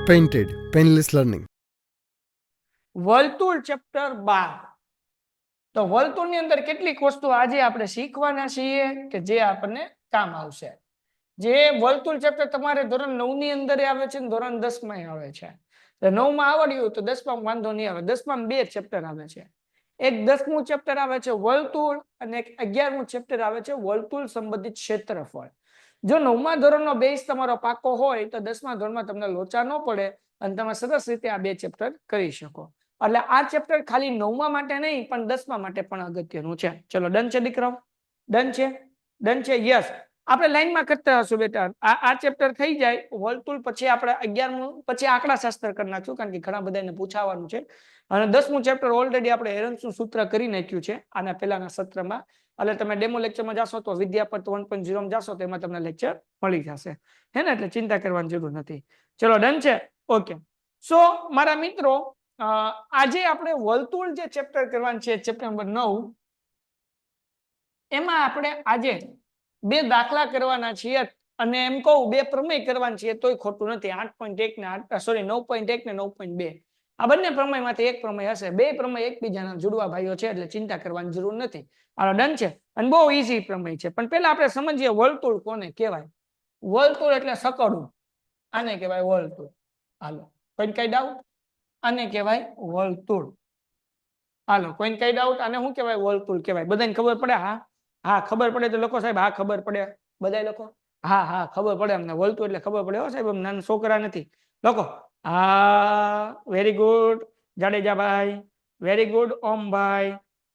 Painted, painless learning. વર્તુળ chapter 12. તો વર્તુળની અંદર કેટલીક વસ્તુ આજે આપણે શીખવાના છીએ કે જે આપણને કામ આવશે. જે વર્તુળ ચેપ્ટર તમારે ધોરણ 9 ની અંદર આવે છે ને ધોરણ 10 માં આવે છે. તો 9 માં આવડ્યું તો 10 માં વાંધો નહીં આવે. 10 માં બે ચેપ્ટર આવે છે. એક 10મું ચેપ્ટર આવે છે વર્તુળ અને એક 11મું ચેપ્ટર આવે છે વર્તુળ સંબંધિત ક્ષેત્રફળ. જો 9મા ધોરણનો બેઝ તમારો પાકો હોય તો 10મા ધોરણમાં તમને લોચા ન પડે અને તમે સરસ રીતે આ બે ચેપ્ટર કરી શકો. એટલે આ ચેપ્ટર ખાલી 9મા માટે નહીં પણ 10મા માટે પણ અગત્યનું છે. ચલો ડન છે દીકરાઓ? ડન છે? ડન છે? યસ. આપણે લાઈનમાં કરતા હશું બેટા. આ ચેપ્ટર થઈ જાય વર્તુળ પછી આપણે 11મું પછી આંકડા શાસ્ત્ર કરી નાખશું કારણ કે ઘણા બધાને પૂછાવાનું છે. અને 10મું ચેપ્ટર ઓલરેડી આપણે હેરન્સનું સૂત્ર કરી નાખ્યું છે આના પહેલાના સત્રમાં. એટલે તમે ડેમો લેક્ચરમાં જાશો તો વિદ્યાપત 1.0 માં જાશો તો એમાં તમને લેક્ચર મળી જશે. હે ને? એટલે ચિંતા કરવાની જરૂર નથી. ચલો ડન છે? ઓકે. સો મારા મિત્રો આજે આપણે વર્તુળ જે ચેપ્ટર કરવાનું છે ચેપ્ટર નંબર 9 એમાં આપણે આજે બે દાખલા કરવાના છીએ અને એમ કહું બે પ્રમેય કરવાના છીએ તોય ખોટું નથી. 8.1 ને સોરી 9.1 ને 9.2 આ બંને પ્રમેયમાંથી એક પ્રમેય હશે. બે પ્રમેય એકબીજાના જોડવા ભાઈઓ છે એટલે ચિંતા કરવાની જરૂર નથી. હાલો ડન છે? અને બહુ ઈઝી પ્રમેય છે. પણ પહેલા આપણે સમજીએ વર્તુળ કોને કહેવાય. વર્તુળ એટલે સકડું. આને કહેવાય વર્તુળ. હાલો કોઈ કઈ ડાઉટ? આને કહેવાય વર્તુળ. હાલો કોઈ કઈ ડાઉટ? આને શું કહેવાય? વર્તુળ કહેવાય. બધાને ખબર પડે? હા હા ખબર પડે તો લોકો સાહેબ હા ખબર પડે. બધા લોકો હા હા ખબર પડે અમને વર્તુળ એટલે ખબર પડે. હો સાહેબ નાના છોકરા નથી લોકો. હા વેરી ગુડ જાડેજાભાઈ, વેરી ગુડ ઓમભાઈ.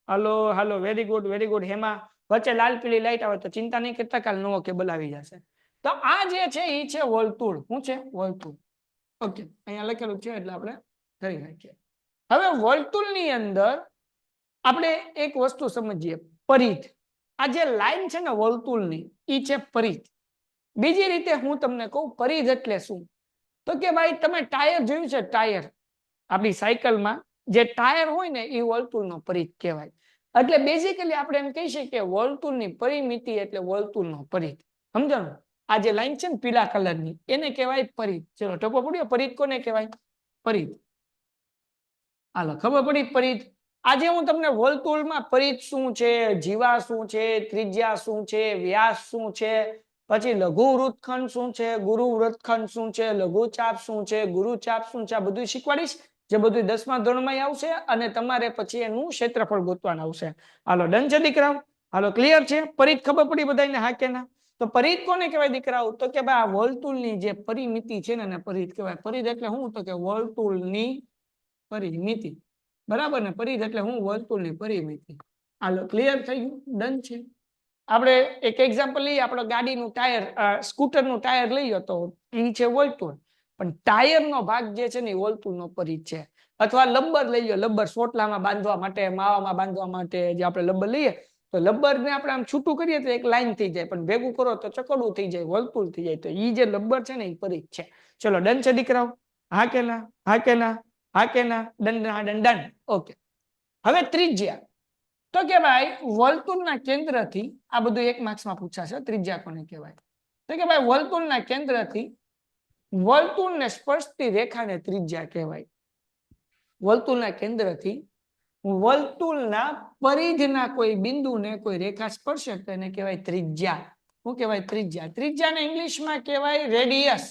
હાલો હાલો વેરી ગુડ વેરી ગુડ. હેમાં વચ્ચે લાલ પીળી લાઈટ આવે તો ચિંતા નહીં કરતા કાલ નવો કેબલ આવી જશે. તો આ જે છે એ છે વર્તુળ. શું છે? વર્તુળ. ઓકે અહીંયા લખેલું છે એટલે આપણે કરી નાખીએ. હવે વર્તુળની અંદર આપણે એક વસ્તુ સમજીએ પરિઘ. આ જે લાઈન છે ને વર્તુળની એ છે પરિઘ. બીજી રીતે હું તમને કહું પરિઘ એટલે શું? તો કે ભાઈ તમે ટાયર જોયું છે? ટાયર આપણી સાયકલમાં જે ટાયર હોય ને એ વર્તુળનો પરિઘ કહેવાય. એટલે બેઝિકલી આપણે એમ કહી શકીએ કે વર્તુળની પરિમિતિ એટલે વર્તુળનો પરિઘ. સમજાણું? આ જે લાઈન છે ને પીળા કલરની એને કહેવાય પરિઘ. ચલો ટોપો પડ્યો. પરિઘ કોને કહેવાય? પરિઘ. હાલો ખબર પડી પરિઘ. આજે હું તમને વર્તુળમાં પરિઘ શું છે, જીવા શું છે, ત્રિજ્યા શું છે, વ્યાસ શું છે, પછી લઘુ વૃત્તખંડ શું છે, ગુરુ વૃત્તખંડ શું છે, લઘુ ચાપ શું છે, ગુરુ ચાપ શું છે, આ બધું શીખવાડીશ. જે બધું 10મા ધોરણમાં આવશે અને તમારે પછી એનું ક્ષેત્રફળ ગોતવાનું આવશે. હાલો ડન છે દીકરાઓ? હાલો ક્લિયર છે? પરિઘ ખબર પડી બધાને? હા કે ના? તો પરિઘ કોને કહેવાય દીકરાઓ? તો કે ભાઈ આ વર્તુળની જે પરિમિતિ છે ને પરિઘ કહેવાય. પરિઘ એટલે શું? તો કે વર્તુળની પરિમિતિ. બરાબર ને? પરિઘ એટલે હું વર્તુળની પરિમિતિ. હાલો ક્લિયર થઈ ગયું? ડન છે? આપણે એક એક્ઝામ્પલ લઈએ. આપણે ગાડીનું ટાયર સ્કૂટરનું ટાયર લઈએ તો એ છે વર્તુળ. પણ ટાયરનો ભાગ જે છે ને એ વર્તુળનો પરિઘ છે. અથવા લબ્બર લઈ લો. લબ્બર સોટલામાં બાંધવા માટે, માવામાં બાંધવા માટે જે આપણે લબ્બર લઈએ તો લબ્બરને આપણે આમ છૂટું કરીએ તો એક લાઈન થઈ જાય પણ ભેગું કરો તો ચકડું થઈ જાય, વર્તુળ થઈ જાય. તો એ જે લબ્બર છે ને એ પરિઘ છે. ચલો ડન છે દીકરાઓ? હા કે ના? હા કે ના? હા કે ના? Done done done. ઓકે. હવે ત્રિજ્યા. તો કે ભાઈ વર્તુળના કેન્દ્રથી આ બધું એક માર્ક્સમાં પૂછાશે. ત્રિજ્યા કોને કહેવાય? તો કે ભાઈ વર્તુળના કેન્દ્રથી વર્તુળને સ્પર્શતી રેખાને ત્રિજ્યા કહેવાય. વર્તુળના કેન્દ્રથી વર્તુળના પરિઘના કોઈ બિંદુને કોઈ રેખા સ્પર્શે તો એને કહેવાય ત્રિજ્યા. શું કહેવાય? ત્રિજ્યા. ત્રિજ્યાને ઇંગ્લિશમાં કહેવાય રેડિયસ.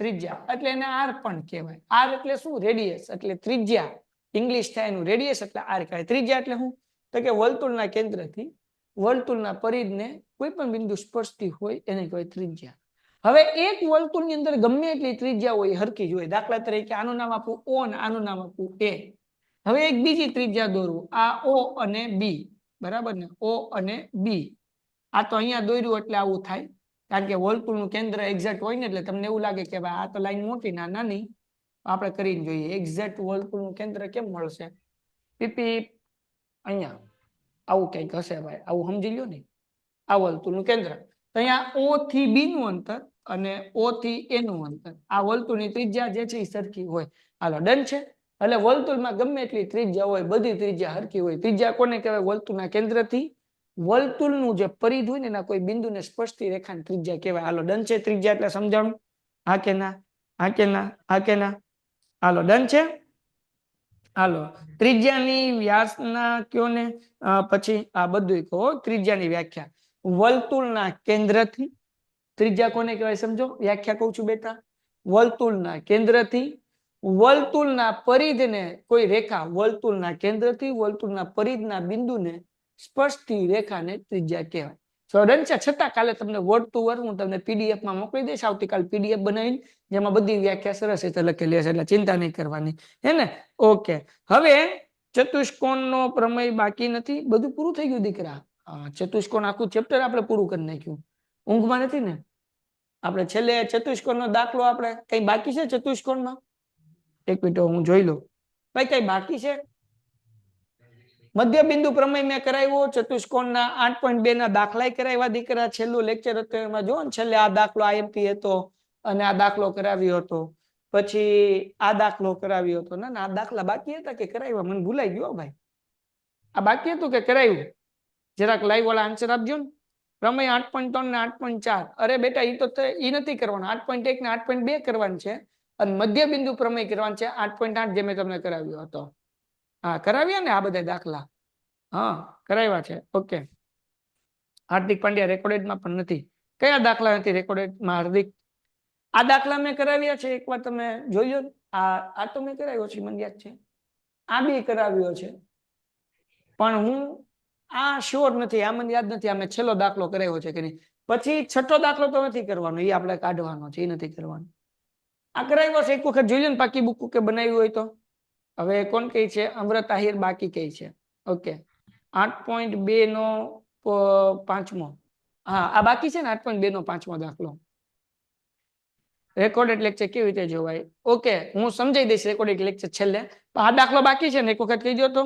ત્રિજ્યા એટલે એને આર પણ કહેવાય. આર એટલે શું? રેડિયસ. એટલે ત્રિજ્યા ઇંગ્લિશ થાય એનું રેડિયસ એટલે આર કહેવાય. ત્રિજ્યા એટલે શું? તો કે વર્તુળના કેન્દ્રથી વર્તુળના પરિઘને કોઈ પણ બિંદુ સ્પર્શતી હોય એને કહેવાય ત્રિજ્યા. હવે એક વર્તુળની અંદર ગમે એટલી ત્રિજ્યા હોય હરખી જ હોય. દાખલા તરીકે આનું નામ આપું ઓ અને આનું નામ આપું એ. હવે એક બીજી ત્રિજ્યા દોરવું. આ ઓ અને બી. બરાબર ને? ઓ અને બી. આ તો અહીંયા દોર્યું એટલે આવું થાય કારણ કે વર્તુળનું કેન્દ્ર એક્ઝેક્ટ હોય ને એટલે તમને એવું લાગે કે ભાઈ આ તો લાઈન મોટી ના નાની. આપણે કરીને જોઈએ એક્ઝેક્ટ વર્તુળનું કેન્દ્ર કેમ મળશે? પીપી અહીંયા આવું કંઈક હશે ભાઈ. આવું સમજી લો ને. આ વર્તુળનું કેન્દ્ર. તો અહીંયા ઓ થી બી નું અંતર અને ઓ થી એ નું અંતર. આ વર્તુળની ત્રિજ્યા જે છે એ સરખી હોય. હાલો ડન છે? એટલે વર્તુળમાં ગમે એટલી ત્રિજ્યા હોય બધી ત્રિજ્યા સરખી હોય. ત્રિજ્યા કોને કહેવાય? વર્તુળના કેન્દ્રથી વર્તુળનું જે પરિઘ હોય ને એના કોઈ બિંદુને સ્પર્શતી રેખાની ત્રિજ્યા કહેવાય. હાલો ડન છે? ત્રિજ્યા એટલે સમજાણું? હા કે ના? હા કે ના? હા કે ના? હાલો ડન છે. હાલો ત્રિજ્યાની વ્યાસના કયો ને પછી આ બધું કહો. ત્રિજ્યાની વ્યાખ્યા વર્તુળના કેન્દ્રથી, ત્રિજ્યા કોને કહેવાય સમજો, વ્યાખ્યા કહું છું બેટા. વર્તુળના કેન્દ્રથી વર્તુળના પરિધને કોઈ રેખા, વર્તુળના કેન્દ્રથી વર્તુળના પરિધના બિંદુને સ્પર્શતી રેખાને ત્રિજ્યા કહેવાય. ડન છે. છતાં કાલે તમને વર્ડ ટુ વર્ડ હું તમને પીડીએફ માં મોકલી દઈશ. આવતીકાલ પીડીએફ બનાવીને જેમાં બધી વ્યાખ્યા સરસ રીતે લખેલી હશે, એટલે ચિંતા નહીં કરવાની, હે ને? ઓકે. હવે ચતુષ્કોણનો પ્રમેય બાકી નથી, બધું પૂરું થઈ ગયું દીકરા. ચતુષ્કોણ આખું ચેપ્ટર આપણે પૂરું કરી નાખ્યું. ઊંઘમાં નથી ને? આપણે છેલ્લે ચતુષ્કોણનો દાખલો આપણે કઈ બાકી છે ચતુષ્કોણમાં? એક મિનિટ હું જોઈ લઉં. ભાઈ કઈ બાકી છે? મધ્ય બિંદુ પ્રમેય મેં કરાવ્યો, ચતુષ્કોણના 8.2 ના દાખલા કરાવ્યા દીકરા. છેલ્લું લેક્ચર હતું એમાં જો ને, છેલ્લે આ દાખલો આઈએમપી હતો અને આ દાખલો કરાવ્યો હતો, પછી આ દાખલો કરાવ્યો હતો. ના આ દાખલા બાકી હતા કે કરાવ્યા? મને ભૂલાઈ ગયો ભાઈ. આ બાકી હતું કે કરાવ્યું? જરાક લાઈવ વાળા આન્સર આપજો ને. પ્રમેય 8.3 ને 8.4. અરે બેટા ઈ નથી કરવાનું. 8.1 ને 8.2 કરવાનું છે અને મધ્ય બિંદુ પ્રમેય કરવાનું છે 8.8 જે મેં તમને કરાવ્યો હતો. હા કરાવ્યા ને આ બધા દાખલા? હા કરાવ્યા છે. ઓકે. હાર્દિક પાંડ્યા રેકોર્ડેડમાં પણ નથી. કયા દાખલા નથી રેકોર્ડેડમાં હાર્દિક? આ દાખલા મેં કરાવ્યા છે, એકવાર તમે જોઈજો. આ તો મેં કરાવ્યો છે, મને યાદ છે. આ બી કરાવ્યો છે, પણ હું આ શ્યોર નથી, આ મને યાદ નથી. આ મેં છેલ્લો દાખલો કરાવ્યો છે કે નહીં. પછી છઠ્ઠો દાખલો તો નથી કરવાનો, એ આપણે કાઢવાનો છે, એ નથી કરવાનો. આ કરાવ્યો છે, એક વખત જોઈ લો ને પાકી બુક કે બનાવ્યું હોય તો. હવે કોણ કઈ છે? અમૃત આહિર બાકી કઈ છે. ઓકે. 8.2 નો પાંચમો. હા આ બાકી છે ને 8.2 નો પાંચમો દાખલો. રેકોર્ડેડ લેક્ચર કેવી રીતે જોવાય? ઓકે હું સમજાઈ દઈશ રેકોર્ડેડ લેક્ચર છેલ્લે. આ દાખલો બાકી છે ને, એક વખત કહી દો તો.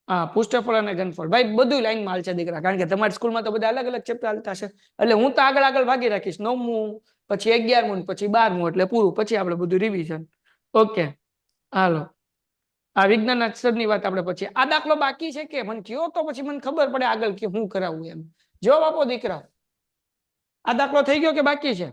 હા પુષ્ઠફળ અને ઘનફળ ભાઈ બધું લાઈનમાં હાલ છે દીકરા, કારણ કે તમારી સ્કૂલમાં તો બધા અલગ અલગ ચેપ્ટર હાલતા છે. એટલે હું તો આગળ ભાગી રાખીશ. 9મું પછી 11મું પછી 12મું એટલે પૂરું. પછી આપણે બધું રિવિઝન. ઓકે હાલો. આ વિજ્ઞાન અક્ષરની વાત આપણે પછી. આ દાખલો બાકી છે કે મને કયો તો પછી મને ખબર પડે આગળ કે હું કરાવું એમ. જવાબ આપો દીકરા. આ દાખલો થઈ ગયો કે બાકી છે?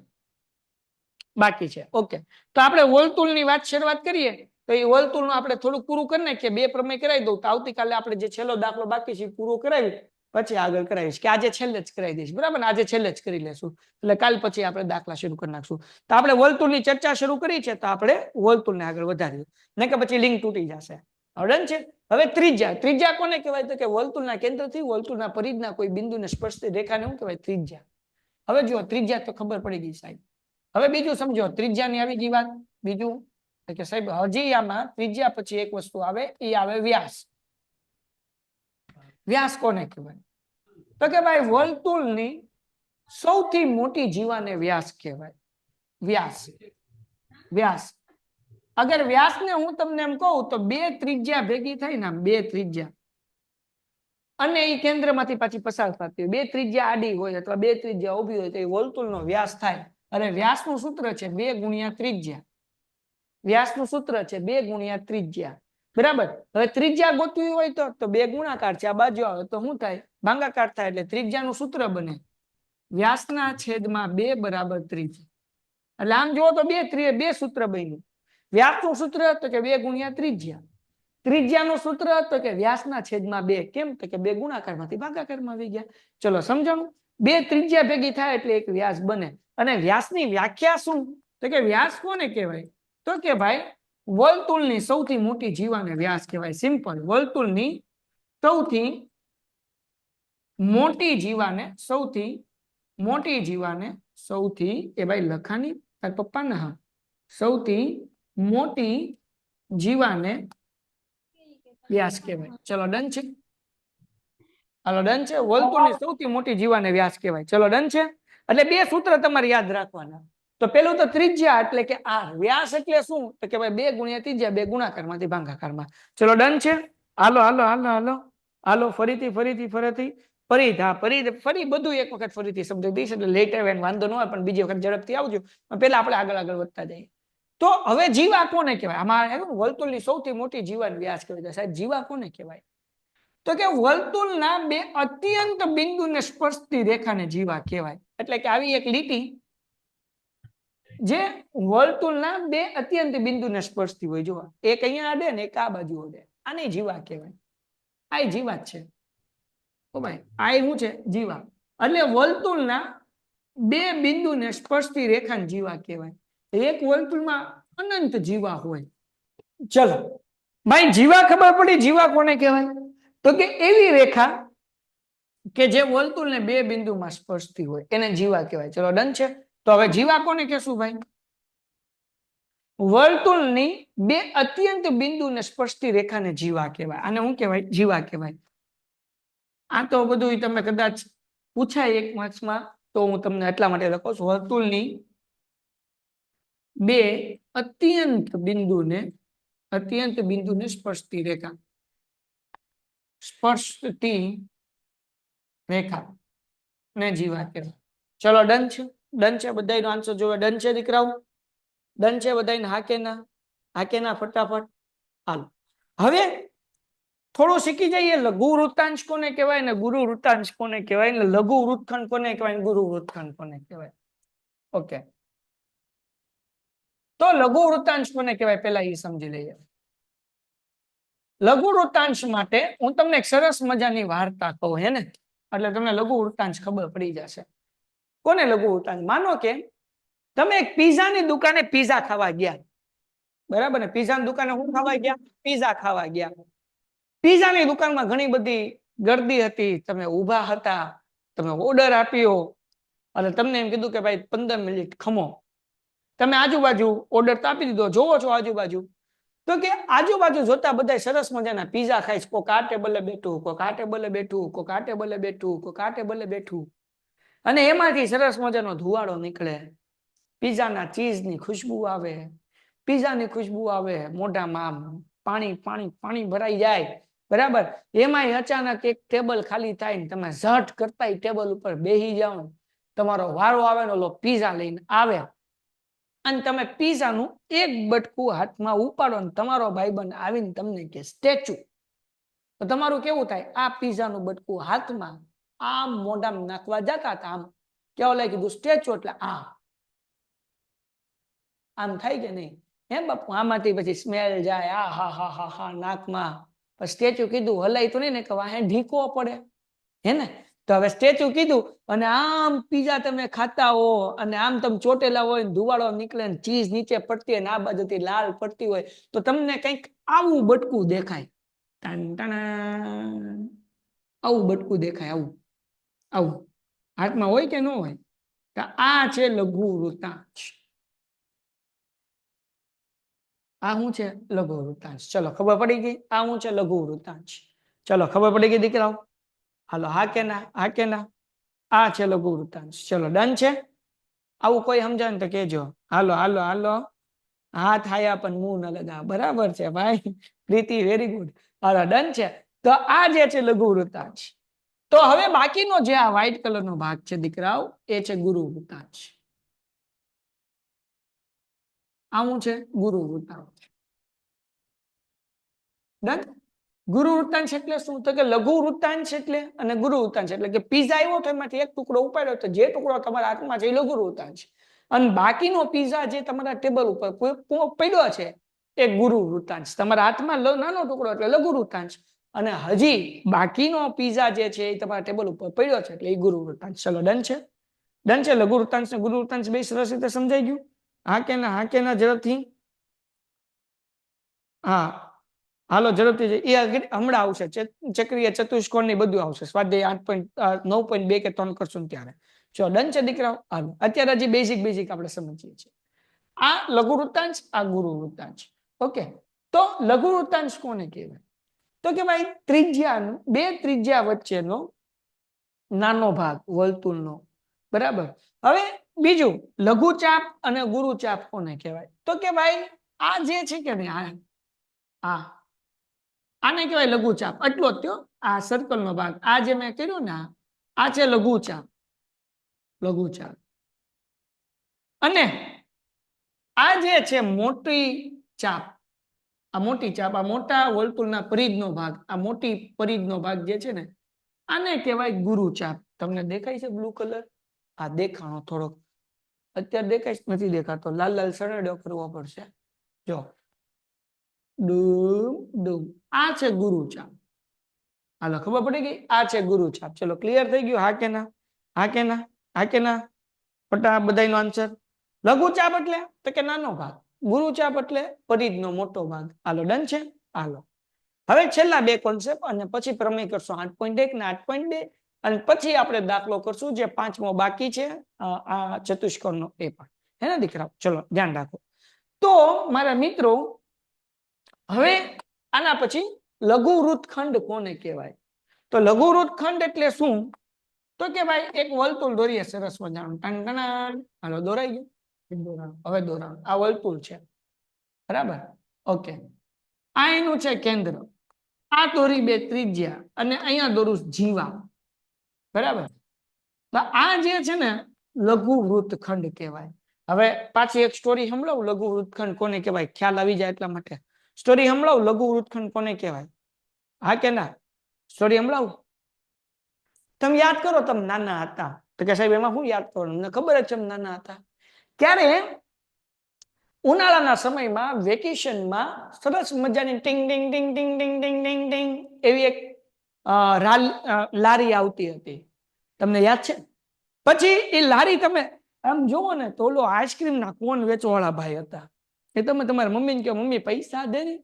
બાકી છે. ઓકે. તો આપણે વર્તુળની વાત શરૂઆત કરીએ તો એ વર્તુળનું આપણે થોડુંક પૂરું કરી નાખીએ. બે પ્રમેય કરાવી દઉં તો આવતીકાલે આપણે જે છેલ્લો દાખલો બાકી છે પૂરો કરાવી પછી આગળ કરાવીશ, કે આજે છેલ્લે જ કરાવી દઈશ. બરાબર ને? આજે છેલ્લે જ કરી લેશું, એટલે કાલ પછી આપણે દાખલા શરૂ કરી નાખશું. તો આપણે વર્તુળની ચર્ચા શરૂ કરી છે, તો આપણે વર્તુળને આગળ વધારીએ, નહીં કે પછી લિંક તૂટી જશે. ડન છે. હવે ત્રિજ્યા. ત્રિજ્યા કોને કહેવાય? તો કે વર્તુળના કેન્દ્રથી વર્તુળના પરિધના કોઈ બિંદુને સ્પર્શતી રેખાને શું કહેવાય? ત્રિજ્યા. હવે જો ત્રિજ્યા તો ખબર પડી ગઈ સાહેબ. હવે બીજું સમજો. ત્રિજ્યાની આવી ગઈ વાત. બીજું કે સાહેબ હજી આમાં ત્રિજ્યા પછી એક વસ્તુ આવે, એ આવે વ્યાસ. વ્યાસ કોને કહેવાય? તો કે ભાઈ વર્તુળની સૌથી મોટી જીવાને વ્યાસ કહેવાય. વ્યાસ. વ્યાસ. અગર વ્યાસને હું તમને એમ કહું તો બે ત્રિજ્યા ભેગી થાય ને, બે ત્રિજ્યા, અને એ કેન્દ્રમાંથી પાછી પસાર થતી હોય. બે ત્રિજ્યા આડી હોય અથવા બે ત્રિજ્યા ઊભી હોય તો એ વર્તુળનો વ્યાસ થાય. અને વ્યાસનું સૂત્ર છે 2 ગુણ્યા ત્રિજ્યા. વ્યાસનું સૂત્ર છે 2 ગુણ્યા ત્રિજ્યા. બરાબર. હવે ત્રિજ્યા ગોતવી હોય તો 2 ગુણાકાર છે, આ બાજુ આવે તો શું થાય? ભાગાકાર થાય. એટલે ત્રિજ્યાનું સૂત્ર બને વ્યાસના છેદમાં 2 બરાબર ત્રિજ્યા. એટલે આમ જુઓ તો બે સૂત્ર બન્યું. વ્યાસનું સૂત્ર તો કે 2 ગુણ્યા ત્રિજ્યા. ત્રિજ્યાનું સૂત્ર તો કે વ્યાસના છેદમાં 2. કેમ? તો કે 2 ગુણાકારમાંથી ભાગાકારમાં આવી ગયા. ચલો સમજાણું? બે ત્રિજ્યા ભેગી થાય એટલે એક વ્યાસ બને. અને વ્યાસની વ્યાખ્યા શું? તો કે વ્યાસ કોને કહેવાય? તો કે ભાઈ વર્તુળની સૌથી મોટી જીવાને વ્યાસ કહેવાય. સિમ્પલ. વર્તુળની સૌથી મોટી જીવાને સૌથી એ ભાઈ લખાની તાર પપ્પાને હા સૌથી મોટી જીવાને વ્યાસ કહેવાય. ચલો ડન છે. હાલો ડન છે. વર્તુળની સૌથી મોટી જીવાને વ્યાસ કહેવાય. ચલો ડન છે. એટલે બે સૂત્ર તમારે યાદ રાખવાના. તો પેલું તો ત્રિજ્યા એટલે કે આ વ્યાસ એટલે શું? તો કે ભાઈ 2 ગુણ્યા ત્રિજ્યા, 2 ગુણાકારમાંથી ભાગાકારમાં. ચલો ડન છે. હાલો હાલો હાલો હાલો હાલો ફરીથી ફરી બધું એક વખત ફરીથી સમજાવી દઈશ એટલે લેટ આવે વાંધો ન હોય, પણ બીજી વખત ઝડપથી આવજો. પેલા આપણે આગળ વધતા જઈએ. તો હવે જીવા કોને કહેવાય? આમાં વર્તુળની સૌથી મોટી જીવાને વ્યાસ કહેવાય. સાહેબ જીવા કોને કહેવાય? તો કે વર્તુળના બે અત્યંત બિંદુને સ્પર્શતી રેખાને જીવા કહેવાય. એટલે કે આવી એક લીટી જે વર્તુળના બે અત્યંત બિંદુને સ્પર્શતી હોય. જો એક અહીંયા અડે ને એક આ બાજુ અડે, આને જીવા કહેવાય. આ જીવા જ છે ઓ ભાઈ, આ શું છે? જીવા. એટલે વર્તુળના બે બિંદુને સ્પર્શતી રેખાને જીવા કહેવાય. એક વર્તુળમાં અનંત જીવા હોય. ચલો ભાઈ, જીવા ખબર પડી. જીવા કોને કહેવાય? તો કે એવી રેખા કે જે વર્તુળને બે બિંદુમાં સ્પર્શતી હોય એને જીવા કહેવાય. ચલો ડન છે. તો હવે જીવા કોને કહેશું ભાઈ? વર્તુળની બે અત્યંત બિંદુને સ્પર્શતી રેખાને જીવા કહેવાય. આને શું કહેવાય? જીવા કહેવાય. આ તો બધું તમે કદાચ પૂછાય એક માર્ક્સમાં, તો હું તમને એટલા માટે લખું છું. વર્તુળની બે અત્યંત બિંદુને સ્પર્શતી રેખા, સ્પર્શતી રેખા ને જીવા કહેવાય. ચલો ડન છે. ડન છે. બધાનો આન્સર જોવે. ડન છે દીકરાઓ? ડન છે બધાને? હા કે ના? હા કે ના? ફટાફટ હાલો. હવે થોડું શીખી જઈએ. લઘુ વૃત્તાંશ કોને કહેવાય ને ગુરુ વૃત્તાંશ કોને કહેવાય ને લઘુ વૃત્તખંડ કોને કહેવાય, ગુરુ વૃત્તખંડ કોને કહેવાય. ઓકે, તો લઘુ વૃત્તાંશ કોને કહેવાય પેલા એ સમજી લઈએ. લઘુ વૃત્તાંશ માટે હું તમને એક સરસ મજાની વાર્તા કહું, હે ને? એટલે તમને લઘુ વૃત્તાંશ ખબર પડી જશે. કોને લઘુ વૃત્તાંશ? માનો કે તમે એક પીઝાની દુકાને પીઝા ખાવા ગયા, બરાબર ને? પીઝાની દુકાને શું ખાવા ગયા? પીઝા ખાવા ગયા. પીઝાની દુકાનમાં ઘણી બધી ગર્દી હતી, તમે ઊભા હતા, તમે ઓર્ડર આપ્યો અને તમને એમ કીધું કે ભાઈ 15 મિનિટ ખમો. તમે આજુબાજુ ઓર્ડર તો આપી દીધો, જોવો છો આજુબાજુ, તો કે આજુબાજુ જોતા બધા સરસ મજાના પીઝા ખાય છે. કોક આ ટેબલે બેઠું, કોક આ ટેબલે બેઠું, કોક આ ટેબલે બેઠું, કોક આ ટેબલે બેઠું, અને એમાંથી સરસ મજાનો ધુવાડો નીકળે. પીઝાના ચીઝની ખુશ્બુ આવે, પીઝાની ખુશ્બુ આવે, મોઢામાં પાણી પાણી પાણી ભરાઈ જાય, બરાબર? એમાંય અચાનક એક ટેબલ ખાલી થાય ને તમે ઝટ કરતા ટેબલ ઉપર બેસી જાઓ. તમારો વારો આવે ને ઓલો પીઝા લઈને આવે અને તમે પીઝાનું એક બટકું હાથમાં ઉપાડો ને તમારો ભાઈબંધ આવીને તમને કે સ્ટેચ્યુ, તો તમારું કેવું થાય? આ પીઝાનું બટકું હાથમાં આમ મોઢામાં નાખવા જતા હતા, આમ કેવું લાગે કીધું સ્ટેચ્યુ એટલે આમ થાય કે નહીં? હે બાપુ? આમાંથી પછી સ્મેલ જાય, આ હા હા હા હા નાકમાં. સ્ટેચ્યુ કીધું હલાય તો નહીં ને કે વાહે ઢીકો પડે, હે ને? તો હવે સ્ટેચ્યુ કીધું અને આમ પીઝા તમે ખાતા હો અને આમ તમે ચોટેલા હોય ને ધુવાડો નીકળે ને ચીઝ નીચે પડતી હોય ને આ બાજુથી લાલ પડતી હોય, તો તમને કંઈક આવું બટકું દેખાય. આવું બટકું દેખાય, આવું આવું હાથમાં હોય કે ન હોય? તો આ છે લઘુ વૃત્તાંશ. આ શું છે? લઘુ વૃત્તાંશ. ચલો ખબર પડી ગઈ? આ શું છે? લઘુ વૃત્તાંશ. ચલો ખબર પડી ગઈ દીકરાઓ? હાલો, હા કે ના? હા કે ના? આ છે લઘુ વૃત્તાંશ. ચલો ડન છે? આવું કોઈ સમજાય ને તો કેજો. હાલો હાલો હાલો, હાથ આયા પણ મું ન લગા. બરાબર છે ભાઈ પ્રીતિ, વેરી ગુડ. હાલો ડન છે. તો આ જે છે લઘુ વૃત્તાંશ. તો હવે બાકીનો જે આ વ્હાઈટ કલરનો ભાગ છે દીકરાઓ, એ છે ગુરુ વૃત્તાંશ. આવું છે ગુરુ વૃત્તાંશ. ડન? ગુરુ વૃત્તાંશ એટલે શું? તો કે લઘુ વૃત્તાંશ એટલે અને ગુરુ વૃત્તાંશ એટલે કે પીઝા આવ્યો તો એમાંથી એક ટુકડો ઉપાડ્યો તો જે ટુકડો તમારા હાથમાં છે એ લઘુ વૃત્તાંશ, અને બાકીનો પીઝા જે તમારા ટેબલ ઉપર પડ્યો છે એ ગુરુ વૃત્તાંશ. તમારા હાથમાં નાનો ટુકડો એટલે લઘુ વૃત્તાંશ, અને હજી બાકીનો પીઝા જે છે એ તમારા ટેબલ ઉપર પડ્યો છે એટલે એ ગુરુ વૃત્તાંશ. ચલો ડન છે? ડન છે? લઘુ વૃત્તાંશ ને ગુરુ વૃત્તાંશ બે સરસ રીતે સમજાઈ ગયું? હા કે ના? હા કે ના? ઝડપથી હા હાલો, ઝડપથી એ હમણાં આવશે. ચક્રીય ચતુષ્કોણ ની બધું આવશે. સ્વાધ્યાય 8.9.2 કે 3 કરશું ને ત્યારે. ચલો ડન છે દીકરાઓ? હાલો, અત્યારે હજી બેઝિક આપણે સમજીએ છીએ. આ લઘુ વૃત્તાંશ, આ ગુરુ વૃત્તાંશ. ઓકે, તો લઘુ વૃત્તાંશ કોને કહેવાય? તો કે ભાઈ ત્રિજ્યા, બે ત્રિજ્યા વચ્ચેનો નાનો ભાગ વર્તુળનો, બરાબર? હવે બીજું લઘુ ચાપ અને ગુરુ ચાપ કોને કહેવાય? તો કે ભાઈ આ જે છે કે નહીં, આને કહેવાય લઘુ ચાપ. એટલો જ થયો, આ સર્કલ નો ભાગ, આ જે મેં કર્યું ને આ છે લઘુ ચાપ. લઘુ ચાપ. અને આ જે છે મોટી ચાપ, આ મોટી ચાપ, આ મોટા વર્તુળના પરિઘનો ભાગ, આ મોટી પરિઘનો ભાગ જે છે ને આને કહેવાય ગુરુ ચાપ. તમને દેખાય છે બ્લુ કલર? આ દેખાણો થોડોક અત્યારે દેખાય નથી દેખાતો, લાલ લાલ સરેડો કરવો પડશે. જો ડૂમ ડૂમ, આ છે ગુરુચાપ. હાલો ખબર પડી ગઈ, આ છે ગુરુચાપ. ચલો ક્લિયર થઈ ગયું? હા કે ના? હા કે ના? હા કે ના? ફટા બધાનો આન્સર. લઘુચાપ એટલે તો કે નાનો ભાગ, ગુરુચાપ એટલે પરિઘનો મોટો ભાગ. હાલો ડન છે. હાલો હવે છેલ્લા બે કોન્સેપ્ટ અને પછી પ્રમેય કરશું 8.1 ને 8.2 અને પછી આપણે દાખલો કરશું જે પાંચમો બાકી છે આ ચતુષ્કોણનો, એ પણ. હે ને દીકરાઓ? ચલો ધ્યાન રાખો. તો મારા મિત્રો હવે આના પછી લઘુ વૃત્તખંડ કોને કહેવાય? તો લઘુ વૃત્તખંડ એટલે શું? તો કે ભાઈ એક વર્તુળ દોરીએ સરસ મજાનું, ટન ટન. હાલો દોરાઈ ગયું? હવે દોરાવ. આ વર્તુળ છે, બરાબર? ઓકે, આ એનું છે કેન્દ્ર. આ દોરી બે ત્રિજ્યા અને અહીંયા દોરું જીવા, બરાબર? તો આ જે છે ને લઘુ વૃત્તખંડ કહેવાય. હવે પાછી એક સ્ટોરી સંભળાવું, લઘુ વૃત્તખંડ કોને કહેવાય ખ્યાલ આવી જાય એટલા માટે સ્ટોરી સંભળાવું. લઘુ વૃત્તખંડ કોને કહેવાય? હા કે ના? સ્ટોરી સંભળાવું. તમે યાદ કરો, તમે નાના હતા તો કે સાહેબ એમાં શું યાદ કરો? મને ખબર જ છે નાના હતા ક્યારે ઉનાળાના સમયમાં વેકેશનમાં સરસ મજાની ટિંગ ટિંગ ટિંગ ટિંગ ટિંગ ટિંગ ટિંગ ટિંગ એવી એક લારી આવતી હતી. તમને યાદ છે? પછી એ લારી તમે આમ જોવો ને તો ઓલો આઈસ્ક્રીમ ના કોન વેચવાળા ભાઈ હતા. એ તમે તમારા મમ્મીને કહો મમ્મી પૈસા દે ને,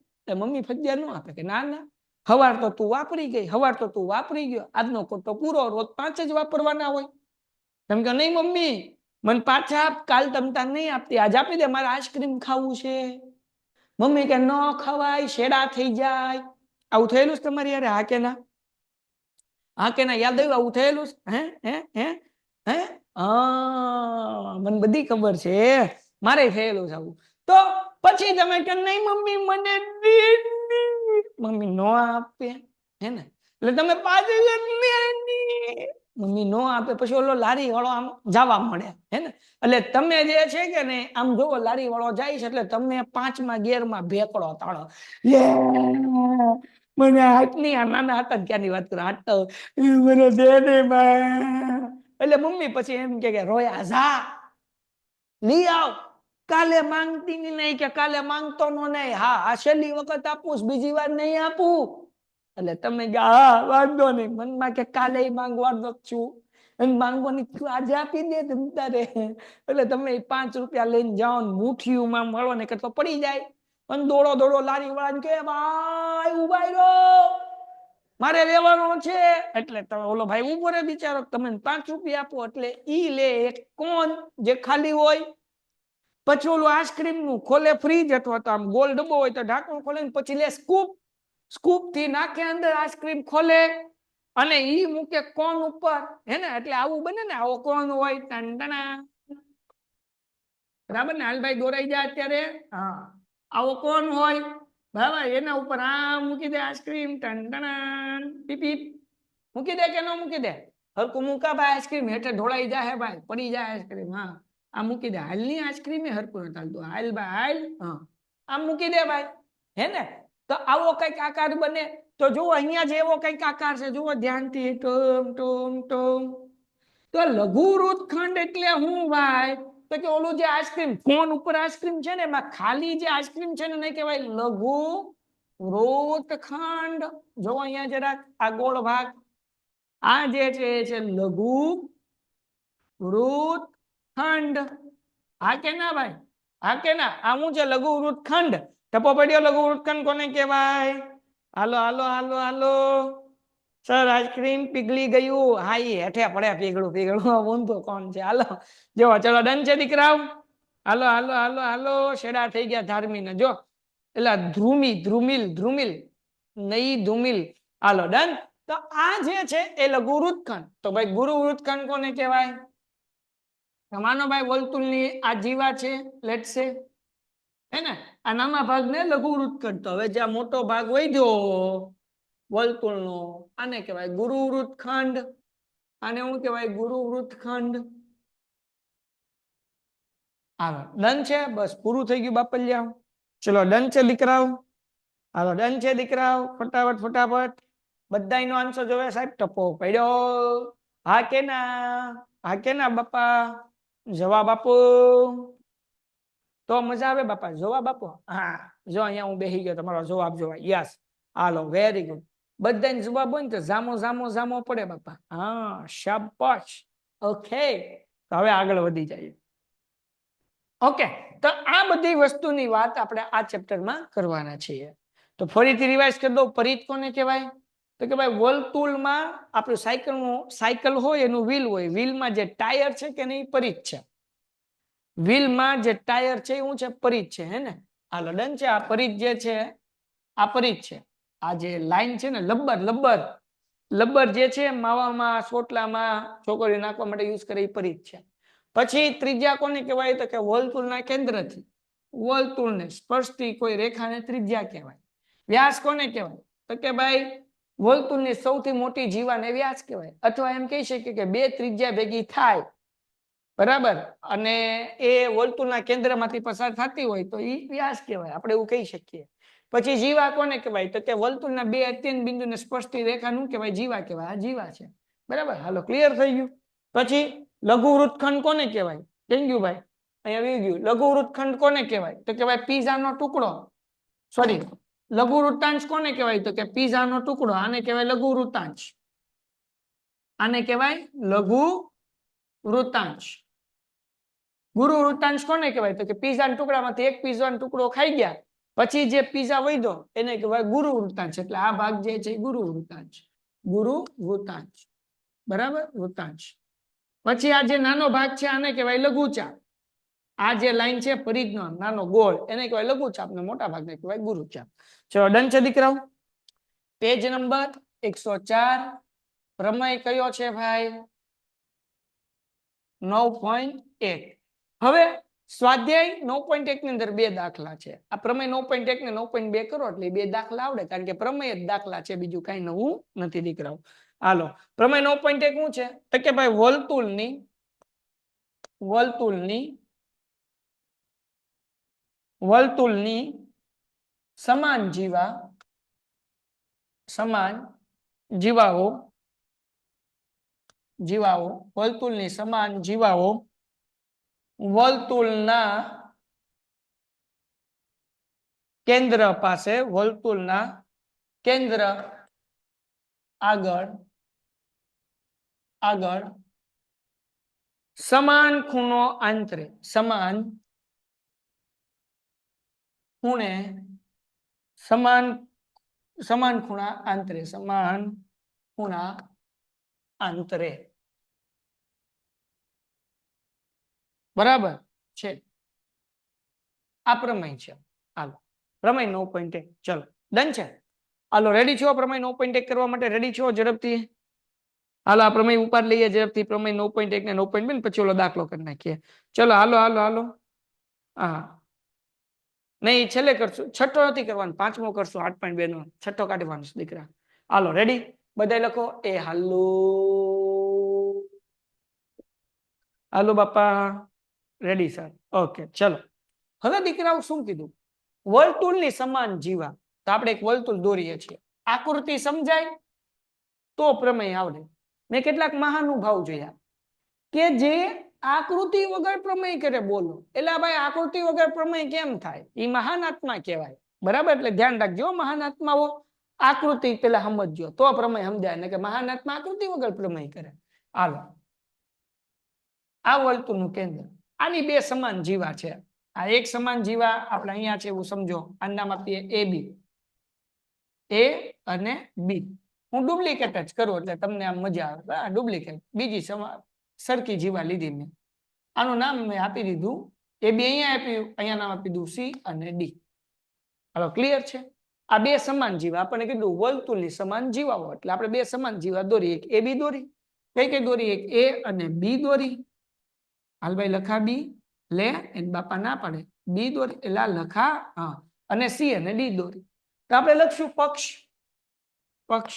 મમ્મી ફજ્યા ન આપે કે ના ના, હવાર તો તું વાપરી ગઈ, હવાર તો તું વાપરી ગયો, આજનો ખોટો પૂરો, રોજ 5 જ વાપરવાના હોય. તમે કહો નહીં મમ્મી મને પાછા આપ, કાલ તમતા નહીં આપતી, આજ આપી દે, મારે આઈસ્ક્રીમ ખાવું છે. મમ્મી કે ન ખવાય, શેડા થઈ જાય. આવું થયેલું છે તમારી યાર? હા કે ના? હા કે ના? યાદ આવ્યું? આવું થયેલું છે? હે હે હે હે? મને બધી ખબર છે, મારે થયેલું છે આવું. તો પછી તમે કે નહીં મમ્મી મને મમ્મી નો આપે, હે ને? એટલે તમે પાછી મમ્મી નો આપે, પછી ઓલો લારી વાળો આમ જવા મળે, હે ને? એટલે તમે જે છે કે ને આમ જોવો લારી વાળો જાય છે એટલે તમે 5મા ગિયરમાં ભેકડો તાળો, મને હાથની, આ નાના હતા ત્યાંની વાત કરો, હાથ તો મને દે ને એટલે મમ્મી પછી એમ કે રોયા જા લઈ આવ, કાલે માંગતી નહીં કે કાલે માંગતો નો નહીં, હા આ છેલ્લી વખત આપું, બીજી વાર નહીં આપું. એટલે તમે હા વાંધો નહીં, મનમાં કે કાલે માંગવાનો છું, માંગવાની આજે આપી દે તારે. એટલે તમે 5 રૂપિયા લઈને જાઓ ને મુઠ્ઠીમાં મળો ને કેટલો પડી જાય, અને દોડો દોડો લારી વાળા કે ભાઈ ઉભા રહ્યો મારે લેવાનો છે. એટલે તમે ઓલો ભાઈ ઉભો રે બિચારો, તમે 5 રૂપિયા આપો એટલે ઈ લે એક કોન જે ખાલી હોય, પછી ઓલું આઈસ્ક્રીમ નું ખોલે ફ્રીજ અથવા તો આમ ગોલ ડબ્બો હોય તો ઢાંકણું ખોલે, પછી લે સ્કૂપ, સ્કૂપ થી નાખે અંદર આઈસ્ક્રીમ, ખોલે અને ઈ મૂકે કોન ઉપર, હે ને? એટલે આવું બને ને, આવો કોન હોય ટંટણા, બરાબર ને? હાલભાઈ દોરાઈ જાય અત્યારે. હા, આવો કોન હોય, બરાબર? એના ઉપર આ મૂકી દે આઈસ્ક્રીમ, ટંટણા પીપ પીપ, મૂકી દે કે ન મૂકી દે? હરકું મૂકા ભાઈ, આઈસ્ક્રીમ હેઠે ઢોળાઈ જાય ભાઈ, પડી જાય આઈસ્ક્રીમ. હા આ મૂકી દે, હાલની આઈસ્ક્રીમ હરકું નથી હાલતું, હાલ ભાઈ હાલ. હા આમ મૂકી દે ભાઈ, હે ને? તો આવો કઈક આકાર બને. તો જુઓ અહીંયા જેવો કઈક આકાર છે, જુઓ ધ્યાનથી, ટોમ ટોમ ટોમ. તો લઘુ વૃત્તખંડ એટલે હું ભાઈ? તો કે ઓલું જે આઈસ્ક્રીમ કોન ઉપર આઈસ્ક્રીમ છે ને એમાં ખાલી જે આઈસ્ક્રીમ છે ને નહીં કહેવાય લઘુ વૃત્તખંડ. જો અહીંયા જરાક આ ગોળ ભાગ, આ જે છે લઘુ વૃત્તખંડ. હા કે ના ભાઈ? હા કે ના? આ શું છે? લઘુ વૃત્તખંડ. ટપો પડ્યો. લઘુ વૃત્તખંડ કોને કહેવાય? હાલો હાલો હાલો હાલો સર, આઈસ્ક્રીમ પીગળી ગયું. હા ઈ હેઠે પડે પીગળું પીગળું, ઊંધું કોણ છે? હાલો જો, ચલો ડન છે દીકરાઓ? હાલો હાલો હાલો હાલો, શેડા થઈ ગયા ધાર્મી ને જો, એટલે ધ્રુમી ધ્રુમિલ ધ્રુમિલ નહીં ધુમિલ. હાલો ડન. તો આ જે છે એ લઘુ વૃત્તખંડ. તો ભાઈ ગુરુ વૃત્તખંડ કોને કહેવાય? માનો ભાઈ વર્તુળની આ જીવા છે, લેટ્સ સે, હે ને? આ નાના ભાગને લઘુ વૃત્તખંડ. તો હવે જે આ મોટો ભાગ વધ્યો વર્તુળનો, આને કહેવાય ગુરુ વૃત્તખંડ. આને શું કહેવાય? ગુરુ વૃત્તખંડ. હાલો ડન છે? બસ પૂરું થઈ ગયું બાપલિયા. ચલો ડન છે દીકરાઓ? હાલો ડન છે દીકરાઓ? ફટાફટ ફટાફટ બધાનો આન્સર જોવે સાહેબ. ટપો પડ્યો. હા કે ના? હા કે ના બાપા? જવાબ આપો તો મજા આવે બાપા. જવાબ આપો. હા જો અહીંયા હું બેસી ગયો, તમારો જવાબ જોવા. યસ, હાલો, વેરી ગુડ. બધાને જવાબ હોય ને તો જામો જામો જામો પડે બાપા. હા શાબાશ. ઓકે, તો હવે આગળ વધી જઈએ. ઓકે, તો આ બધી વસ્તુની વાત આપણે આ ચેપ્ટરમાં કરવાના છીએ. તો ફરીથી રિવાઇઝ કરી દો. પરિઘ કોને કહેવાય? તો કે ભાઈ વર્તુળમાં આપણું સાયકલ હોય એનું વ્હીલ હોય. વ્હીલમાં જે ટાયર છે કે નહીં, પરિઘ છે. વ્હીલમાં જે ટાયર છે એવું છે, પરિઘ છે, હે ને? હાલો ડન છે. આ પરિઘ જે છે, આ પરિઘ છે. આ જે લાઈન છે ને, લબ્બર જે છે માવામાં, સોટલામાં છોકરીઓ નાખવા માટે યુઝ કરે, એ પરિઘ છે. પછી ત્રિજ્યા કોને કહેવાય? તો કે વર્તુળના કેન્દ્રથી વર્તુળને સ્પર્શતી કોઈ રેખાને ત્રિજ્યા કહેવાય. વ્યાસ કોને કહેવાય? તો કે ભાઈ વર્તુળની સૌથી મોટી જીવાને વ્યાસ કહેવાય. અથવા એમ કહી શકીએ કે બે ત્રિજ્યા ભેગી થાય, બરાબર, અને એ વર્તુળના કેન્દ્રમાંથી પસાર થતી હોય તો એ વ્યાસ કહેવાય. આપણે એવું કહી શકીએ. પછી જીવા કોને કહેવાય? તો કે વર્તુળના બે અત્યંત બિંદુને સ્પર્શતી રેખાનું કહેવાય જીવા કહેવાય. આ જીવા છે, બરાબર. હાલો, ક્લિયર થઈ ગયું. પછી લઘુ વૃત્તખંડ કોને કહેવાય? થઈ ગયું ભાઈ, અહીંયા આવી ગયું. લઘુ વૃત્તખંડ કોને કહેવાય? તો કહેવાય પીઝાનો ટુકડો. સોરી, લઘુ વૃત્તાંશ કોને કહેવાય? તો કે પીઝાનો ટુકડો. આને કહેવાય લઘુ વૃત્તાંશ. આને કહેવાય લઘુ વૃત્તાંશ. ગુરુ વૃત્તાંશ કોને કહેવાય? તો કે પીઝાના ટુકડામાંથી એક પીઝાનો ટુકડો ખાઈ ગયા પછી જે પીઝા વધ્યો એને કહેવાય ગુરુ વૃત્તાંશ. એટલે આ ભાગ જે છે ગુરુ વૃત્તાંશ. ગુરુ વૃત્તાંશ, બરાબર, વૃત્તાંશ. પછી આ જે નાનો ભાગ છે આને કહેવાય લઘુચાપ. આ જે લાઈન છે પરિઘનો નાનો ગોળ એને કહેવાય લઘુચાપ ને મોટા ભાગને કહેવાય ગુરુચાપ. ચલો ડન છે દીકરાઓ. Page number 104. પ્રમેય કયો છે ભાઈ? 9.1. હવે સ્વાધ્યાય 9.1 ની અંદર બે દાખલા છે. આ પ્રમેય 9.1 ને 9.2 કરો એટલે બે દાખલા આવડે, કારણ કે પ્રમેય જ દાખલા છે, બીજું કઈ નવું નથી દીકરાઓ. હાલો, પ્રમેય 9.1 શું છે? તો કે ભાઈ વર્તુળની સમાન જીવાઓ વર્તુળની સમાન જીવાઓ વર્તુળના કેન્દ્ર પાસે, વર્તુળના કેન્દ્ર આગળ સમાન ખૂણો આંતરે. સમાન ખૂણે સમાન ખૂણા આંતરે, બરાબર છે. આ પ્રમેય છે. હાલો, પ્રમેય 9.1. ચલો ડન છે. હાલો, રેડી છો? પ્રમેય 9.1 કરવા માટે રેડી છો? ઝડપથી હાલો, આ પ્રમેય ઉપાડ લઈએ ઝડપથી. પ્રમેય 9.1 ને 9.2 પછી ઓલો દાખલો કરી નાખીએ. ચલો હાલો. હા, નહીં છેલ્લે કરશું. છઠ્ઠો નથી કરવાનો, પાંચમો કરશું. 8.2 નો છઠ્ઠો કાઢવાનો છે દીકરા. હાલો રેડી, બધા લખો. હાલો બાપા, રેડી સર? ઓકે ચલો. હવે દીકરાઓ શું કીધું? વર્તુળની સમાન જીવા. તો આપણે એક વર્તુળ દોરીએ છીએ. આકૃતિ સમજાય તો પ્રમેય આવડે. મેં કેટલાક મહાનુભાવ જોયા કે જે આકૃતિ વગર પ્રમેય કરે. બોલો, એટલે ભાઈ આકૃતિ વગર પ્રમેય કેમ થાય? એ મહાન આત્મા કહેવાય, બરાબર. એટલે ધ્યાન રાખજો મહાન આત્માઓ. આકૃતિ પેલા સમજજો તો પ્રમેય સમજાય ને, કે મહાન આત્મા આકૃતિ વગર પ્રમેય કરે. હાલો, આ વર્તુળનું કેન્દ્ર, આની બે સમાન જીવા છે. આ એક સમાન જીવા આપણે અહીંયા છે એવું સમજો. આનું નામ આપીએ AB. A અને B. હું ડુપ્લિકેટ જ કરું એટલે તમને આમ મજા આવે. ડુપ્લિકેટ બીજી સરખી જીવા લીધી મેં. આનું નામ મેં આપી દીધું AB. અહીંયા આપ્યું, અહીંયા નામ આપી દીધું C અને D. હાલો, ક્લિયર છે? આ બે સમાન જીવા. આપણને કીધું વર્તુળની સમાન જીવાઓ, એટલે આપણે બે સમાન જીવા દોરી. એક AB દોરી. કઈ દોરી? એક A અને B દોરી. હાલ ભાઈ લખા B લે, એને બાપા ના પાડે. B દોરી એટલે લખા, હા, અને C અને D દોરી. તો આપણે લખશું પક્ષ.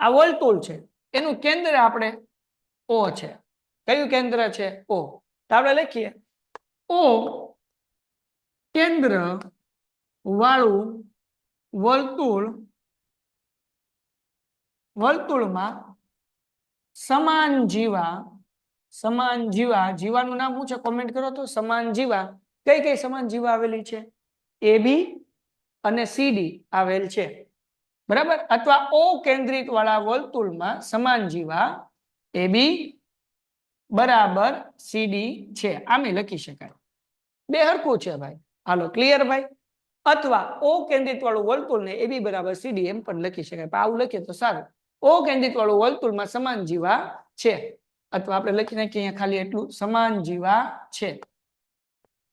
આ વર્તુળ છે, એનું કેન્દ્ર આપણે O છે. કયું કેન્દ્ર છે? O. તો આપણે લખીએ O કેન્દ્ર વાળું વર્તુળમાં સમાન જીવા સમાન જીવા, જીવાનું નામ શું છે કોમેન્ટ કરો તો. સમાન જીવા કઈ કઈ સમાન જીવા આવેલી છે? AB અને CD આવેલ છે, બરાબર. અથવા O કેન્દ્રિત વાળા વર્તુળમાં સમાન જીવા AB બરાબર CD છે, આમે લખી શકાય. બે હરખું છે ભાઈ, હાલો ક્લિયર ભાઈ. અથવા O કેન્દ્રિત વાળું વર્તુળ ને AB બરાબર CD એમ પણ લખી શકાય, પણ આવું લખીએ તો સારું. O કેન્દ્રિત વાળું વર્તુળમાં સમાન જીવા છે, અથવા આપણે લખી નાખીએ અહીંયા ખાલી એટલું, સમાન જીવા છે.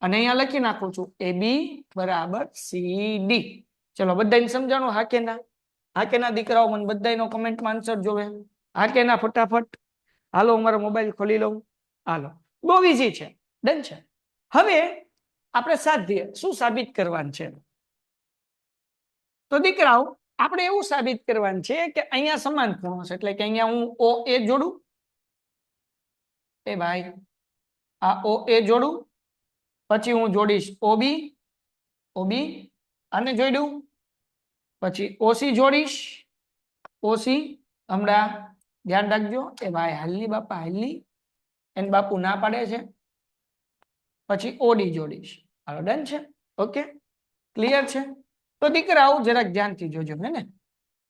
અને અહીંયા લખી નાખું છું AB બરાબર CD. ચલો બધાને સમજાણું? હા કે ના? હા કે ના દીકરાઓ? મને બધાનો કમેન્ટમાં આન્સર જોવે. હા કે ના ફટાફટ? હાલો અમારો મોબાઈલ ખોલી લઉં. હાલો, બહુ ઈઝી છે, ડન છે. હવે આપણે સાધીએ શું સાબિત કરવાનું છે? તો દીકરાઓ આપણે એવું સાબિત કરવાનું છે કે અહીંયા સમાન ખૂણો છે, એટલે કે અહીંયા હું OA જોડું, એ ભાઈ આ OA જોડું, પછી હું જોડીશ OB, OB અને જોડ્યું, પછી OC જોડીશ, OC. હમણાં ધ્યાન રાખજો એ ભાઈ, હાલની બાપા હાલની, એને બાપુ ના પાડે છે. પછી OD જોડીશ. હાલો ડન છે, ઓકે ક્લિયર છે. તો દીકરાઓ જરાક ધ્યાનથી જોજો, હે ને.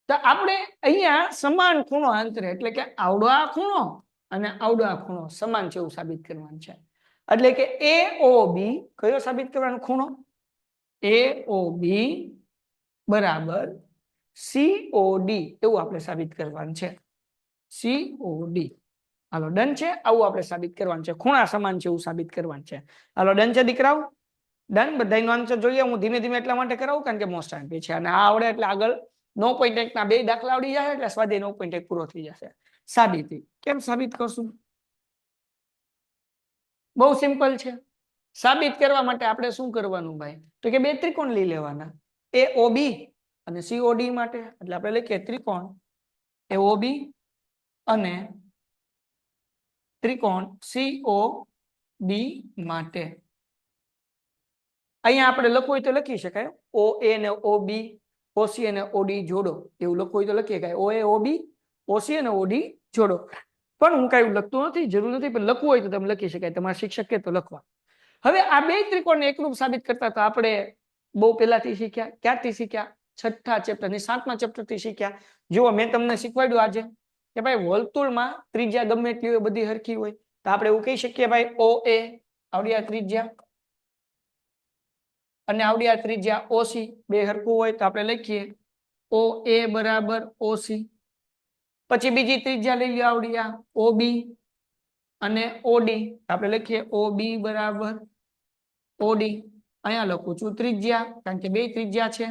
તો આપણે અહીંયા સમાન ખૂણો અંતરે, એટલે કે આવડો આ ખૂણો અને આવડો આ ખૂણો સમાન છે એવું સાબિત કરવાનું છે. એટલે કે AOB કયો સાબિત કરવાનો ખૂણો? AOB બરાબર COD એવું આપણે સાબિત કરવાનું છે, COD. હાલો ડન છે, આવું આપણે સાબિત કરવાનું છે, ખૂણા સમાન છે એવું સાબિત કરવાનું છે. હાલો ડન છે દીકરાઓ? ડન. બધાનો આન્સર જોઈએ. હું ધીમે ધીમે એટલા માટે કરાવું કારણ કે મોસ્ટ આઈમ્પી છે, અને આ આવડે એટલે આગળ 9.1 ના 2 દાખલા આવડી જાય એટલે સ્વાધ્યાય 9.1 પૂરો થઈ જશે. સાબિતી કેમ સાબિત કરશું? બહુ સિમ્પલ છે. સાબિત કરવા માટે આપણે શું કરવાનું ભાઈ? તો કે બે ત્રિકોણ લઈ લેવાના, AOB અને COD માટે. એટલે આપણે લખીએ ત્રિકોણ AOB અને ત્રિકોણ COD માટે. અહીંયા આપણે લખવું હોય તો લખી શકાય OA ને OB, OC અને OD જોડો, એવું લખવું હોય તો લખીએ કે OA OB OC અને OD જોડો. પણ હું કાંઈ લખતું નથી, જરૂર નથી, પણ લખવું હોય તો તમે લખી શકાય, તમારા શિક્ષક કે તો લખવા. હવે આ બે ત્રિકોણને એકરૂપ સાબિત કરતા તો આપણે બહુ પહેલાથી શીખ્યા. ક્યારથી શીખ્યા? છઠ્ઠા ચેપ્ટર ની 7મા ચેપ્ટરથી શીખ્યા. જુઓ મેં તમને શીખવાડ્યું આજે કે ભાઈ વર્તુળમાં ત્રિજ્યા ગમે એટલી હોય બધી હરખી હોય, તો આપણે એવું કહી શકીએ ભાઈ OA આવડી આ ત્રિજ્યા અને આવડી આ ત્રિજ્યા OC બે હરખું હોય તો આપણે લખીએ OA બરાબર OC. પછી બીજી ત્રિજ્યા લઈ લો આવડી આ OB અને OD, આપણે લખીએ OB બરાબર OD. અહીંયા લખું છું ત્રિજ્યા કારણ કે બે ત્રિજ્યા છે,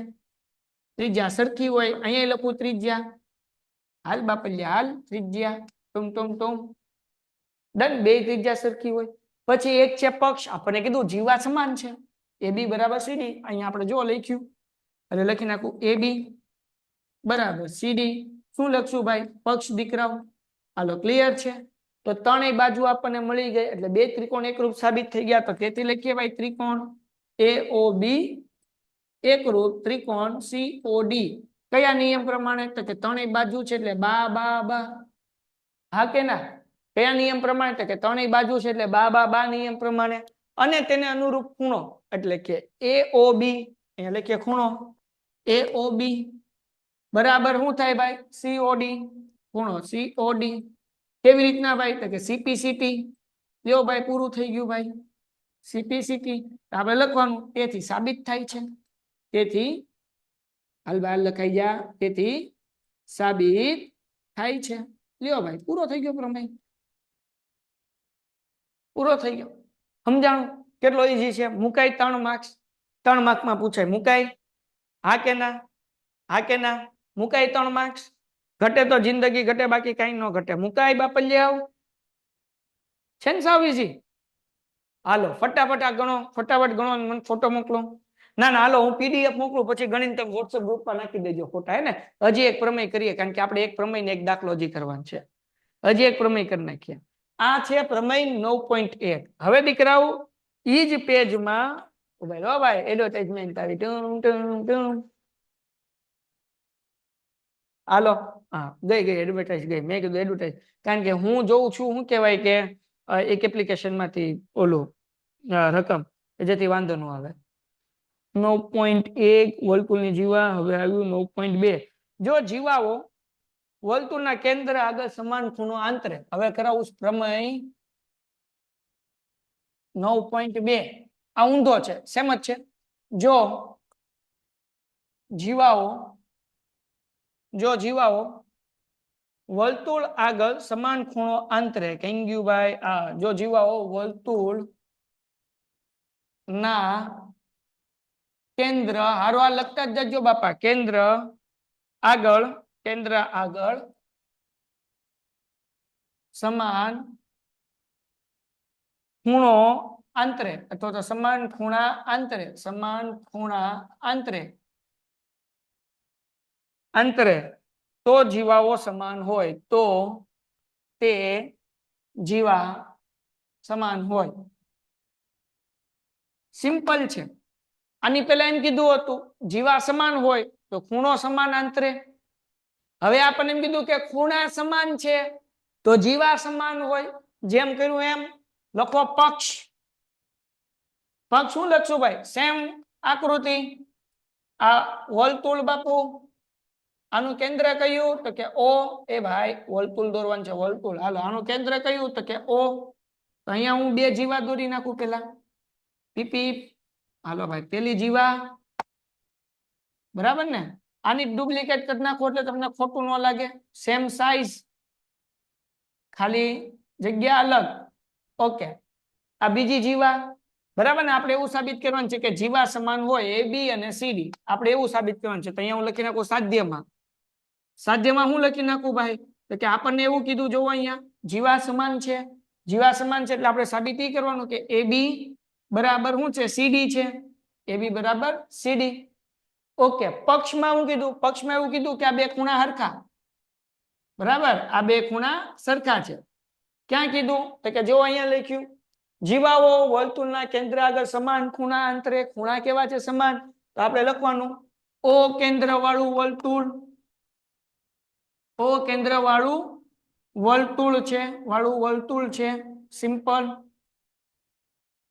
ત્રિજ્યા સરખી હોય અહીંયા લખું ત્રિજ્યા. હાલ બાપલિયા હાલ, ત્રિજ્યા ટુમ ટુમ ટુમ. ડન. બે ત્રિજ્યા સરખી હોય. પછી એક છે પક્ષ, આપણને કીધું જીવા સમાન છે, AB બરાબર CD. અહીંયા આપણે જો લખ્યું એટલે લખી નાખું AB બરાબર CD. શું લખશું ભાઈ? પક્ષ દીકરાઓ. હાલો ક્લિયર છે. તો ત્રણેય બાજુ આપણને મળી ગઈ એટલે બે ત્રિકોણ એકરૂપ સાબિત થઈ ગયા. તો તેથી લખીએ ભાઈ ત્રિકોણ AOB એકરૂપ ત્રિકોણ COD. કયા નિયમ પ્રમાણે? તો કે ત્રણેય બાજુ છે એટલે બા બા બા. હા કે ના? કયા નિયમ પ્રમાણે? તો કે ત્રણેય બાજુ છે એટલે બા બા બા નિયમ પ્રમાણે. અને તેને અનુરૂપ ખૂણો એટલે કે AOB, અહીંયા લખીએ ખૂણો AOB બરાબર શું થાય ભાઈ? COD. ખૂણો COD કેવી રીતના ભાઈ? તો કે CPCT. લ્યો ભાઈ પૂરું થઈ ગયું ભાઈ, CPCT. આપણે લખવાનું તેથી સાબિત થાય છે, તેથી હાલ બાર લખાઈ જા, તેથી સાબિત થાય છે. લ્યો ભાઈ પૂરો થઈ ગયો પ્રમેય, પૂરો થઈ ગયો. સમજાણું? કેટલો ઈઝી છે. મુકાય 3 માર્ક્સ, 3 માર્કમાં પૂછાય. મુકાય? હા કે ના? હા કે ના? મુકાય 3 માર્ક્સ. ઘટે તો જિંદગી ઘટે, બાકી કઈ ન ઘટે. મુકાય બાપલિયાઓ? છે ને સાવ ઈઝી? હાલો ફટાફટ આ ગણો, ફટાફટ ગણો, મને ફોટો મોકલો. ના ના હાલો હું PDF મોકલું, પછી ગણીને તમે WhatsApp ગ્રુપમાં નાખી દેજો ફોટા, હે ને. હજી એક પ્રમેય કરીએ કારણ કે આપણે એક પ્રમેય ને એક દાખલો હજી કરવાનો છે. હજી એક પ્રમેય કરી નાખીએ. આ છે પ્રમેય 9.1. હવે દીકરાઓ ઈ જ પેજમાં ઉભા રહો ભાઈ, એડવર્ટાઇઝમેન્ટ આવી ટુમ ટુમ ટુમ. હાલો હા ગઈ એડવર્ટાઇઝ ગઈ. મેં કીધું એડવર્ટાઇઝ કારણ કે હું જોઉં છું શું કહેવાય કે એક એપ્લિકેશન માંથી ઓલું રકમ જેથી વાંધો ન આવે 9.1 વર્તુળની જીવા હવે આવ્યું 9.2 જો જીવાઓ વર્તુળના કેન્દ્ર આગળ સમાન ખૂણો આંતરે હવે કરાવું પ્રમેય 9.2 આ ઊંધો છે સેમ જ છે જો જીવાઓ વર્તુળ આગળ સમાન ખૂણો આંતરે કેંગ્યુભાઈ આ જો જીવાઓ વર્તુળ ના કેન્દ્ર હારવા લગતા જ જજો બાપા કેન્દ્ર આગળ સમાન ખૂણો આંતરે અથવા તો સમાન ખૂણા આંતરે તો જીવાઓ સમાન હોય તો તે જીવા સમાન હોય સિમ્પલ છે આની પહેલા એમ કીધું હતું જીવા સમાન હોય તો ખૂણો સમાન આંતરે હવે આપણને એમ કીધું કે ખૂણા સમાન છે તો જીવા સમાન હોય જેમ કર્યું એમ લખો પક્ષ શું લખશું ભાઈ સેમ આકૃતિ આ વર્તુળ બાપુ આનું કેન્દ્ર કયું તો કે ઓ એ ભાઈ વર્તુળ દોરવાનું છે વર્તુળ હાલો આનું કેન્દ્ર કયું તો કે ઓ તો અહીંયા હું બે જીવા દોરી નાખું પેલા પીપી હાલો ભાઈ પેલી જીવા બરાબર ને આની ડુપ્લિકેટ કરી નાખો એટલે તમને ખોટું ન લાગે સેમ સાઈઝ ખાલી જગ્યા અલગ ઓકે આ બીજી જીવા બરાબર ને આપણે એવું સાબિત કરવાનું છે કે જીવા સમાન હોય એ બી અને સીડી આપણે એવું સાબિત કરવાનું છે તો અહીંયા હું લખી નાખું સાધ્યમાં હું લખી નાખું ભાઈ તો કે આપણને એવું કીધું જોવો અહીંયા જીવા સમાન છે એટલે આપણે સાબિત એ કરવાનું કે એ બી બરાબર શું છે સીડી છે એ બી બરાબર સીડી ઓકે પક્ષમાં હું કીધું એવું કીધું કે આ બે ખૂણા હરખા બરાબર આ બે ખૂણા સરખા છે ક્યાં કીધું તો કે જો અહીંયા લખ્યું જીવાઓ વર્તુળના કેન્દ્ર આગળ સમાન ખૂણા અંતરે ખૂણા કેવા છે સમાન તો આપણે લખવાનું ઓ કેન્દ્ર વાળું વર્તુળ છે સિમ્પલ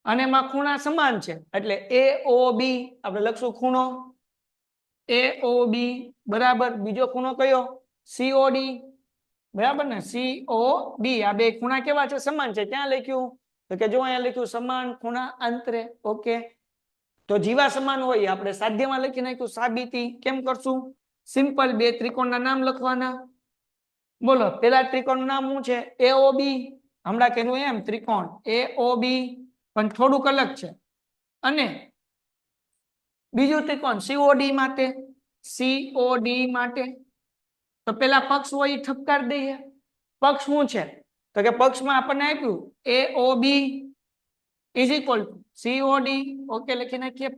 અને એમાં ખૂણા સમાન છે એટલે એ ઓ બી આપણે લખશું ખૂણો એ ઓ બી બરાબર બીજો ખૂણો કયો સીઓડી બરાબર ને સીઓડી આ બે ખૂણા કેવા છે સમાન છે ક્યાં લખ્યું તો કે જો અહીંયા લખ્યું સમાન ખૂણા અંતરે ઓકે તો જીવા સમાન હોય આપણે સાધ્યમાં લખી નાખ્યું સાબિતી કેમ કરશું સિમ્પલ બે ત્રિકોણના નામ લખવાના બોલો પેલા ત્રિકોણનું નામ શું છે એઓબી હમણાં કહેલું એમ ત્રિકોણ એઓબી પણ થોડુંક અલગ છે અને બીજું ત્રિકોણ સીઓડી માટે તો પેલા પક્ષ હોય એ ઠપકાર દઈએ પક્ષ શું છે તો કે પક્ષમાં આપણને આપ્યું AOB is equal to COD okay લખી નાખીએ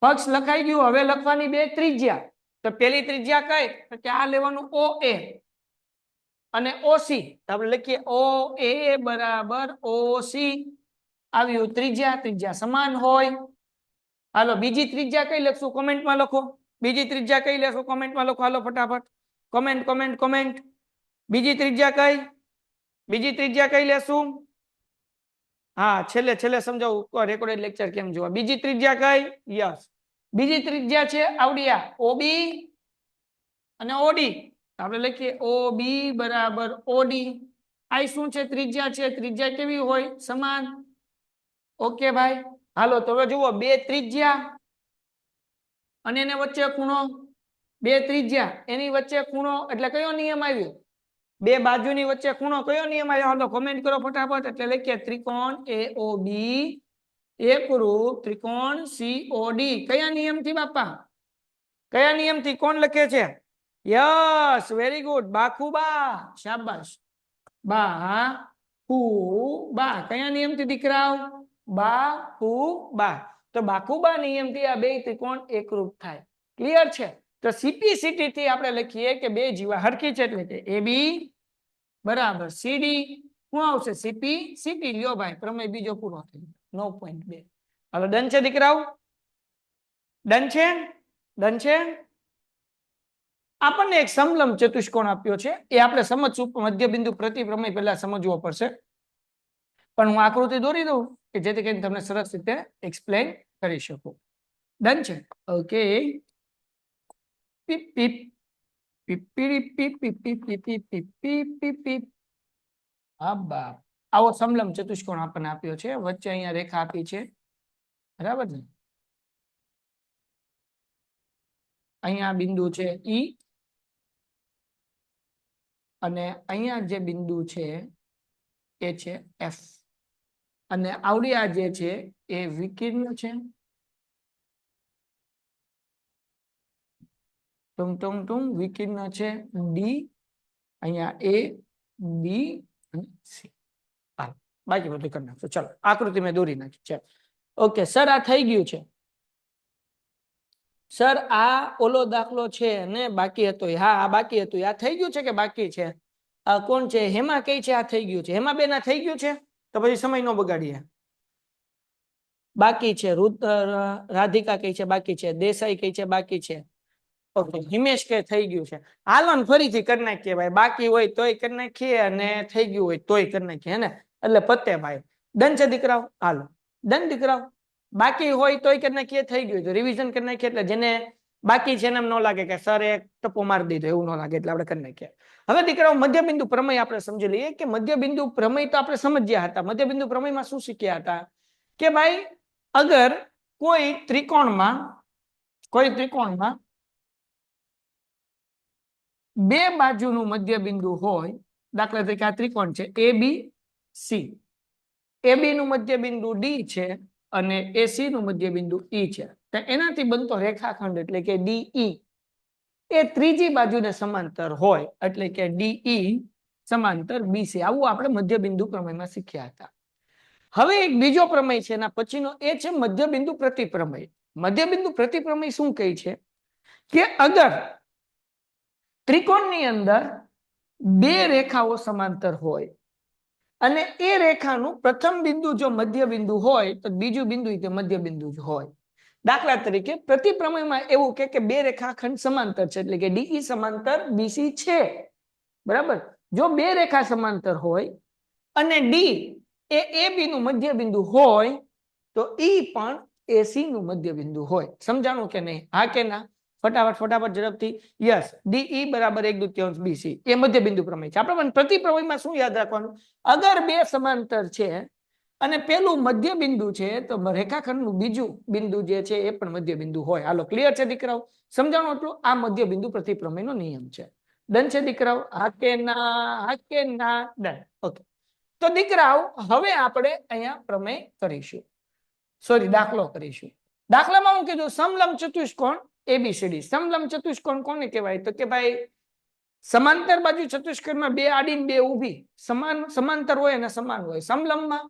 પક્ષ લખાઈ ગયું હવે લખવાની બે ત્રિજ્યા તો પેલી ત્રિજ્યા કઈ તો કે આ લેવાનું ઓ એ અને ઓસી આપણે લખીએ ઓ એ બરાબર ઓસી આવ્યું ત્રિજ્યા સમાન હોય હાલો બીજી ત્રિજ્યા કઈ લખશું કોમેન્ટમાં લખો બીજી ત્રિજ્યા કઈ લેશો કોમેન્ટમાં લખો હાલો ફટાફટ કોમેન્ટ બીજી ત્રિજ્યા કઈ લેશું હા છેલ્લે સમજાવું રેકોર્ડેડ લેક્ચર કેમ જોવા બીજી ત્રિજ્યા કઈ યસ બીજી ત્રિજ્યા છે આવડિયા ઓબી અને ઓડી આપણે લખીએ ઓબી બરાબર ઓડી આ શું છે ત્રિજ્યા કેવી હોય સમાન ઓકે ભાઈ હાલો તો હવે જુઓ બે ત્રિજ્યા અને એને વચ્ચે ખૂણો બે ત્રિજ્યા એની વચ્ચે ખૂણો એટલે કયો નિયમ આવ્યો બે બાજુની વચ્ચે ખૂણો કયો નિયમ આવ્યો હાલો કોમેન્ટ કરો ફટાફટ એટલે લખીએ ત્રિકોણ એઓબી એકરૂપ ત્રિકોણ સીઓડી કયા નિયમથી બાપા કયા નિયમથી કોણ લખે છે યસ વેરી ગુડ બાખુબા શાબાશ બાખુબા કયા નિયમથી દીકરાઓ બાખુબા તો બાખુબા નિયમથી આ બે ત્રિકોણ એકરૂપ થાય ક્લિયર છે તો સીપીસીટી થી આપણે લખીએ કે બે જીવા હરખી છે એટલે કે એબી બરાબર સીડી શું આવશે સીપીસીટી લ્યો ભાઈ પ્રમેય બીજો પૂરો થઈ ગયો 9.2 હાલો ડન છે દીકરાઓ ડન છે આપણને એક સમલંબ ચતુષ્કોણ આપ્યો છે, એ આપણે સમજશું. મધ્યબિંદુ પ્રતિપ્રમેય પહેલા સમજવો પડશે, પણ હું આકૃતિ દોરી દઉં કે જેથી કરીને તમને સરસ રીતે એક્સપ્લેન કરી શકું. ડન છે? ઓકે. પીપ પીપ પીપ પીપ પીપ પીપ પીપ પીપ પીપ પીપ પીપ. હા બાપ, આવો સમલંબ ચતુષ્કોણ આપણને આપ્યો છે. વચ્ચે અહીંયા રેખા આપી છે, બરાબર ને? અહીંયા બિંદુ છે ઈ, અને અહીંયા જે બિંદુ છે એ છે એફ, અને આવડી આ જે છે એ વિકર્ણ છે. ટુમ ટુમ ટુમ વિકર્ણ છે ડી, અહીંયા એ બી અને સી. બાકી બધું કરી નાખજો. ચલો આકૃતિ મેં દોરી નાખી છે. ઓકે સર, આ થઈ ગયું છે. સર આ ઓલો દાખલો છે ને બાકી હતો? હા આ બાકી હતું. આ થઈ ગયું છે કે બાકી છે? કોણ છે? હેમા કઈ છે આ થઈ ગયું છે? હેમા બેન આ થઈ ગયું છે? તો પછી સમય નો બગાડીએ. બાકી છે. રાધિકા કઈ છે? બાકી છે. દેસાઈ કઈ છે? બાકી છે. ઓકે હિમેશ કે થઈ ગયું છે. હાલો ને ફરીથી કરી નાખીએ ભાઈ. બાકી હોય તોય કરી નાખીએ અને થઈ ગયું હોય તોય કરી નાખીએ, હે ને? એટલે પતે ભાઈ. ડન છે દીકરાઓ? હાલો ડન દીકરાઓ. બાકી હોય તોય કરી નાખીએ, થઈ ગયું તો રિવિઝન કરી નાખીએ. એટલે જેને બાકી છે એને એમ ન લાગે કે સર એક ટપ્પો મારી દીધો, એવું ન લાગે, એટલે આપણે કરી નાખીએ. હવે દીકરાઓ મધ્યબિંદુ પ્રમેય આપણે સમજી લઈએ કે મધ્યબિંદુ પ્રમેય તો આપણે સમજ્યા હતા. મધ્યબિંદુ પ્રમેયમાં શું શીખ્યા હતા કે ભાઈ અગર કોઈ ત્રિકોણમાં બે બાજુનું મધ્યબિંદુ હોય, દાખલા તરીકે આ ત્રિકોણ છે એ બી સી, એ બી નું મધ્યબિંદુ ડી છે અને એસી નું મધ્યબિંદુ ઈ છે, તો એનાથી બનતો રેખાખંડ એટલે કે ડીઈ એ ત્રીજી બાજુને સમાંતર હોય, એટલે કે ડીઈ સમાંતર બીસી. આવું આપણે મધ્યબિંદુ પ્રમેયમાં શીખ્યા હતા. હવે એક બીજો પ્રમેય છે એના પછીનો, એ છે મધ્યબિંદુ પ્રતિપ્રમેય. મધ્યબિંદુ પ્રતિપ્રમેય શું કહે છે કે અગર ત્રિકોણની અંદર બે રેખાઓ સમાંતર હોય અને એ રેખાનું પ્રથમ બિંદુ જો મધ્યબિંદુ હોય તો બીજું બિંદુ તે મધ્યબિંદુ જ હોય. દાખલા તરીકે પ્રતિપ્રમેયમાં એવું કે બે રેખાખંડ સમાંતર છે, એટલે કે ડીઈ સમાંતર બીસી છે, બરાબર? જો બે રેખા સમાંતર હોય અને ડી એ બી નું મધ્યબિંદુ હોય તો ઈ પણ એસી નું મધ્યબિંદુ હોય. સમજાણું કે નહીં? હા કે ના? ફટાફટ ઝડપથી. યસ, ડીઈ બરાબર 1/2 બીસી એ મધ્યબિંદુ પ્રમેય છે. આપણે પ્રતિપ્રમેયમાં શું યાદ રાખવાનું? અગર બે સમાંતર છે અને પેલું મધ્યબિંદુ છે તો રેખાખંડનું બીજું બિંદુ જે છે એ પણ મધ્યબિંદુ હોય. હાલો ક્લિયર છે દીકરાઓ? સમજાણું એટલું? આ મધ્યબિંદુ પ્રતિપ્રમેયનો નિયમ છે. ડન છે દીકરાઓ? હા કે ના? હા કે ના? ડન. ઓકે, તો દીકરાઓ હવે આપણે અહીંયા પ્રમેય કરીશું, સોરી દાખલો કરીશું. દાખલામાં હું કીધું સમલંબ ચતુષ્કોણ એબીસીડી. સમલંબ ચતુષ્કોણ કોને કહેવાય? તો કે ભાઈ સમાંતર બાજુ ચતુષ્કોણમાં બે આડી ને બે ઊભી સમાંતર હોય અને સમાન હોય. સમલંબમાં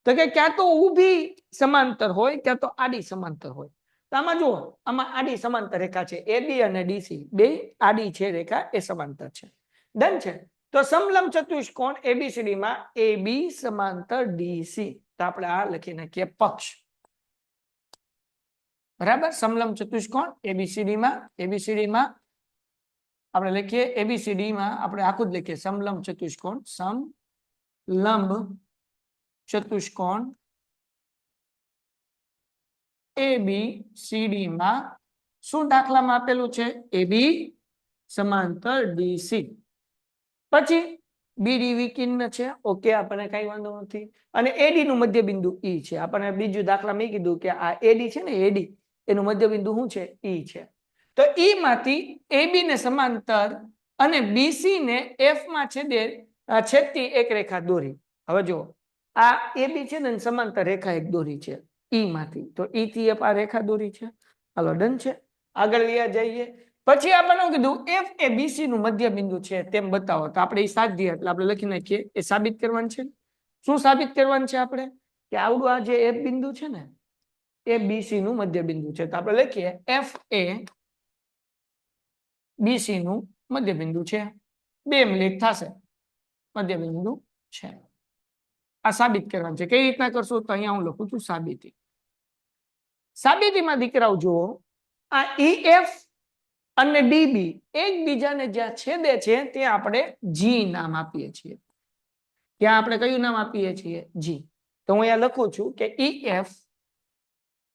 તો કે ક્યાં તો ઊભી સમાંતર હોય ક્યાં તો આડી સમાંતર હોય. તો આમાં જુઓ, આમાં આડી સમાંતર રેખા છે એબી અને ડીસી, બે આડી છે રેખા, એ સમાંતર છે. ડન છે? તો સમલંબ ચતુષ્કોણ એબીસીડી માં એબી સમાંતર ડીસી, તો આપણે આ લખી નાખીએ પક્ષ, બરાબર? સમલંબ ચતુષ્કોણ એબીસીડી માં આપણે લખીએ, એબીસીડી માં આપણે આખું જ લખીએ સમલંબ ચતુષ્કોણ. સમલંબ ચતુષ્કોણ એબીસીડી માં શું દાખલામાં આપેલું છે? એબી સમાંતર ડીસી. પછી બીડી વિકિર્ણ છે, ઓકે, આપણને કઈ વાંધો નથી. અને એડી નું મધ્યબિંદુ ઈ છે. આપણને બીજું દાખલા મેં કીધું કે આ એડી છે ને, એડી એનું મધ્યબિંદુ શું છે? ઈ છે. તો ઈ માંથી એબી ને સમાંતર અને બીસી ને એફ માં છેદતી એક રેખા દોરી. હવે જો આ એબી છે ને સમાંતર રેખા એક દોરી છે ઈ માંથી, તો ઈ થી એફ આ રેખા દોરી છે. હાલો ડન છે? આગળ વ્યા જઈએ. પછી આપણે કીધું એફ એ બીસી નું મધ્યબિંદુ છે તેમ બતાવો, તો આપણે એ સાધીએ એટલે આપણે લખી નાખીએ એ સાબિત કરવાનું છે. શું સાબિત કરવાનું છે આપણે? કે આવડું આ જે એફ બિંદુ છે ને એ બીસી નું મધ્યબિંદુ છે. તો આપણે લખીએ એફ એ બીસી નું મધ્યબિંદુ છે. 2 મિનિટ થશે, મધ્યબિંદુ છે. આ સાબિત કરવાનું છે. કઈ રીતના કરશું? તો અહીંયા હું લખું છું સાબિતી. સાબિતીમાં દીકરાઓ જુઓ, આ ઈ એફ અને ડીબી એકબીજાને જ્યાં છેદે છે ત્યાં આપણે જી નામ આપીએ છીએ. ત્યાં આપણે કયું નામ આપીએ છીએ? જી. તો હું અહીંયા લખું છું કે EF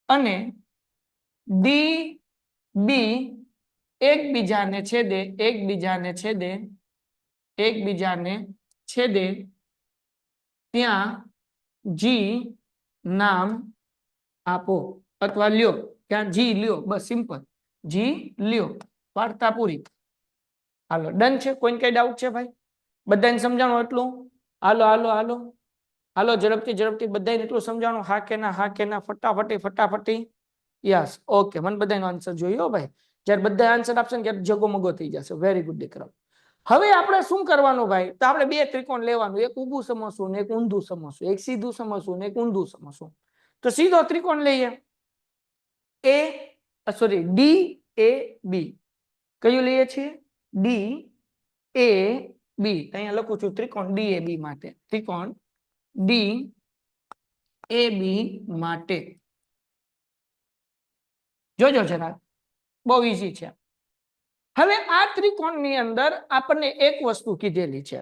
અને DB એકબીજાને છેદે ત્યાં જી નામ આપો અથવા લ્યો. ત્યાં જી લ્યો, બસ સિમ્પલ જી લ્યો. વાર્તા પૂરી. હાલો ડન છે? કોઈને કઈ ડાઉટ છે ભાઈ? બધાને સમજાણું એટલું? હાલો હાલો હાલો હાલો ઝડપથી બધાને એટલું સમજાણું? હા કે ના? ફટાફટી. Yes, okay. મને બધાનો આન્સર જોયો ભાઈ. જ્યારે બધા આન્સર આપશે ને ત્યારે જગોમગો થઈ જશે. વેરી ગુડ દીકરા. હવે આપણે શું કરવાનું ભાઈ? તો આપણે બે ત્રિકોણ લેવાનું, એક ઊભું સમજવું ને એક ઊંધું સમજવું, એક સીધું સમજવું ને એક ઊંધું સમજવું. તો સીધો ત્રિકોણ લઈએ, DAB. કયું લઈએ છીએ? DAB. અહીંયા લખું છું ત્રિકોણ DAB માટે. ત્રિકોણ DAB માટે જોજો જરા, બહુ ઈઝી છે. હવે આ ત્રિકોણની અંદર આપણને એક વસ્તુ કીધેલી છે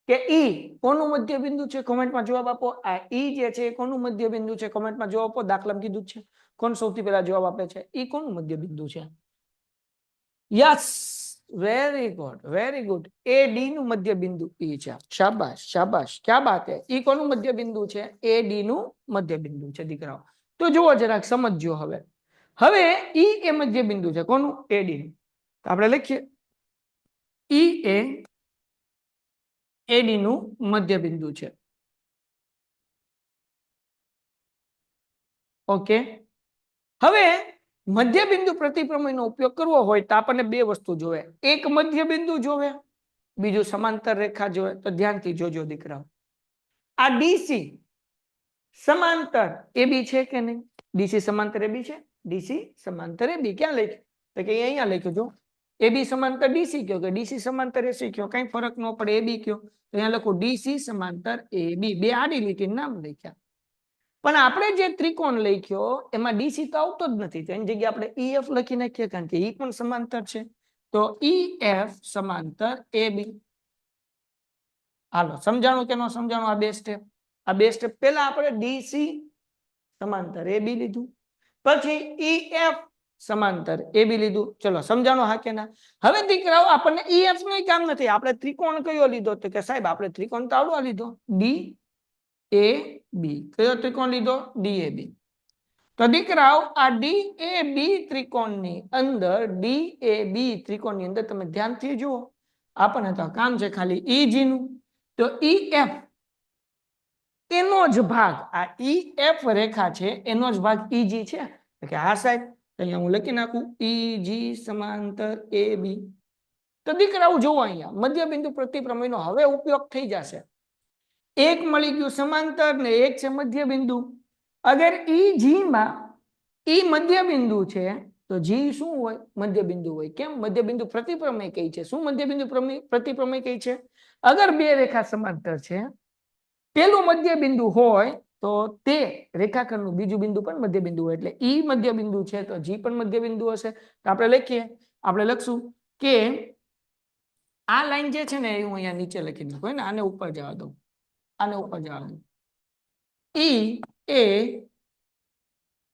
કે ઈ કોનું મધ્ય બિંદુ છે? કોમેન્ટમાં જવાબ આપો. આ ઈ જે છે કોનું મધ્ય બિંદુ છે? કોમેન્ટમાં જવાબ આપો. દાખલામાં કીધું છે. કોણ સૌથી પહેલા જવાબ આપે છે? ઈ કોનું મધ્ય બિંદુ છે? Yes, very good. AD નું મધ્ય બિંદુ ઈ છે. શાબાશ, ક્યા બાત હે. ઈ કોનું મધ્ય બિંદુ છે? AD નું મધ્ય બિંદુ છે દીકરાઓ. તો જુઓ જરાક સમજજો. હવે ઈ એ મધ્ય બિંદુ છે કોનું? AD નું. તો આપણે લખીએ ઈ એ AD નું મધ્ય બિંદુ છે. ઓકે. હવે મધ્ય બિંદુ પ્રતિપ્રમેયનો ઉપયોગ કરવો હોય તો આપણને બે વસ્તુ જોવે. એક મધ્ય બિંદુ જોવે, બીજું સમાંતર રેખા જોવે. તો ધ્યાનથી જોજો દીકરાઓ. આ DC સમાંતર AB છે કે નહીં? DC સમાંતર AB છે. DC સમાંતર AB ક્યાં લખ્યું? તો કે અહીંયા લખ્યું જો AB સમાંતર DC કયો કે DC સમાંતર AC કયો, કઈ ફરક ન પડે. AB કયો તો અહીંયા લખું DC સમાંતર AB. બે આડી લીટી નામ લખ્યા. પણ આપણે જે ત્રિકોણ લખ્યો એમાં DC તો આવતો જ નથી. એની જગ્યાએ આપણે EF લખી નાખીએ કારણ કે ઈ પણ સમાંતર છે. તો EF સમાંતર AB. હાલો સમજાણું કે ન સમજાણું? આ બે સ્ટેપ પહેલા આપણે DC સમાંતર AB લીધું, પછી EF સમાંતર AB લીધું. ચલો સમજાણું હા કે ના? હવે દીકરાઓ આપણને EF નું કામ નથી. આપણે ત્રિકોણ કયો લીધો? તો કે સાહેબ આપણે ત્રિકોણ તો આવડો લીધો, DAB. કયો ત્રિકોણ લીધો? DAB. તો દીકરાઓ આ DAB ત્રિકોણની અંદર તમે ધ્યાનથી જુઓ, આપણને તો કામ છે ખાલી EG નું. તો EF એનો જ ભાગ, આ EF રેખા છે એનો જ ભાગ EG છે કે હા સાહેબ? અહીંયા હું લખી નાખું EG સમાંતર AB. તો દીકરાઓ જુઓ અહીંયા મધ્ય બિંદુ પ્રતિપ્રમેયનો હવે ઉપયોગ થઈ જશે. એક મળી ગયું સમાંતર ને એક છે મધ્ય બિંદુ. અગર EG માં ઈ મધ્ય બિંદુ છે તો G શું હોય? મધ્ય બિંદુ હોય. કેમ? મધ્ય બિંદુ પ્રતિપ્રમેય કઈ છે? શું મધ્ય બિંદુ પ્રતિપ્રમેય કઈ છે? અગર બે રેખા સમાંતર છે, પેલું મધ્ય બિંદુ હોય તો તે રેખાખંડનું બીજું બિંદુ પણ મધ્ય બિંદુ હોય. એટલે ઈ મધ્ય બિંદુ છે તો G પણ મધ્ય બિંદુ હશે. તો આપણે લખશું કે આ લાઈન જે છે ને એ હું અહીંયા નીચે લખી નાખું, ને આને ઉપર જવા દઉં. ઈ એ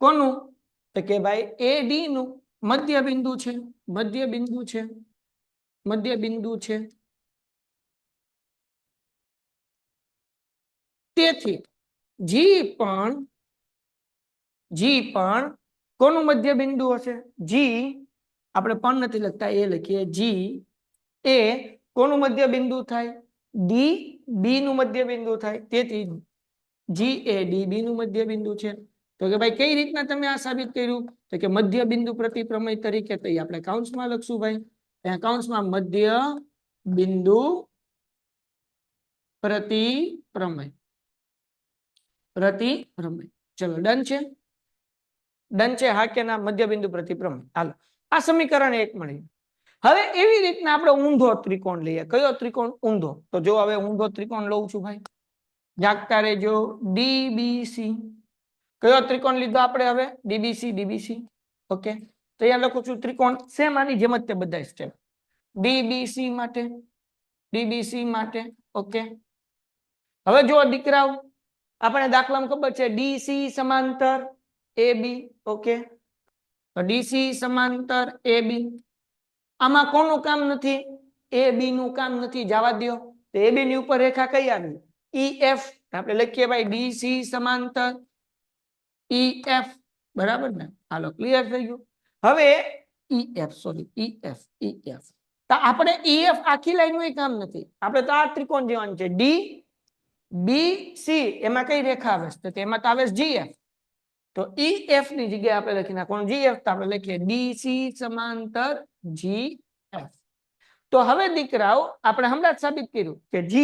કોનું? તો કે ભાઈ AD નું મધ્ય બિંદુ છે. તેથી G પણ કોનું મધ્ય બિંદુ હશે? G આપણે પણ નથી લખતા, એ લખીએ. G એ કોનું મધ્ય બિંદુ થાય? DB નું મધ્ય બિંદુ થાય. તેથી G એ DB નું મધ્ય બિંદુ છે. તો કે ભાઈ કઈ રીતના તમે આ સાબિત કર્યું? તો કે મધ્ય બિંદુ પ્રતિપ્રમેય તરીકે તો આપણે કૌંસમાં લખશું ભાઈ. ત્યાં કૌંસમાં મધ્ય બિંદુ પ્રતિપ્રમેય. ચલો ડન છે હા કે ના? મધ્ય બિંદુ પ્રતિપ્રમેય. હાલો આ સમીકરણ 1 મળી. હવે એવી રીતના આપણે ઊંધો ત્રિકોણ લઈએ. કયો ત્રિકોણ? ઊંધો. તો જો હવે ઊંધો ત્રિકોણ લઉં છું ભાઈ, જાગતા રહેજો. DBC. કયો ત્રિકોણ લીધો આપણે હવે? DBC. ઓકે. તો અહીંયા લખું છું ત્રિકોણ સેમ આની જેમ જ તે બધા સ્ટેપ ડીબીસી માટે ઓકે હવે જો દીકરાઓ આપણે દાખલામાં ખબર છે ડીસી સમાંતર AB ઓકે તો ડીસી સમાંતર AB આમાં કોનું કામ નથી AB નું કામ નથી જવા દો તો AB ની ઉપર રેખા કઈ આવી EF આપણે લખીએ ભાઈ ડીસી સમાંતર EF બરાબર ને હાલો ક્લિયર થઈ ગયું હવે EF તો આપણે EF આખી લાઈન નું કામ નથી આપણે તો આ ત્રિકોણ જેવાનું છે D BC એમાં કઈ રેખા આવે છે તો એમાં તો આવે GF તો EF ની જગ્યાએ આપણે લખી નાખવાનું GF તો આપણે લખીએ DC સમાંતર GF તો હવે દીકરાઓ આપણે હમણાં જ સાબિત કર્યું કે G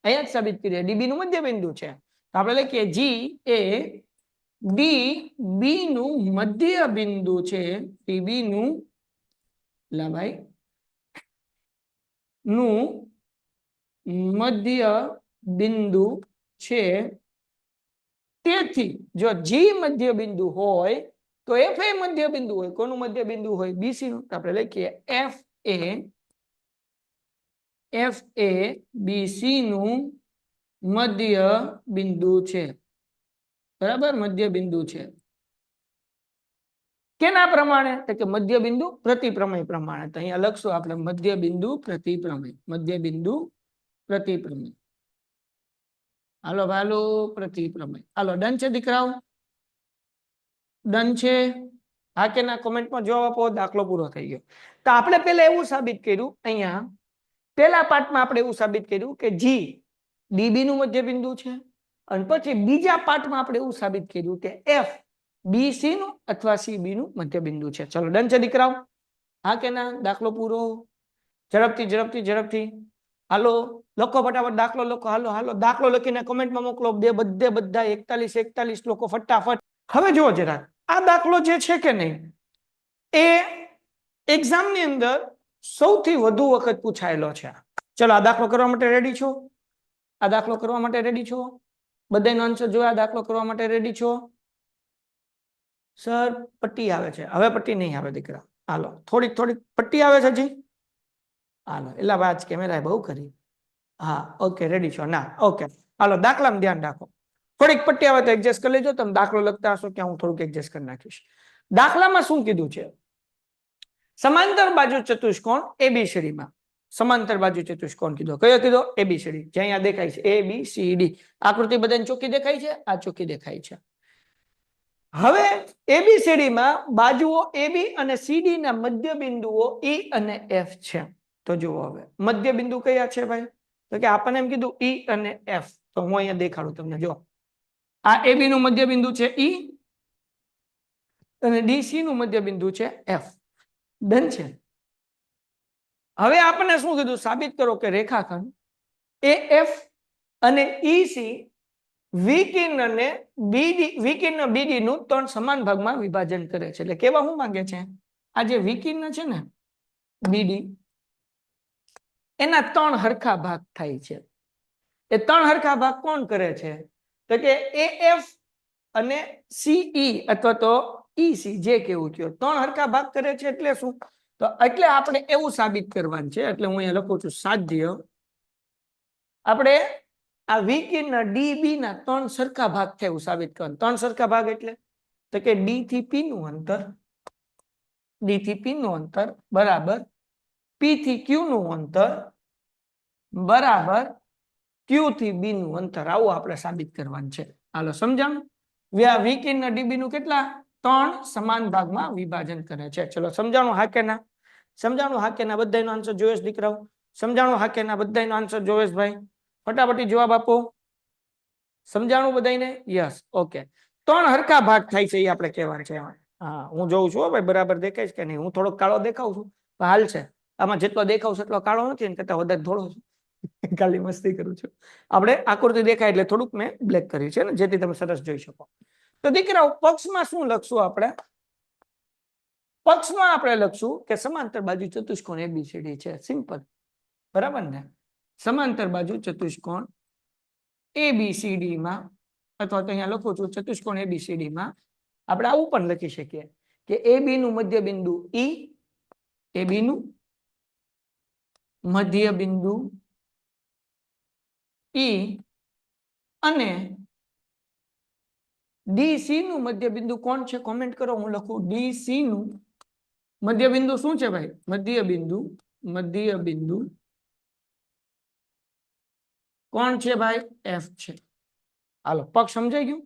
અહીંયા જ સાબિત કર્યું DB નું મધ્ય બિંદુ છે તો આપણે લખીએ G એ DB નું મધ્ય બિંદુ છે DB નું લંબાઈ નું મધ્ય બિંદુ છે તેથી જો G મધ્ય બિંદુ હોય તો F એ મધ્ય બિંદુ હોય કોનું મધ્ય બિંદુ હોય BC નું આપણે લખીએ F એ BC નું મધ્ય બિંદુ છે બરાબર મધ્ય બિંદુ છે કેના પ્રમાણે તો કે મધ્ય બિંદુ પ્રતિપ્રમેય પ્રમાણે તો અહીંયા લખશું આપણે મધ્ય બિંદુ પ્રતિપ્રમેય હાલો ભાલો પ્રતિપ્રમેય હાલો ડન છે દીકરાઓ ડન છે હા કે ના કોમેન્ટમાં જવાબ આપો દાખલો પૂરો થઈ ગયો તો આપણે પહેલા એવું સાબિત કર્યું અહીંયા પહેલા પાઠમાં આપણે એવું સાબિત કર્યું કે G DB નું મધ્ય બિંદુ છે અને પછી બીજા પાઠમાં આપણે એવું સાબિત કર્યું કે F BC નું અથવા CB નું મધ્ય બિંદુ છે ચલો ડન છે દીકરાઓ હા કે ના દાખલો પૂરો ઝડપથી હાલો લખો ફટાફટ દાખલો લખો હાલો દાખલો લખીને કોમેન્ટમાં મોકલો બધા 41 લોકો ફટાફટ હવે જુઓ જરા આ દાખલો જે છે કે નહીં એ એક્ઝામ ની અંદર સૌથી વધુ વખત પૂછાયેલો છે ચલો આ દાખલો કરવા માટે રેડી છો બધાનો આન્સર જોયા દાખલો કરવા માટે રેડી છો સર પટ્ટી આવે છે હવે પટ્ટી નહીં આવે દીકરા હાલો થોડીક પટ્ટી આવે છે જી હાલો એટલે વાત કેમેરા બહુ કરી હા ઓકે રેડી છો ના ઓકે હાલો દાખલામાં ધ્યાન રાખો થોડીક પટ્ટી આવે તો એડજસ્ટ કરી લેજો તમે દાખલો લખતા હશો કે હું થોડુંક એડજસ્ટ કરી નાખીશ દાખલામાં શું કીધું છે સમાંતર બાજુ ચતુષ્કોણ ABCD માં સમાંતર બાજુ ચતુષ્કોણ કીધો કયો કીધો ABCD જે અહીંયા દેખાય છે ABCD આકૃતિ બધાને ચોખ્ખી દેખાય છે આ ચોખ્ખી દેખાય છે હવે ABCD માં બાજુઓ AB અને CD ના મધ્ય બિંદુઓ E અને F છે તો જુઓ હવે મધ્ય બિંદુ કયા છે ભાઈ તો કે આપણને એમ કીધું E અને F તો હું અહીંયા દેખાડું તમને જો આ AB નું મધ્ય બિંદુ છે E અને DC નું મધ્ય બિંદુ છે F ડન છે હવે આપણને શું કીધું સાબિત કરો કે રેખાખંડ AF અને EC વિકર્ણ BD નું 3 સમાન ભાગમાં વિભાજન કરે છે એટલે કેવા શું માંગે છે આ જે વિકર્ણ છે ને BD એના 3 હરખા ભાગ થાય છે એ 3 હરખા ભાગ કોણ કરે છે તો કે AF અને CE અથવા તો EC જે કેવું થયો 3 હરખા ભાગ કરે છે એટલે શું તો એટલે આપણે એવું સાબિત કરવાનું છે એટલે હું અહીંયા લખું છું સાધ્ય આપણે આ વિકર્ણ DB ના 3 સરખા ભાગ થાય એવું સાબિત કરવાનું 3 સરખા ભાગ એટલે તો કે D થી P નું અંતર બરાબર P થી Q નું અંતર બરાબર Q થી B નું અંતર આવું આપણે સાબિત કરવાનું છે હાલો સમજાણું વિકર્ણ DB નું કેટલા 3 સમાન ભાગમાં વિભાજન કરે છે ચલો સમજાણું હા કે ના બધાનો આન્સર જોયેશ દીકરાઓ સમજાણું હા કે ના બધાનો આન્સર જોયેશ ભાઈ ફટાફટી જવાબ આપો સમજાણું બધાને યસ ઓકે 3 હરખા ભાગ થાય છે એ આપણે કહેવાનું છે હા હું જોઉં છું ભાઈ બરાબર દેખાય છે કે નહીં હું થોડોક કાળો દેખાઉં છું હાલ છે આમાં જેટલો દેખાવ એટલો કાળો નથી ને કરતા વધારે ધોળો છું ખાલી મસ્તી કરું છું આપણે આકૃતિ દેખાય એટલે થોડુંક મેં બ્લેક કર્યું છે ને જેથી તમે સરસ જોઈ શકો તો દીકરાઓ પક્ષમાં શું લખશું આપણે પક્ષમાં આપણે લખશું કે સમાંતર બાજુ ચતુષ્કોણ ABCD છે સિમ્પલ બરાબર ને સમાંતર બાજુ ચતુષ્કોણ ABCD માં અથવા તો અહીંયા લખું છું ચતુષ્કોણ ABCD માં આપણે આવું પણ લખી શકીએ કે એ બી નું મધ્ય બિંદુ ઈ, એ બી નું મધ્ય બિંદુ ઈ અને ડીસી નું મધ્ય બિંદુ કોણ છે? કોમેન્ટ કરો, હું લખું ડીસી નું મધ્ય બિંદુ શું છે ભાઈ? મધ્ય બિંદુ કોણ છે ભાઈ? એફ છે. હાલો, પગ સમજાઈ ગયું?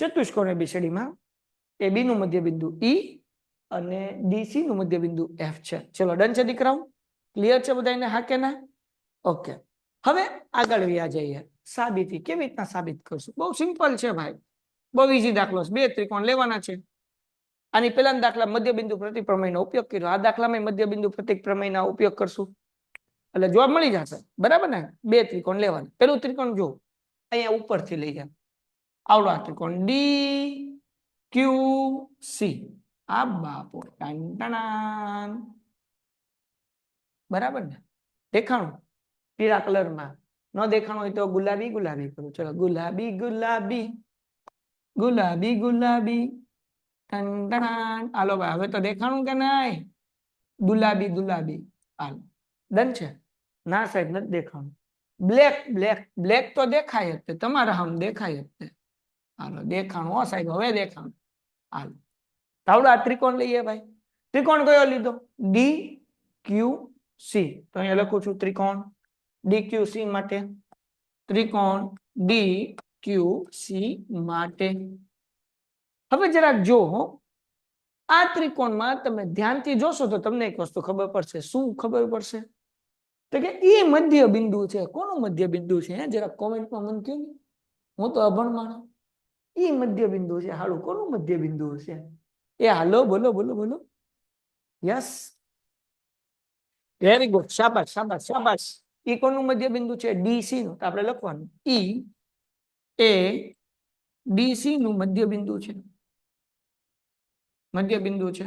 ચતુષ્કોણ એબીસીડી માં એ બી નું મધ્ય બિંદુ ઈ અને ડીસી નું મધ્ય બિંદુ એફ છે. ચલો ડન છે દીકરાઓ? ક્લિયર છે બધાને? હા કે ના? ઓકે, હવે આગળ વ્યા જઈએ. સાબિતી કેવી રીતના સાબિત કરશું? બહુ સિમ્પલ છે ભાઈ, બહુ ઈઝી દાખલો છે. બે ત્રિકોણ લેવાના છે. આની પહેલાના દાખલા મધ્ય બિંદુ પ્રતિ પ્રમેયનો ઉપયોગ કર્યો. આ દાખલામાં મધ્ય બિંદુ પ્રતિ પ્રમેયના ઉપયોગ કરશું એટલે જવાબ મળી જશે. બરાબર ને? બે ત્રિકોણ લેવાના. પેલું ત્રિકોણ જો અહીંયા ઉપરથી લઈ જાય, આવડો આ ત્રિકોણ ડી ક્યુ સી. આ બાપો બરાબર ને? દેખાણું પીળા કલરમાં, ન દેખાણું હોય તો ગુલાબી ગુલાબી કરું. ચલો ગુલાબી ગુલાબી ગુલાબી ગુલાબી હાલો ભાઈ, હવે તો દેખાણું કે નહીં? ગુલાબી ગુલાબી. હાલો ડન છે? ના સાહેબ નથી દેખાણું. બ્લેક બ્લેક બ્લેક તો દેખાય જ, તમારા હમ દેખાય જ. હાલો દેખાણું. હો સાહેબ હવે દેખાણું. હાલો તાવડો આ ત્રિકોણ લઈએ ભાઈ. ત્રિકોણ કયો લીધો? ડી ક્યુ સી. તો અહીંયા લખું છું ત્રિકોણ ડી ક્યુ સી માટે. ત્રિકોણ ડી ક્યુ સી માટે. હવે જરાક જો આ ત્રિકોણમાં તમે ધ્યાનથી જોશો તો તમને એક વસ્તુ ખબર પડશે. શું ખબર પડશે? તો કે એ મધ્ય બિંદુ છે. કોનું મધ્ય બિંદુ છે? જરાક કોમેન્ટમાં મને કહો. હું તો અભણ માણસ. એ મધ્ય બિંદુ છે. હાલું કોનું મધ્ય બિંદુ છે? એ હાલો બોલો બોલો બોલો. Yes, very good. શાબાશ શાબાશ શાબાશ. ઈ કોનું મધ્ય બિંદુ છે? ડીસી નું. તો આપણે લખવાનું ઈ એ ડીસી નું મધ્ય બિંદુ છે. મધ્ય બિંદુ છે.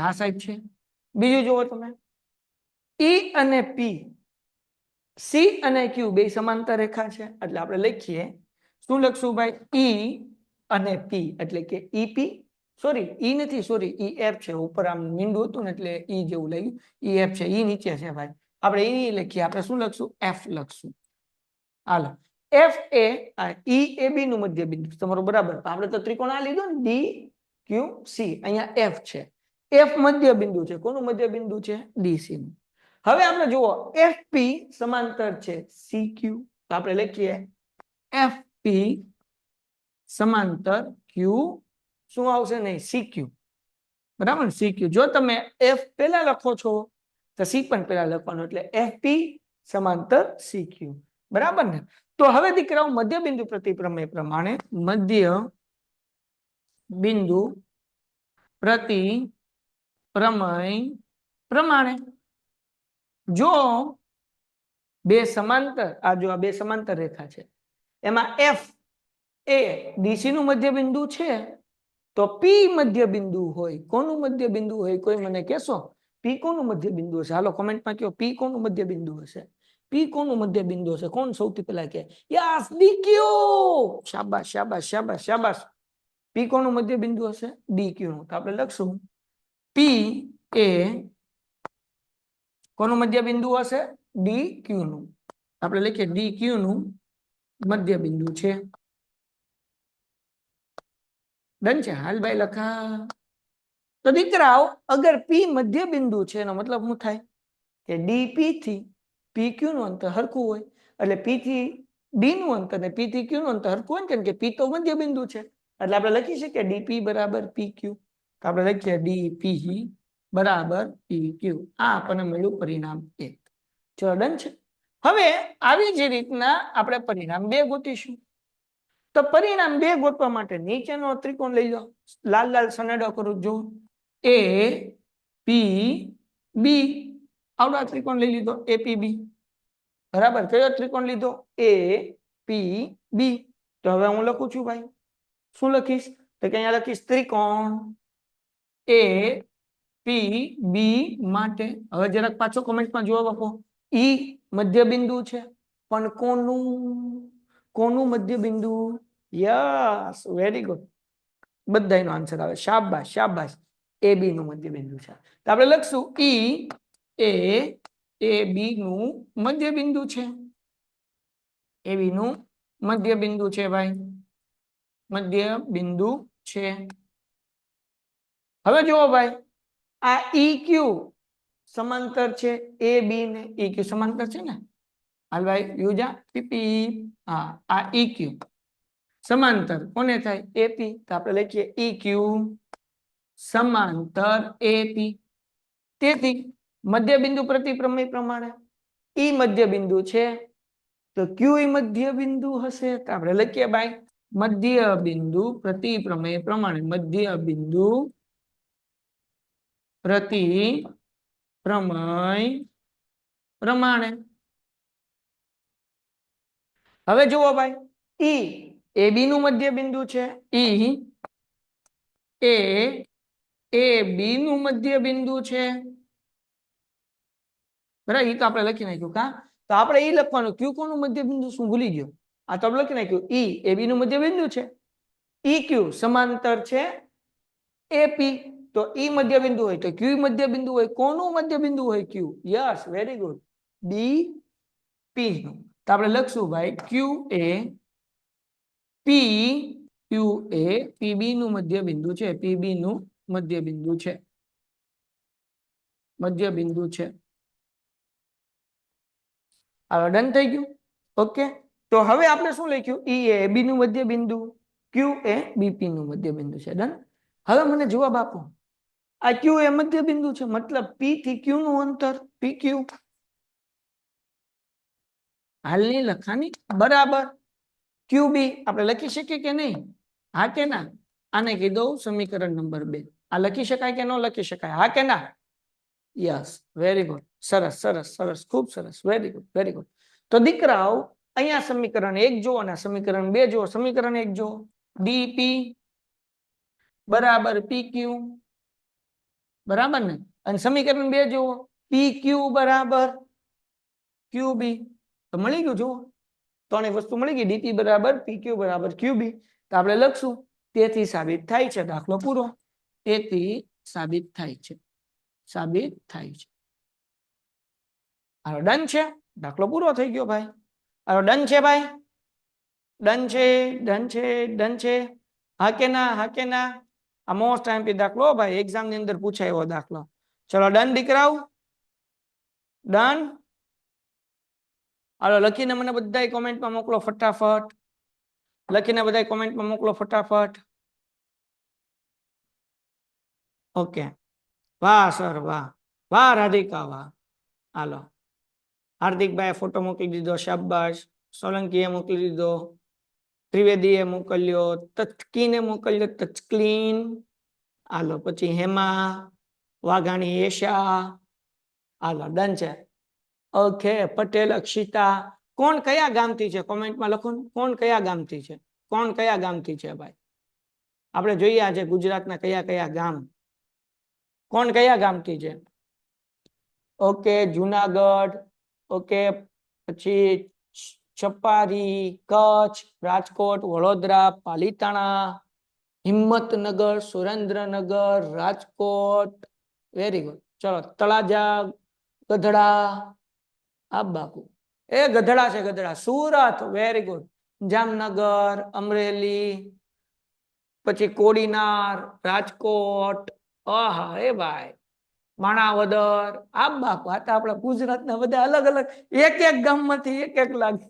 આ સાઈડ છે. બીજું જુઓ તમે, ઈ અને પી, સી અને ક્યુ બે સમાંતર રેખા છે. એટલે આપણે લખીએ, શું લખશું ભાઈ? ઈ અને પી એટલે કે ઈપી. સોરી ઈ નથી, સોરી ઈ એફ છે. ઉપર આમ મીંડું હતું ને એટલે ઈ જેવું લાગ્યું. ઈ એફ છે. ઈ નીચે છે ભાઈ. આપણે ઈ લખીએ. આપણે શું લખશું? એફ લખશું. હાલો, એફ એ ઈ એ બી નું મધ્ય બિંદુ તમારું. બરાબર. આપણે તો ત્રિકોણ આ લીધો ને ડી ક્યુ સી. અહીંયા એફ છે. એફ મધ્ય બિંદુ છે. કોનું મધ્ય બિંદુ છે? ડીસી નું. હવે આપણે જુઓ, એફ પી સમાંતર છે સી ક્યુ. તો આપણે લખીએ એફ પી સમાંતર ક્યુ શું આવશે? નહીં, સી ક્યુ. બરાબર, સી ક્યુ. જો તમે એફ પેલા લખો છો તો સી પણ પેલા લખવાનું, એટલે એફ પી સમાંતર સી ક્યુ. બરાબર ને? તો હવે દીકરાઓ મધ્ય બિંદુ પ્રતિ પ્રમેય પ્રમાણે, મધ્ય બિંદુ પ્રતિ પ્રમેય પ્રમાણે જો બે સમાંતર, આ જો આ બે સમાંતર રેખા છે, એમાં એફ એ ડીસી નું મધ્ય બિંદુ છે, તો પી મધ્ય બિંદુ હોય. કોનું મધ્ય બિંદુ હોય? કોઈ મને કહેશો? પી કોનું મધ્ય બિંદુ હશે? હાલો કોમેન્ટમાં કહો, પી કોનું મધ્ય બિંદુ હશે? પી કોનું મધ્ય બિંદુ હશે? કોણ સૌથી પહેલા કે? યસ, ડી ક્યુ. શાબાશ શાબાશ શાબાશ શાબાશ. પી કોનું મધ્ય બિંદુ હશે? ડી ક્યુ નું. તો આપણે લખશું પી એ કોનું મધ્ય બિંદુ હશે? ડી ક્યુ નું. આપણે લખીએ ડી ક્યુ નું મધ્ય બિંદુ છે. ડન છે? હાલ ભાઈ લખા. તો દીકરાઓ અગર પી મધ્ય બિંદુ છે એનો મતલબ શું થાય? કે ડીપી થી પી ક્યુ નું અંતર હરખું હોય. એટલે પી થી ડી નું અંતર ને પી થી ક્યુ નું અંતર હરખું હોય, કેમ કે પી તો મધ્ય બિંદુ છે. એટલે આપણે લખી શકીએ ડીપી બરાબર પી ક્યુ. તો આપણે લખીએ ડીપી બરાબર પી ક્યુ. આ આપણને મળ્યું પરિણામ 1. ચલો ડન છે. હવે આવી જ રીતના આપણે પરિણામ 2 ગોતીશું. તો પરિણામ 2 ગોતવા માટે નીચેનો ત્રિકોણ લઈ લો. લાલ લાલ સનેડો કરું જો. એ પી બી. આવડો ત્રિકોણ લઈ લીધો એપીબી. બરાબર. કયો ત્રિકોણ લીધો? એ પી બી. તો હવે હું લખું છું ભાઈ. શું લખીશ? તો કે અહીંયા લખીશ ત્રિકોણ એ પી બી માટે. હવે જરાક પાછો કોમેન્ટમાં જવાબ આપો. ઈ મધ્ય બિંદુ છે, પણ કોનું? કોનું મધ્ય બિંદુ? Yes, very good. બધાનો આન્સર આવે. શાબાશ શાબાશ. એ બી નું મધ્ય બિંદુ છે. તો આપણે લખશું ઈ એ બી નું મધ્ય બિંદુ છે. એ બી નું મધ્ય બિંદુ છે ભાઈ, મધ્ય બિંદુ છે. હવે જુઓ ભાઈ, આ ઈ ક્યુ સમાંતર છે એ બી ને. ઈ ક્યુ સમાંતર છે ને, હાલ ભાઈ યુજા પીપી. હા, આ ઈ ક્યુ સમાંતર કોને થાય? એપી. તો આપણે લખીએ ઈ ક્યુ સમાંતર એપી. તેથી મધ્ય બિંદુ પ્રતિ પ્રમેય પ્રમાણે ઈ મધ્ય બિંદુ છે, તો ક્યુ ઈ મધ્ય બિંદુ હશે. તો આપણે લખીએ ભાઈ મધ્ય બિંદુ પ્રતિ પ્રમેય પ્રમાણે, મધ્ય બિંદુ પ્રતિ પ્રમેય પ્રમાણે. હવે જુઓ ભાઈ, ઈ એ બી નું મધ્ય બિંદુ છે. ઈ એ બી નું મધ્ય બિંદુ છે. બરાબર, એ તો આપણે લખી નાખ્યું. કા તો આપણે ઈ લખવાનું, ક્યુ કોનું મધ્ય બિંદુ શું ભૂલી ગયો. આ તો આપણે લખી નાખ્યું ઈ એ બી નું મધ્ય બિંદુ છે. ઈ ક્યુ સમાંતર છે એપી. તો ઈ મધ્ય બિંદુ હોય તો ક્યુ મધ્ય બિંદુ હોય. કોનું મધ્ય બિંદુ હોય? Q. Yes, very good. D P નું. તો આપણે લખશું ભાઈ ક્યુ એ પીબી નું મધ્ય બિંદુ છે. પીબી નું મધ્ય બિંદુ છે, મધ્ય બિંદુ છે. હવે ડન થઈ ગયું. ઓકે, તો હવે આપણે શું લખ્યું? ઈ એ બી નું મધ્ય બિંદુ, ક્યુ એ બીપી નું મધ્ય બિંદુ છે. ડન. હવે મને જવાબ આપો, આ ક્યુ એ મધ્ય બિંદુ છે, મતલબ પી થી ક્યુ નું અંતર પી ક્યુ હાલની લખાની બરાબર. ક્યુ બી આપણે લખી શકીએ કે નહીં? હા કે ના? આને કીધું સમીકરણ નંબર 2. આ લખી શકાય કે ન લખી શકાય? હા કે ના? Yes, very good. સરસ સરસ સરસ, ખૂબ સરસ. Very good very good. તો દીકરાઓ, અહીંયા સમીકરણ 1 જુઓ અને સમીકરણ 2 જુઓ. સમીકરણ 1 જુઓ, ડીપી બરાબર પી ક્યુ, બરાબર ને? અને સમીકરણ 2 જુઓ, પી ક્યુ બરાબર ક્યુ બી. તો મળી ગયું. જુઓ, ત્રણેય વસ્તુ મળી ગઈ. ડીપી બરાબર પી ક્યુ બરાબર ક્યુ બી. તો આપણે લખશું તેથી સાબિત થાય છે. દાખલો પૂરો. તેથી સાબિત થાય છે, સાબિત થાય છે. ડન છે. દાખલો પૂરો થઈ ગયો ભાઈ. ડન છે ભાઈ, ડન છે, ડન છે, ડન છે. હા કે ના? હા કે ના? આ મોસ્ટ આઈએમપી દાખલો ભાઈ, એક્ઝામ ની અંદર પૂછાય એવો દાખલો. ચલો ડન દીકરાઓ, ડન. હાલો લખીને મને બધાય કોમેન્ટમાં મોકલો ફટાફટ. લખીને બધાય કોમેન્ટમાં મોકલો ફટાફટ. ઓકે, વાહ સર વાહ, વાહ રાધિકા વાહ. હાલો, હાર્દિકભાઈ ફોટો મોકલી દીધો, શાબાશ. સોલંકીએ મોકલી દીધો, ત્રિવેદીએ મોકલ્યો, તચકીને મોકલ્યો, તચક્લીન. હાલો, પછી હેમા વાઘાણી એશા. હાલો ડન છે. ઓકે, પટેલ અક્ષિતા. કોણ કયા ગામથી છે? કોમેન્ટમાં લખો. કોણ કયા ગામથી છે? કોણ કયા ગામથી છે ભાઈ? આપણે જોઈએ આજે ગુજરાતના કયા કયા ગામ. કોણ કયા ગામથી છે? ઓકે, જુનાગઢ. ઓકે, પછી છપારી, કચ્છ, રાજકોટ, વડોદરા, પાલીતાણા, હિંમતનગર, સુરેન્દ્રનગર, રાજકોટ. Very good. ચલો, તળાજા, ગધડા. આ બાપુ એ ગધડા છે, ગધડા. Surat, very good. જામનગર, અમરેલી, પછી કોડીનાર, રાજકોટ. આહા એ ભાઈ, માણાવદર. આ બાપુ, આ તો આપણા ગુજરાતના બધા અલગ અલગ એક એક ગામમાંથી એક એક લાગે.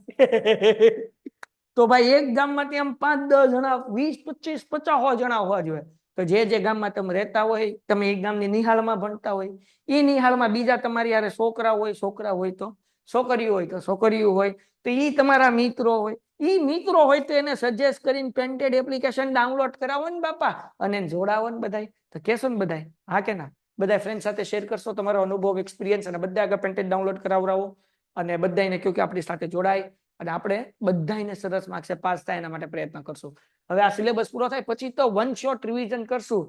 તો ભાઈ એક ગામમાંથી આમ 5-10 જણા, 20-25-50 જણા હોવા જોઈએ. તો જે ગામમાં તમે રહેતા હોય, તમે એક ગામની નિહાળમાં ભણતા હોય, એ નિહાળમાં બીજા તમારી યારે છોકરા હોય તો છોકરીઓ હોય તો છોકરીઓ હોય, તો એ તમારા મિત્રો હોય. એ મિત્રો હોય તો એને સજેસ્ટ કરીને પેન્ટેડ એપ્લિકેશન ડાઉનલોડ કરાવો ને બાપા, અને જોડાવો ને બધાય. તો કેશો ને બધાય? હા કે ના? બધા ફ્રેન્ડ સાથે શેર કરશો તમારો અનુભવ, એક્સપિરિયન્સ, અને બધા આગળ પેન્ટેડ ડાઉનલોડ કરાવરાવો. અને બધાને કહ્યું કે આપણી સાથે જોડાય, અને આપણે બધાને સરસ માર્ક્સે પાસ થાય એના માટે પ્રયત્ન કરશું. હવે આ સિલેબસ પૂરો થાય પછી તો વન શોટ રિવિઝન કરશું.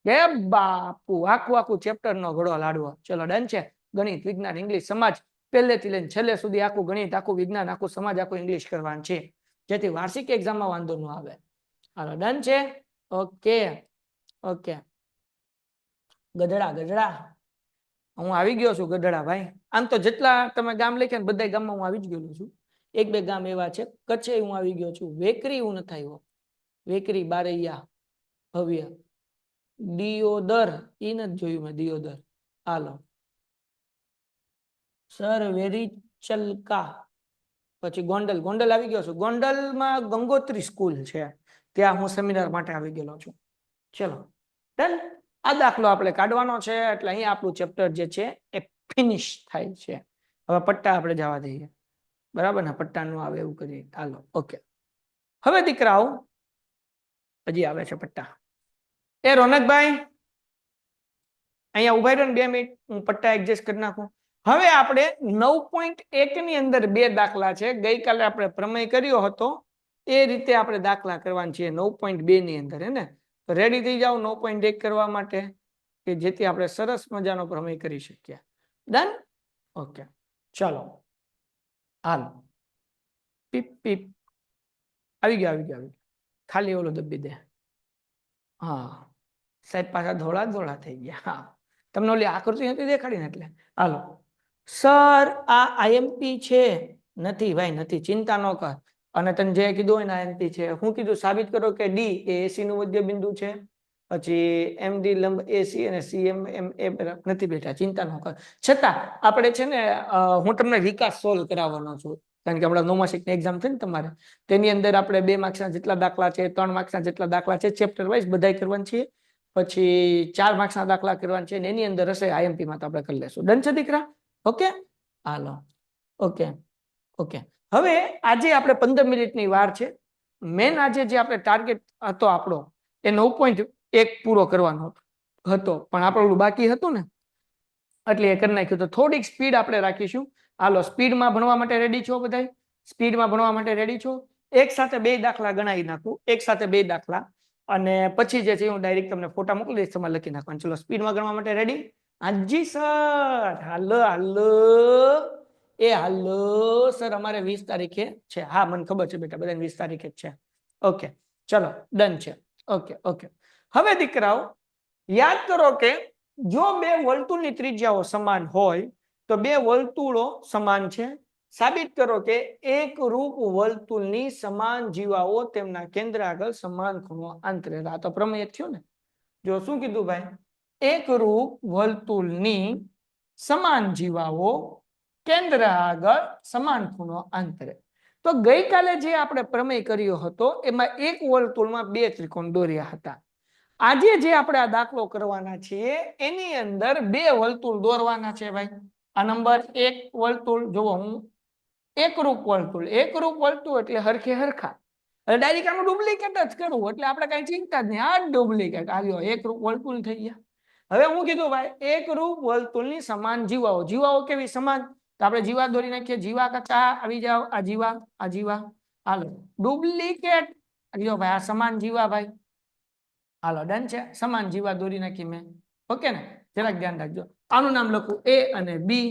એ બાપુ, આખું આખું ચેપ્ટર નો ઘડો લાડવો. ચલો ડન છે. ગણિત, વિજ્ઞાન, ઇંગ્લિશ, સમાજ, પહેલેથી લઈને છેલ્લે સુધી આખું ગણિત, આખું વિજ્ઞાન, આખું સમાજ, આખું ઇંગ્લિશ કરવાનું છે, જેથી વાર્ષિક એક્ઝામમાં વાંધો ન આવે. હાલો ડન છે. ઓકે ઓકે ગધડા ગધડા હું આવી ગયો છું ગધડા ભાઈ. આમ તો જેટલા તમે ગામ લખ્યા ને બધા ગામમાં હું આવી જ ગયેલો છું. એક બે ગામ એવા છે. કચ્છે હું આવી ગયો છું. વેકરી હું નથી આવ્યો. વેકરી બારૈયા ભવ્ય દિયોદર એ નથી જોયું મેં. દિયોદર હાલો સર વેરી ચલકા પછી ગોંડલ. ગોંડલ આવી ગયો છું. ગોંડલમાં ગંગોત્રી સ્કૂલ છે ત્યાં હું સેમિનાર માટે આવી ગયેલો છું. ચલો ડન. આ દાખલો આપણે કાઢવાનો છે એટલે અહીંયા આપણું ચેપ્ટર જે છે એ ફિનિશ થાય છે. હવે પટ્ટા આપણે જવા દઈએ બરાબર ને. પટ્ટા નું આવે એવું કરીએ હાલો ઓકે. હવે દીકરાઓ હજી આવે છે પટ્ટા. એ રોનકભાઈ અહીંયા ઉભા રહ્યો ને 2 મિનિટ હું પટ્ટા એડજસ્ટ કરી નાખું. હવે આપણે 9.1 ની અંદર 2 દાખલા છે. ગઈકાલે આપણે પ્રમેય કર્યો હતો એ રીતે આપણે દાખલા કરવાના છીએ 9.2 ની અંદર હે ને. રેડી થઈ જાઓ 9.1 કરવા માટે કે જેથી આપણે સરસ મજાનો પ્રમેય કરી શકીએ. ડન ઓકે ચાલો હાલ પીપ પીપ આવી ગયો આવી ગયો આવી ગયો. ખાલી ઓલો દબી દે. હા સાહેબ પાછા ધોળા ધોળા થઈ ગયા. હા તમને ઓલી આકૃતિ નથી દેખાડીને એટલે હાલો. સર આ આઈએમપી છે. નથી ભાઈ નથી. ચિંતા ન કર. અને તને જે કીધું હોય ને આઈએમપી છે. હું કીધું સાબિત કરો કે ડી એ એસી નું મધ્ય બિંદુ છે. પછી એમડી લંબ એસી અને સીએમ એમ એ નથી બેઠા. ચિંતા ન કર. છતાં આપણે છે ને હું તમને વિકાસ સોલ્વ કરાવવાનો છું. કારણ કે હમણાં નોમાસિક એક્ઝામ છે ને તમારે. તેની અંદર આપણે 2 માર્ક્સના જેટલા દાખલા છે 3 માર્ક્સના જેટલા દાખલા છે ચેપ્ટર વાઇઝ બધાય કરવાના છે. પછી 4 માર્ક્સના દાખલા કરવાના છે. એની અંદર હશે આઈએમપી માં તો આપણે કરી લેશું. ડન છે દીકરા? Okay hello okay okay. હવે આજે આપણે 15 મિનિટની વાર છે. મેન આજે જે આપણે ટાર્ગેટ હતો આપણો એ 9.1 પૂરો કરવાનો હતો પણ આપણું બાકી હતું ને એટલે એ કરી નાખ્યું. તો થોડીક સ્પીડ આપણે રાખીશું. હાલો સ્પીડમાં ભણવા માટે રેડી છો બધાય? સ્પીડમાં ભણવા માટે રેડી છો? એક સાથે 2 દાખલા ગણાવી નાખું. એક સાથે 2 દાખલા અને પછી જે છે હું ડાયરેક્ટ તમને ફોટા મોકલી દઈશ. તમારે લખી નાખવાનું. ચલો સ્પીડમાં ગણવા માટે રેડી? હાજી સર. હાલો હાલો એ હાલો સર અમારે 20 તારીખે છે. હા મને ખબર છે બેટા બધાને 20 તારીખે જ છે. ઓકે ચલો ડન છે. Okay okay. હવે દીકરાઓ યાદ કરો કે જો 2 વર્તુળની ત્રિજ્યાઓ સમાન હોય તો 2 વર્તુળો સમાન છે. સાબિત કરો કે એક રૂપ વર્તુળની સમાન જીવાઓ તેમના કેન્દ્ર આગળ સમાન ખૂણો આંતરે. આ તો પ્રમેય થયો ને. જો શું કીધું ભાઈ? એક રૂપ વર્તુળની સમાન જીવાઓ કેન્દ્ર આગળ સમાન ખૂણો આંતરે. તો ગઈકાલે જે આપણે પ્રમેય કર્યો હતો એમાં એક વર્તુળમાં 2 ત્રિકોણ દોર્યા હતા. આજે જે આપણે આ દાખલો કરવાના છીએ એની અંદર 2 વર્તુળ દોરવાના છે ભાઈ. આ નંબર 1 વર્તુળ જોવો હું એકરૂપ વર્તુળ. એકરૂપ વર્તુળ એટલે હરખે હરખા. એટલે ડાયરેક્ટ આનું ડુપ્લિકેટ જ કરવું એટલે આપણે કઈ ચિંતા જ નહીં. આ ડુપ્લિકેટ આવ્યો એકરૂપ વર્તુળ થઈ ગયા. હવે હું કીધું ભાઈ એકરૂપ વર્તુળની સમાન જીવાઓ. જીવાઓ કેવી સમાન? તો આપણે જીવા દોરી નાખીએ. જીવા કચા આવી જાવ. આ જીવા આ જીવા. હાલો ડુપ્લિકેટ જો ભાઈ આ સમાન જીવા ભાઈ. હાલો ડન છે. સમાન જીવા દોરી નાખી મેં. ઓકે ને? જરાક ધ્યાન રાખજો. આનું નામ લખું એ અને બી.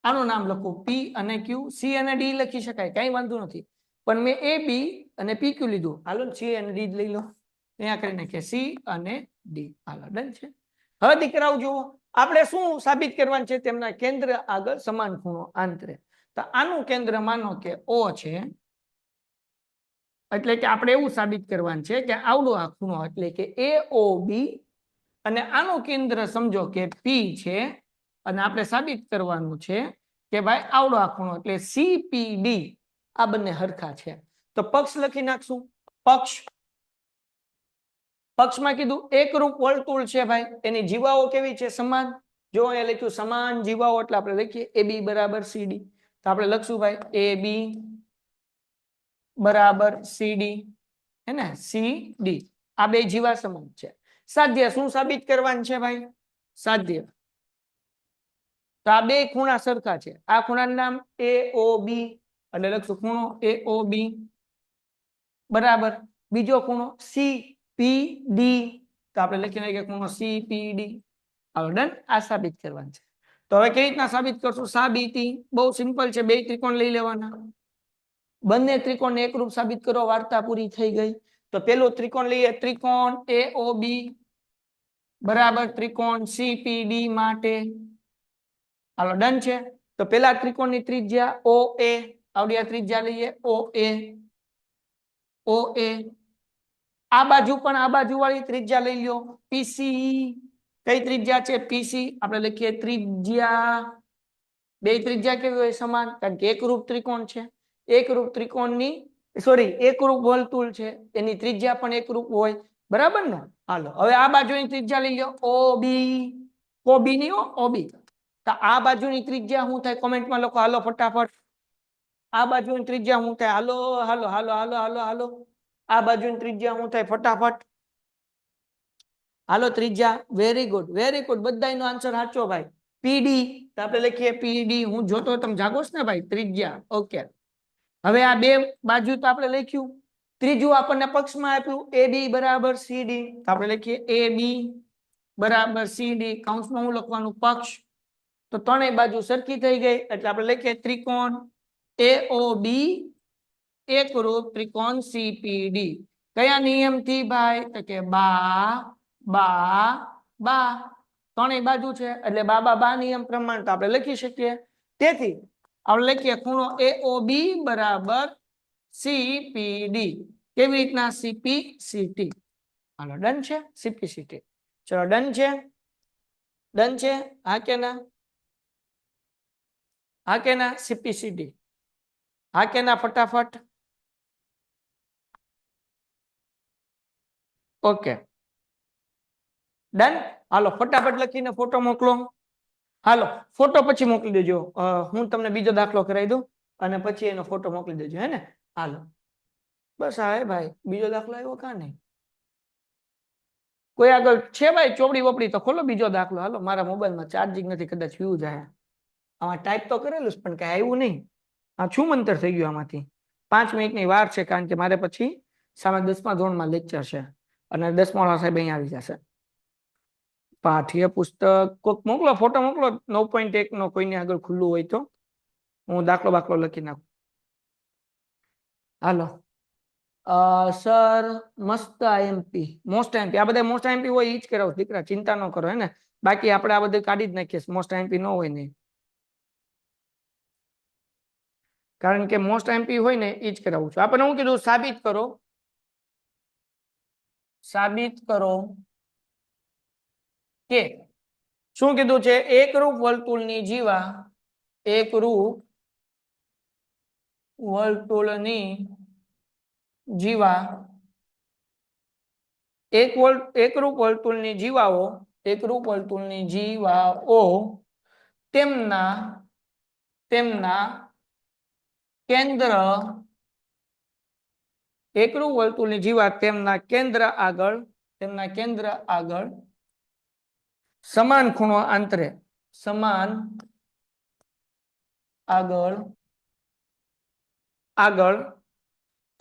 આનું નામ લખું પી અને ક્યુ. સી અને ડી લખી શકાય કઈ વાંધો નથી પણ મેં એ બી અને પી ક્યુ લીધું. હાલો સી અને ડી લઈ લો. અહીંયા કરી નાખીએ સી અને ડી. હાલો ડન છે. હવે દીકરાઓ જુઓ આપણે શું સાબિત કરવાનું છે? તેમના કેન્દ્ર આગળ સમાન ખૂણો આંતરે. તો આનું કેન્દ્ર માનો કે ઓ છે એટલે કે આપણે એવું સાબિત કરવાનું છે કે આવડો આ ખૂણો એટલે કે એઓ બી અને આનું કેન્દ્ર સમજો કે પી છે અને આપણે સાબિત કરવાનું છે કે ભાઈ આવડો આ ખૂણો એટલે સીપીડી આ બંને હરખા છે. તો પક્ષ લખી નાખશું. પક્ષ પક્ષમાં કીધું એકરૂપ વર્તુળ છે ભાઈ. એની જીવાઓ કેવી છે? સમાન. જો અહીંયા લખ્યું સમાન જીવાઓ એટલે આપણે લખીએ એ બી બરાબર સીડી. તો આપણે લખશું ભાઈ એ બી બરાબર સીડી હે ને સી ડી. આ 2 જીવા સમાન છે. સાધ્ય શું સાબિત કરવાનું છે ભાઈ? સાધ્ય. તો આ 2 ખૂણા સરખા છે. આ ખૂણાનું નામ એઓ બી એટલે લખશું ખૂણો એઓ બી બરાબર. બીજો ખૂણો સીપીડી તો આપણે લખી નાખીએ ખૂણો સીપીડી. હવે ડન. આ સાબિત કરવાનું છે. તો હવે કેવી રીતના સાબિત કરશું? સાબિતી બહુ સિમ્પલ છે. 2 ત્રિકોણ લઈ લેવાના. બંને ત્રિકોણને એકરૂપ સાબિત કરો. વાર્તા પૂરી થઈ ગઈ. તો પેલું ત્રિકોણ લઈએ, ત્રિકોણ AOB બરાબર ત્રિકોણ CPD માટે. હાલો ડન છે. તો પેલા ત્રિકોણની ત્રિજ્યા OA, આવડી આ ત્રિજ્યા લઈએ OA. આ બાજુ પણ આ બાજુ વાળી ત્રિજ્યા લઈ લ્યો PC. કઈ ત્રિજ્યા છે? PC. આપણે લખીએ ત્રિજ્યા, બે ત્રિજ્યા કેવી હોય? સમાન, કારણ કે એકરૂપ ત્રિકોણ છે. એકરૂપ ત્રિકોણની સોરી એકરૂપ વર્તુળ છે, એની ત્રિજ્યા પણ એકરૂપ હોય, બરાબર ને? હાલો હવે આ બાજુની ત્રિજ્યા લઈ લો OB. OB ની OB. તો આ બાજુની ત્રિજ્યા શું થાય? કોમેન્ટમાં લખો હાલો ફટાફટ. આ બાજુની ત્રિજ્યા શું થાય? હાલો હાલો હાલો હાલો હાલો હાલો. આ બાજુની ત્રિજ્યા શું થાય? ફટાફટ હાલો. ત્રિજ્યા, વેરી ગુડ વેરી ગુડ, બધાનો આન્સર સાચો ભાઈ. PD. તો આપણે લખીએ PD. હું જોતો તમે જાગો છો ને ભાઈ? ત્રિજ્યા. ઓકે. હવે આ બે બાજુ તો આપણે લખ્યું. ત્રીજું આપણને પક્ષમાં આપ્યું AB બરાબર CD. તો આપણે લખીએ AB બરાબર CD. કૌંસમાં હું લખવાનું? પક્ષ. તો ત્રણેય બાજુ સરખી થઈ ગઈ એટલે આપણે લખીએ ત્રિકોણ AOB એકરૂપ ત્રિકોણ CPD. કયા નિયમથી ભાઈ? તો કે બા બા બા. ત્રણેય બાજુ છે એટલે બા બા બા નિયમ પ્રમાણે તો આપણે લખી શકીએ. તેથી આપણે લખીએ ખૂણો AOB બરાબર CPD. કેવી રીતના? CPCT. હાલો ડન છે. CPCT. ચલો ડન છે. ડન છે. હા કે ના? હા કે ના? CPCT. હા કે ના? ફટાફટ. Okay done. હાલો ફટાફટ લખીને ફોટો મોકલો. હાલો ફોટો પછી મોકલી દેજો. હું તમને બીજો દાખલો કરાવી દઉં અને પછી એનો ફોટો મોકલી દેજો, હે ને? હાલો બસ. હા ભાઈ, બીજો દાખલો આવ્યો કાં? નહીં કોઈ આગળ છે ભાઈ? ચોપડી વોપડી તો ખોલો, બીજો દાખલો. હાલો મારા મોબાઈલમાં ચાર્જિંગ નથી, કદાચ વ્યૂ જાય. આમાં ટાઈપ તો કરેલું પણ કઈ આવ્યું નહીં. આ શું મંતર થઈ ગયું આમાંથી? 5 મિનિટની વાર છે, કારણ કે મારે પછી સામે 10મા ધોરણમાં લેક્ચર છે અને 10મા વાળા સાહેબ અહીં આવી જશે. પાઠ્ય પુસ્તક કોક મોકલો, ફોટો મોકલો 9.1 નો કોઈને આગળ ખુલ્લું હોય તો હું દાખલો બાખલો લખી નાખું. હાલો સર મસ્ત IMP, મોસ્ટ IMP. આ બધા મોસ્ટ IMP હોય એ જ કરાવું દીકરા, ચિંતા ન કરો, હે ને? બાકી આપણે આ બધું કાઢી જ નાખીએ, મોસ્ટ IMP ન હોય ને, કારણ કે મોસ્ટ IMP હોય ને એ જ કરાવું છું. આપણે હું કીધું? સાબિત કરો. સાબિત કરો કે શું કીધું છે? એકરૂપ વર્તુળની જીવા, એકરૂપ વર્તુળની જીવા, એકરૂપ વર્તુળની જીવાઓ, એકરૂપ વર્તુળની જીવાઓ તેમના કેન્દ્ર, એકરૂપ વર્તુળની જીવા તેમના કેન્દ્ર આગળ સમાન ખૂણો આંતરે, સમાન આગળ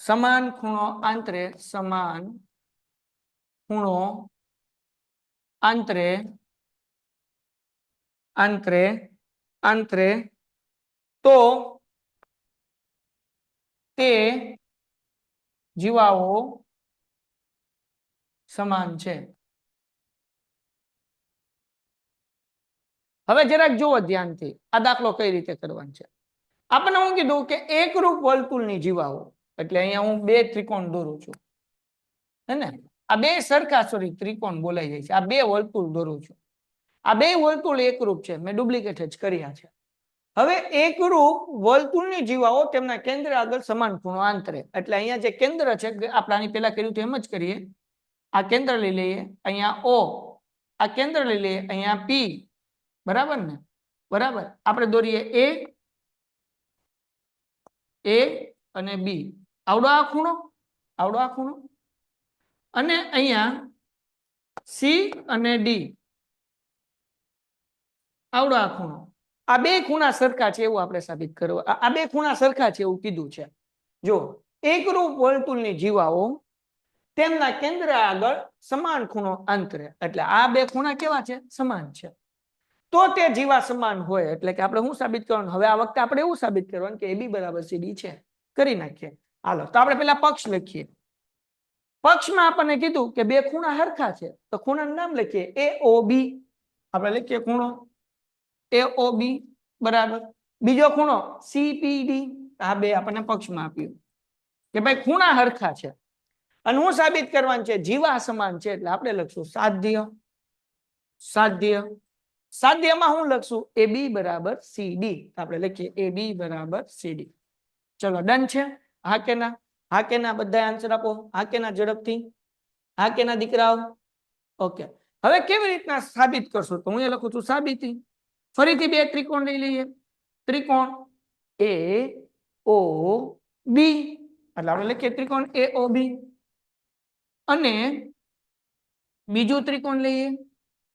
સમાન ખૂણો આંતરે, સમાન ખૂણો આંતરે તો તે જીવાઓ સમાન છે. હવે જરાક જુઓ ધ્યાનથી, આ દાખલો કઈ રીતે કરવાનો છે. આપણે હું કીધું કે એકરૂપ વર્તુળની જીવાઓ, એટલે અહીંયા હું બે ત્રિકોણ દોરું છું, હે ને? આ બે સરખા, સોરી ત્રિકોણ બોલાઈ જાય છે, આ બે વર્તુળ દોરું છું. આ બે વર્તુળ એકરૂપ છે, મેં ડુપ્લિકેટ જ કર્યા છે. હવે એકરૂપ વર્તુળની જીવાઓ તેમના કેન્દ્ર આગળ સમાન ખૂણો આંતરે, એટલે અહીંયા જે કેન્દ્ર છે આપણે આની પહેલા કર્યું તો એમ જ કરીએ. આ કેન્દ્ર લઈ લઈએ, અહીંયા O, આ કેન્દ્ર લઈ લઈએ, અહીંયા P, બરાબર ને? બરાબર. આપણે દોરીએ A અને B. આવડો આ ખૂણો, આવડો આ ખૂણો, અને અહીંયા C અને D, આવડો આ ખૂણો. આ બે ખૂણા સરખા છે એવું આપણે સાબિત કરવા, આ બે ખૂણા સરખા છે એવું કીધું છે. જો એકરૂપ વર્તુળની જીવાઓ તેમના કેન્દ્ર આગળ સમાન ખૂણો આંતરે, એટલે આ બે ખૂણા કેવા છે? સમાન છે. તો તે જીવા સમાન હોય, એટલે કે આપણે શું સાબિત કરવાનું? હવે આ વખતે આપણે એવું સાબિત કરવાનું કે AB બરાબર CD છે. કરી નાખીએ. હાલો તો આપણે પેલા પક્ષ લખીએ. પક્ષમાં આપણને કીધું કે બે ખૂણા હરખા છે તો ખૂણાનું નામ લખીએ AOB. આપણે લખીએ ખૂણો AOB બરાબર. બીજો ખૂણો CPD. આ બે આપણને પક્ષમાં આપ્યું કે ભાઈ ખૂણા હરખા છે અને હું સાબિત કરવાનું છે જીવા સમાન છે એટલે આપણે લખશું સાધ્ય. સાધ્ય સાધ્યમાં હું લખશું AB બરાબર CD. આપણે લખીએ AB બરાબર CD. ચલો ડન છે. હા કે ના? હા કે ના? બધા આન્સર આપો. હા કે ના? ઝડપથી હા કે ના દીકરાઓ? ઓકે. હવે કેવી રીતના સાબિત કરશો તો હું એ લખું છું સાબિતી. ફરીથી બે ત્રિકોણ લઈ લઈએ. ત્રિકોણ AOB એટલે આપણે લખીએ ત્રિકોણ AOB અને બીજું ત્રિકોણ લઈએ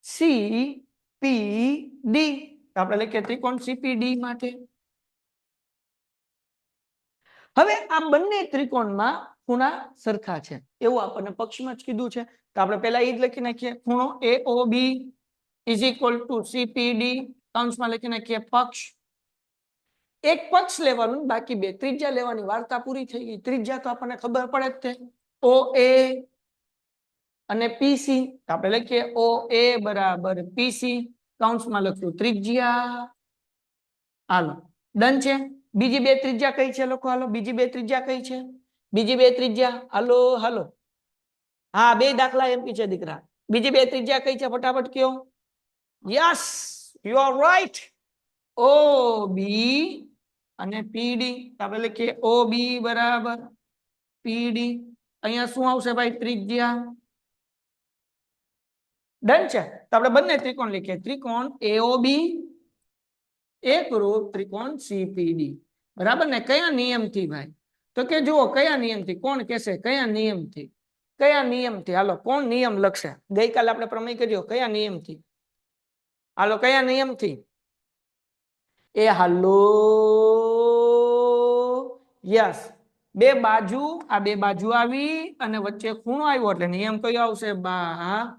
CPD. આપણે લખીએ ત્રિકોણ CPD માટે. હવે આ બંને ત્રિકોણમાં ખૂણા સરખા છે એવું આપણને પક્ષમાં જ કીધું છે તો આપણે પહેલા એ જ લખી નાખીએ ખૂણો AOB is equal two CPD કૌંસમાં લખી નાખીએ પક્ષ. એક પક્ષ લેવાનું બાકી બે ત્રિજ્યા લેવાની વાર્તા પૂરી થઈ ગઈ. ત્રિજ્યા તો આપણને ખબર પડે જ છે OA અને PC. આપણે લખીએ OA બરાબર PC કૌંસમાં લખશું ત્રિજ્યા. હાલો ડન છે. બીજી બે ત્રિજ્યા કઈ છે લોકો? હાલો બીજી બે ત્રિજ્યા કઈ છે? બીજી બે ત્રિજ્યા હાલો હાલો. હા બે દાખલા એમ છે દીકરા. બીજી બે ત્રિજ્યા કઈ છે ફટાફટ કયો. Yes you are right. OB અને PD. આપણે લખીએ OB બરાબર PD. અહીંયા શું આવશે ભાઈ? ત્રિજ્યા. ડન છે. તો આપણે બંને ત્રિકોણ લખીએ ત્રિકોણ AOB એકરૂપ ત્રિકોણ CPD બરાબર ને. કયા નિયમથી ભાઈ? તો કે જુઓ કયા નિયમથી. કોણ કહેશે કયા નિયમથી? કયા નિયમથી? હાલો કોણ નિયમ લખશે? ગઈકાલે આપણે પ્રમેય કર્યો કયા નિયમથી? હાલો કયા નિયમથી? એ હાલો યસ બે બાજુ આ બે બાજુ આવી અને વચ્ચે ખૂણો આવ્યો એટલે નિયમ કયો આવશે? બાખુબા.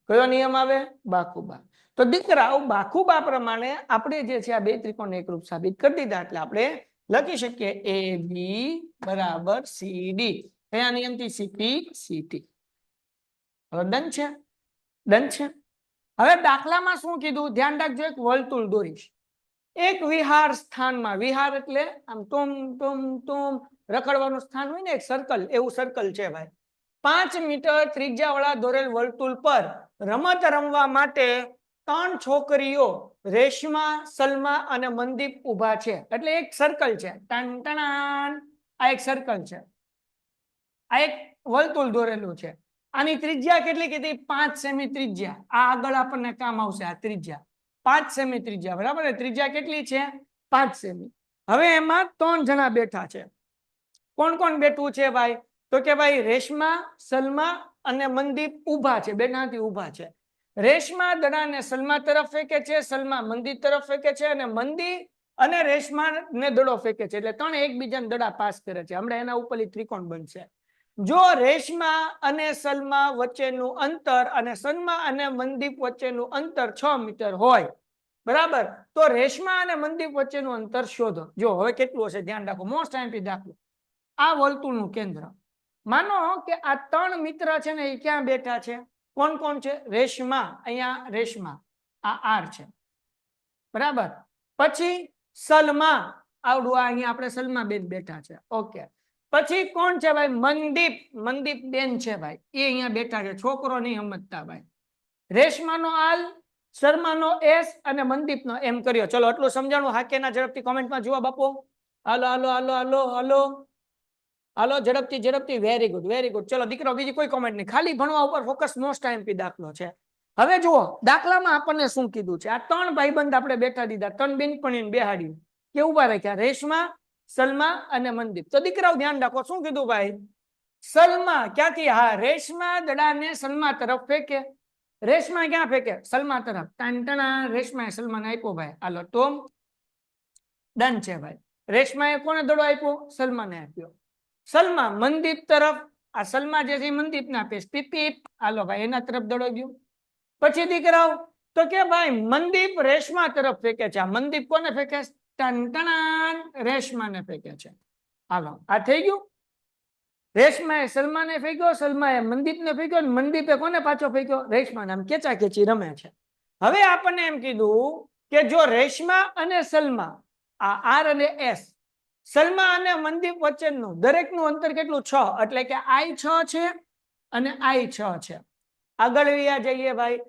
કયો નિયમ આવે? બાખુબા. તો દીકરાઓ બાખુબા પ્રમાણે આપણે જે છે આ બે ત્રિકોણ એકરૂપ સાબિત કરી દીધા એટલે આપણે લખી શકીએ AB બરાબર CD. કયા નિયમથી? CPCT. હવે ડન છે. ડન છે. હવે દાખલામાં શું કીધું ધ્યાન રાખજો. એક વર્તુળ દોરીશ એક વિહાર સ્થાનમાં. વિહાર એટલે આમ ટુમ ટુમ ટુમ રખડવાનું સ્થાન હોય ને એક સર્કલ. એવું સર્કલ છે ભાઈ. 5 મીટર ત્રિજ્યા વાળા દોરેલ વર્તુળ પર રમત રમવા માટે 3 છોકરીઓ રેશમા સલમા અને મનદીપ ઉભા છે. એટલે એક સર્કલ છે. ટન ટણાન. આ એક સર્કલ છે. આ એક વર્તુળ દોરેલું છે. આની ત્રિજ્યા કેટલી કીધી? 5 સેમી ત્રિજ્યા. આ આગળ આપણને કામ આવશે. આ ત્રિજ્યા 5 સેમી ત્રિજ્યા બરાબર. ત્રિજ્યા કેટલી છે? 5 સેમી. હવે એમાં 3 જણા બેઠા છે. કોણ કોણ બેઠું છે ભાઈ? તો કે ભાઈ રેશમા સલમા અને મનદીપ ઉભા છે. બેઠાથી ઉભા છે. રેશમા દડાને સલમા તરફ ફેંકે છે. સલમા મનદીપ તરફ ફેંકે છે અને મનદીપ અને રેશમા ને દડો ફેંકે છે. એટલે ત્રણ એકબીજાને દડા પાસ કરે છે. હમણાં એના ઉપરથી ત્રિકોણ બનશે. જો રેશમા અને સલમા વચ્ચેનું અંતર અને સલમા અને મનદીપ વચ્ચેનું અંતર 6 મીટર હોય બરાબર તો રેશમા અને મનદીપ વચ્ચેનું અંતર શોધો. જો હવે કેટલું હશે ધ્યાન રાખો. મોસ્ટ આઈમ્પી દાખલો. આ વર્તુળનું કેન્દ્ર. માનો કે આ 3 મિત્ર છે ને એ ક્યાં બેઠા છે? કોણ કોણ છે? રેશમા. અહીંયા રેશમા આ R છે બરાબર. પછી સલમા આવડું અહીંયા આપણે સલમા બેન બેઠા છે. ઓકે. પછી કોણ છે ભાઈ? મનદીપ. મનદીપ બેન છે ભાઈ. એ અહીંયા બેઠા છે. છોકરો નહીં સમજતા ભાઈ. રેશમાનો આલ, શર્માનો S અને મનદીપનો M કર્યો. ચલો આટલું સમજાણું? હા કે ના? ઝડપથી કોમેન્ટમાં જુઓ બાપુ. હાલો હાલો હાલો હાલો હાલો હાલો ઝડપથી ઝડપથી. Very good very good. ચલો દીકરો બીજી કોઈ કોમેન્ટ નહીં. ખાલી ભણવા ઉપર ફોકસ. મોસ્ટ આઈમ્પી દાખલો છે. હવે જુઓ દાખલામાં આપણને શું કીધું છે? આ 3 ભાઈબંધ આપણે બેઠા દીધા. 3 બેનપણીને બેહાડી કે ઉભા રાખ્યા. રેશમા સલમા અને મનદીપ. તો દીકરાઓ ધ્યાન રાખો. શું કીધું ભાઈ? સલમા ક્યાંથી? હા રેશમા દડાને સલમા તરફ ફેંકે. રેશમા ક્યાં ફેંકે? સલમા તરફ. ટણા રેશમાએ સલમાને આપ્યો ભાઈ. હાલો તો ડન છે ભાઈ. રેશમાએ કોને દડો આપ્યો? સલમાને આપ્યો. સલમા મનદીપ તરફ. આ સલમા જે છે મનદીપને આપે. પીપ પીપ. હાલો ભાઈ એના તરફ દડો ગયો. પછી દીકરાઓ તો કે ભાઈ મનદીપ રેશમા તરફ ફેંકે છે. આ મનદીપ કોને ફેંકે? ટન ટણાન રેશમાને ફેંકે છે. હાલો આ થઈ ગયું. રેશમાએ સલમાને ફેંક્યો, સલમાએ મનદીપને ફેંક્યો, મનદીપે કોને પાછો ફેંક્યો? રેશમાને. આમ ખેંચા ખેંચી રમે છે. હવે આપણને એમ કીધું કે જો રેશમા અને સલમા, આ આર અને એસ, સલમા અને મનદીપ વચ્ચેનું દરેકનું અંતર કેટલું? 6, એટલે કે આઈ 6 છે અને આઈ 6 છે. આગળ વ્યા જઈએ ભાઈ.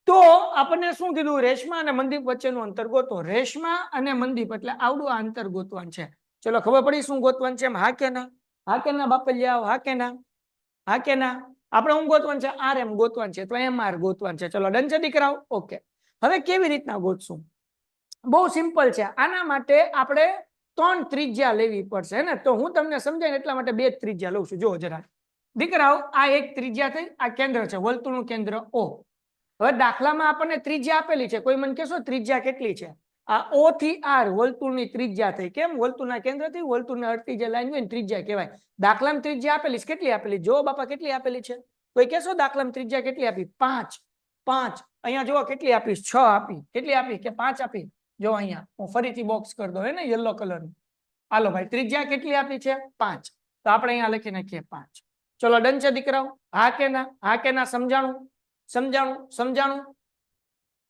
તો આપણને શું કીધું? રેશમા અને મનદીપ વચ્ચેનું અંતર ગોતો. રેશમા અને મનદીપ એટલે આવડું આ અંતર ગોતવાનું છે. ચલો ખબર પડી શું ગોતવાનું છે? હા કે ના? હા કે ના બાપલિયા? હા કે ના? હા કે ના? આપણે શું ગોતવાનું છે? આર એમ ગોતવાનું છે, તો એમ આર ગોતવાનું છે. ચલો ડન છે દીકરાઓ? ઓકે. હવે કેવી રીતના ગોતશું? બહુ સિમ્પલ છે. આના માટે આપણે 3 ત્રિજ્યા લેવી પડશે ને. તો હું તમને સમજાય એટલા માટે 2 ત્રિજ્યા લઉં છું. જો જરા દીકરાઓ, આ એક ત્રિજ્યા થઈ, આ કેન્દ્ર છે, વર્તુળનું કેન્દ્ર O. હવે દાખલામાં આપણને ત્રિજ્યા આપેલી છે. કોઈ મને કહેશો ત્રિજ્યા કેટલી છે? આ O થી R વર્તુળની ત્રિજ્યા થઈ. કેમ? વર્તુળના કેન્દ્રથી વર્તુળને અડતી જે લાઈન હોય ને ત્રિજ્યા કહેવાય. દાખલામાં ત્રિજ્યા આપેલી છે. કેટલી આપેલી? જો બાપા કેટલી આપેલી છે? કોઈ કહેશો દાખલામાં ત્રિજ્યા કેટલી આપી? 5. 5. અહીંયા જો કેટલી આપી? 6 આપી. કેટલી આપી? કે 5 આપી. જો અહીંયા હું ફરીથી બોક્સ કરી દઉં ને યલો કલરનું. હાલો ભાઈ, ત્રિજ્યા કેટલી આપી છે? 5. તો આપણે અહીંયા લખી નાખીએ 5. ચલો ડન છે દીકરાઓ? હા કે ના? હા કે ના? સમજાણું? સમજાણું? સમજાણું?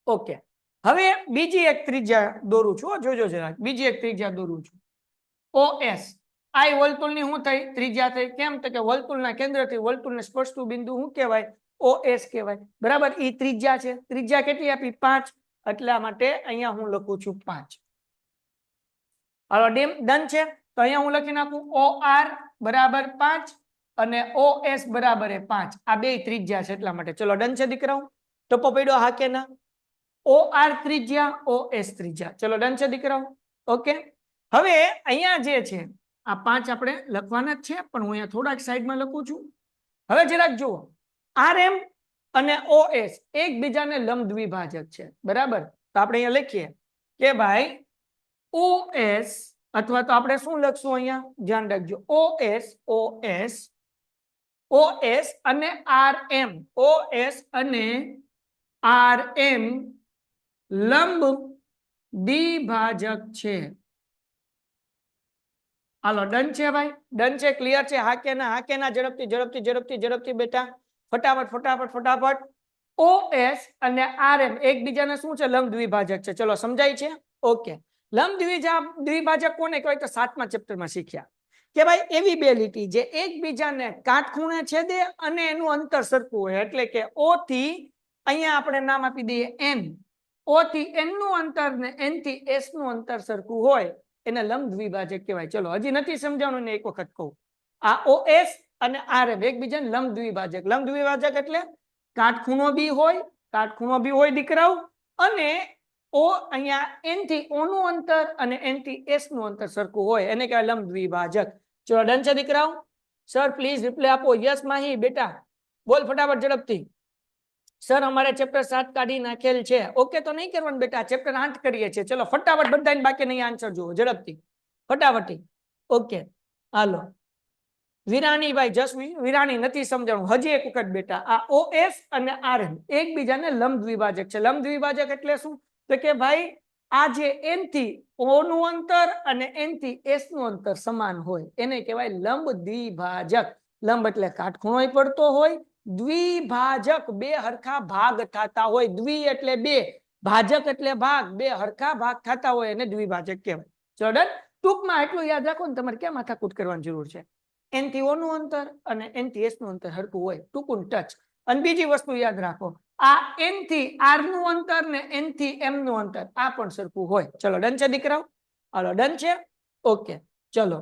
ઓકે. હવે બીજી એક ત્રિજ્યા દોરું છું. જોજો જરા, બીજી એક ત્રિજ્યા દોરું છું. OS. આ વર્તુળની શું થઈ? ત્રિજ્યા થઈ. કેમ? તો કે વર્તુળના કેન્દ્રથી વર્તુળને સ્પર્શતું બિંદુ શું કહેવાય? OS કહેવાય. બરાબર? એ ત્રિજ્યા છે. ત્રિજ્યા કેટલી આપી? 5. એટલા માટે અહીંયા હું લખું છું 5. હાલો ડન છે. તો અહીંયા હું લખી નાખું OR બરાબર 5 અને OS બરાબર 5. આ બે ત્રિજ્યા છે એટલા માટે. ચલો ડન છે દીકરાઓ? ટપ્પો પડ્યો? હા કે ના? OR ત્રિજ્યા, OS ત્રિજ્યા. ચલો ડન છે દીકરાઓ? ઓકે. હવે અહીંયા જે છે આ 5 આપણે લખવાના જ છે, પણ હું અહીંયા થોડાક સાઈડમાં લખું છું. હવે જરાક જુઓ, RM અને OS એકબીજાને લંબ દ્વિભાજક છે. બરાબર? તો આપણે અહીંયા લખીએ કે ભાઈ OS, અથવા તો આપણે શું લખશું અહીંયા? ધ્યાન રાખજો. OS અને RM, OS અને RM લંબ દ્વિભાજક છે. હાલો ડન છે ભાઈ? ડન છે? ક્લિયર છે? હા કે ના? હા કે ના? ઝડપથી ઝડપથી ઝડપથી ઝડપથી બેટા, ફટાફટ ફટાફટ ફટાફટ. OS અને RM એકબીજાને શું છે? લંબ દ્વિભાજક છે. ચલો સમજાય છે? ઓકે. લંબ દ્વિભાજક કોને કહેવાય? તો 7મા ચેપ્ટરમાં શીખ્યા કે ભાઈ એવી બે લીટી જે એકબીજાને કાટખૂણે છેદે અને એનું અંતર સરખું હોય. એટલે કે O થી અહીંયા આપણે નામ આપી દઈએ N. O થી N નું અંતર ને N થી S નું અંતર સરખું હોય એને લંબ દ્વિભાજક કહેવાય. ચલો હજી નથી સમજાણું ને એક વખત કહું. આ OS અને RM એકબીજાને લંબ દ્વિભાજક. લંબ દ્વિભાજક એટલે કાટખૂણો બી હોય, કાટખૂણો બી હોય દીકરાઓ, અને O અહીંયા N થી O નું અંતર અને N થી S નું અંતર સરખું હોય એને કહેવાય લંબ દ્વિભાજક. ચલો ડન છે દીકરાઓ? સર પ્લીઝ રિપ્લાય આપો. યસ માહી બેટા, બોલ ફટાફટ ઝડપથી. સર અમારે ચેપ્ટર 7 કાઢી નાખેલ છે. ઓકે, તો નહીં કરવાનું બેટા, ચેપ્ટર 8 કરીએ છીએ. ચલો ફટાફટ બધાને બાકી નહીં આન્સર જુઓ ઝડપથી ફટાફટી. ઓકે હાલો. વિરાણીભાઈ, જસ વિરાણી નથી સમજાણું. હજી એક વખત બેટા, આ OS અને RM એકબીજાને લંબ દ્વિભાજક છે. લંબ દ્વિભાજક એટલે શું? તો કે ભાઈ આ જે N થી O નું અંતર અને N થી S નું અંતર સમાન હોય એને કહેવાય લંબ દ્વિભાજક. લંબ એટલે કાટખૂણો પડતો હોય, દ્વિભાજક બે હરખા ભાગ થતા હોય. દ્વિ એટલે બે, ભાજક એટલે ભાગ, બે હરખા ભાગ થતા હોય એને દ્વિભાજક કહેવાય. ચલો ટૂંકમાં એટલું યાદ રાખો ને, તમારે ક્યાં માથાકૂટ કરવાની જરૂર છે? N થી O નું અંતર અને N થી S નું અંતર હરખું હોય, ટૂંકું ટચ. અને બીજી વસ્તુ યાદ રાખો, આ N થી R નું અંતર ને N થી M નું અંતર આ પણ સરખું હોય. ચલો ડન છે દીકરાઓ? હાલો ડન છે? ઓકે ચલો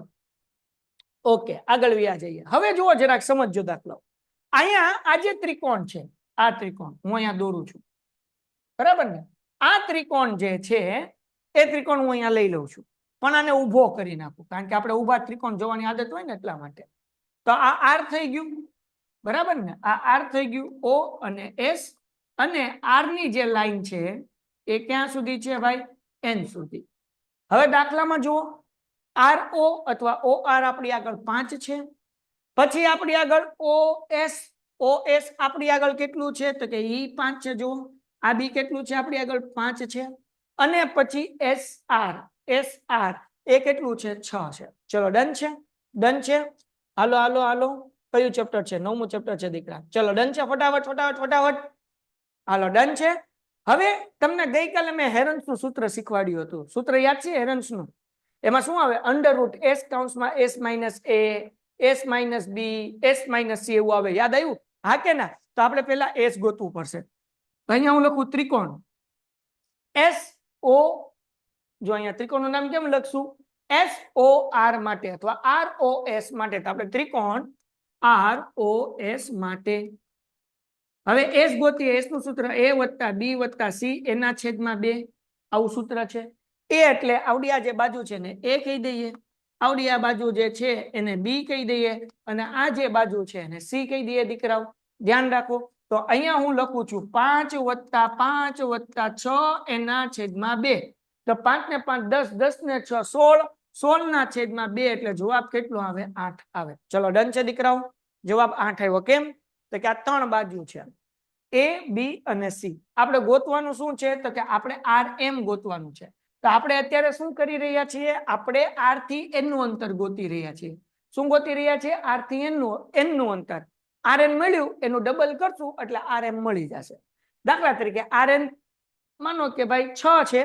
ઓકે આગળ વ્યા જઈએ. હવે જુઓ જરાક સમજજો દાખલો. અહીંયા આ જે ત્રિકોણ છે, આ ત્રિકોણ હું અહીંયા દોરું છું, બરાબર ને? આ ત્રિકોણ જે છે એ ત્રિકોણ હું અહીંયા લઈ લઉં છું, પણ આને ઊભો કરી નાખું કારણ કે આપણે ઊભા ત્રિકોણ જોવાની આદત હોય ને એટલા માટે. તો આ R થઈ ગયું, બરાબર ને? આ R થઈ ગયું O અને S, અને R ની જે લાઈન છે એ ક્યાં સુધી છે ભાઈ? N સુધી. હવે દાખલામાં જુઓ, RO અથવા OR આપણી આગળ 5 છે, પછી આપણી આગળ OS આપણી આગળ કેટલું છે? તો કે ઈ 5 છે. જુઓ આ બી કેટલું છે? આપણી આગળ 5 છે. અને પછી SR એ કેટલું છે? 6 છે. ચલો ડન છે? ડન છે? હાલો હાલો હાલો કયું ચેપ્ટર છે? 9મું ચેપ્ટર છે દીકરા. ચલો ડન છે? ફટાફટ ફટાફટ ફટાફટ. હાલો ડન છે. હવે તમને ગઈકાલે મેં હેરન્સનું સૂત્ર શીખવાડ્યું હતું. સૂત્ર યાદ છે હેરન્સનું? એમાં શું આવે? અંડર રૂટ એસ કૌંસમાં S minus A, S minus B, S minus C એવું આવે. યાદ આવ્યું? હા કે ના? તો આપણે પેલા એસ ગોતવું પડશે. અહીંયા હું લખું ત્રિકોણ એસ ઓ, જો અહીંયા ત્રિકોણનું નામ કેમ લખશું? એસ ઓ આર માટે અથવા આર ઓ એસ માટે. તો આપણે ત્રિકોણ આર ઓ એસ માટે હવે એસ ગોતીએ. એસ નું સૂત્ર એ વત્તા બી વત્તા સી એના છેદમાં 2. આવું સૂત્ર છે. એ એટલે આવડી આ જે બાજુ છે ને એ કહી દઈએ, આવડી આ બાજુ જે છે એને બી કહી દઈએ, અને આ જે બાજુ છે એને સી કહી દઈએ. દીકરાઓ ધ્યાન રાખો. તો અહીંયા હું લખું છું 5 વત્તા 5 વત્તા 6 એના છેદમાં 2. તો 5 ને 5 10, 10 ને 6 16, 16 ના છેદમાં 2 એટલે જવાબ કેટલો આવે? 8 આવે. ચલો ડન છે દીકરાઓ? જવાબ 8 આવ્યો. કેમ? તો કે આ 3 બાજુ છે એ, બી અને સી. આપણે ગોતવાનું શું છે? તો કે આપણે આર એમ ગોતવાનું છે. તો આપણે અત્યારે શું કરી રહ્યા છીએ? આપણે આર થી એન નું અંતર ગોતી રહ્યા છીએ. શું ગોતી રહ્યા છીએ? આર થી એન નું અંતર. આર એન મળ્યું એનું ડબલ કરશું એટલે આર એમ મળી જશે. દાખલા તરીકે આર એન માનો કે ભાઈ 6 છે,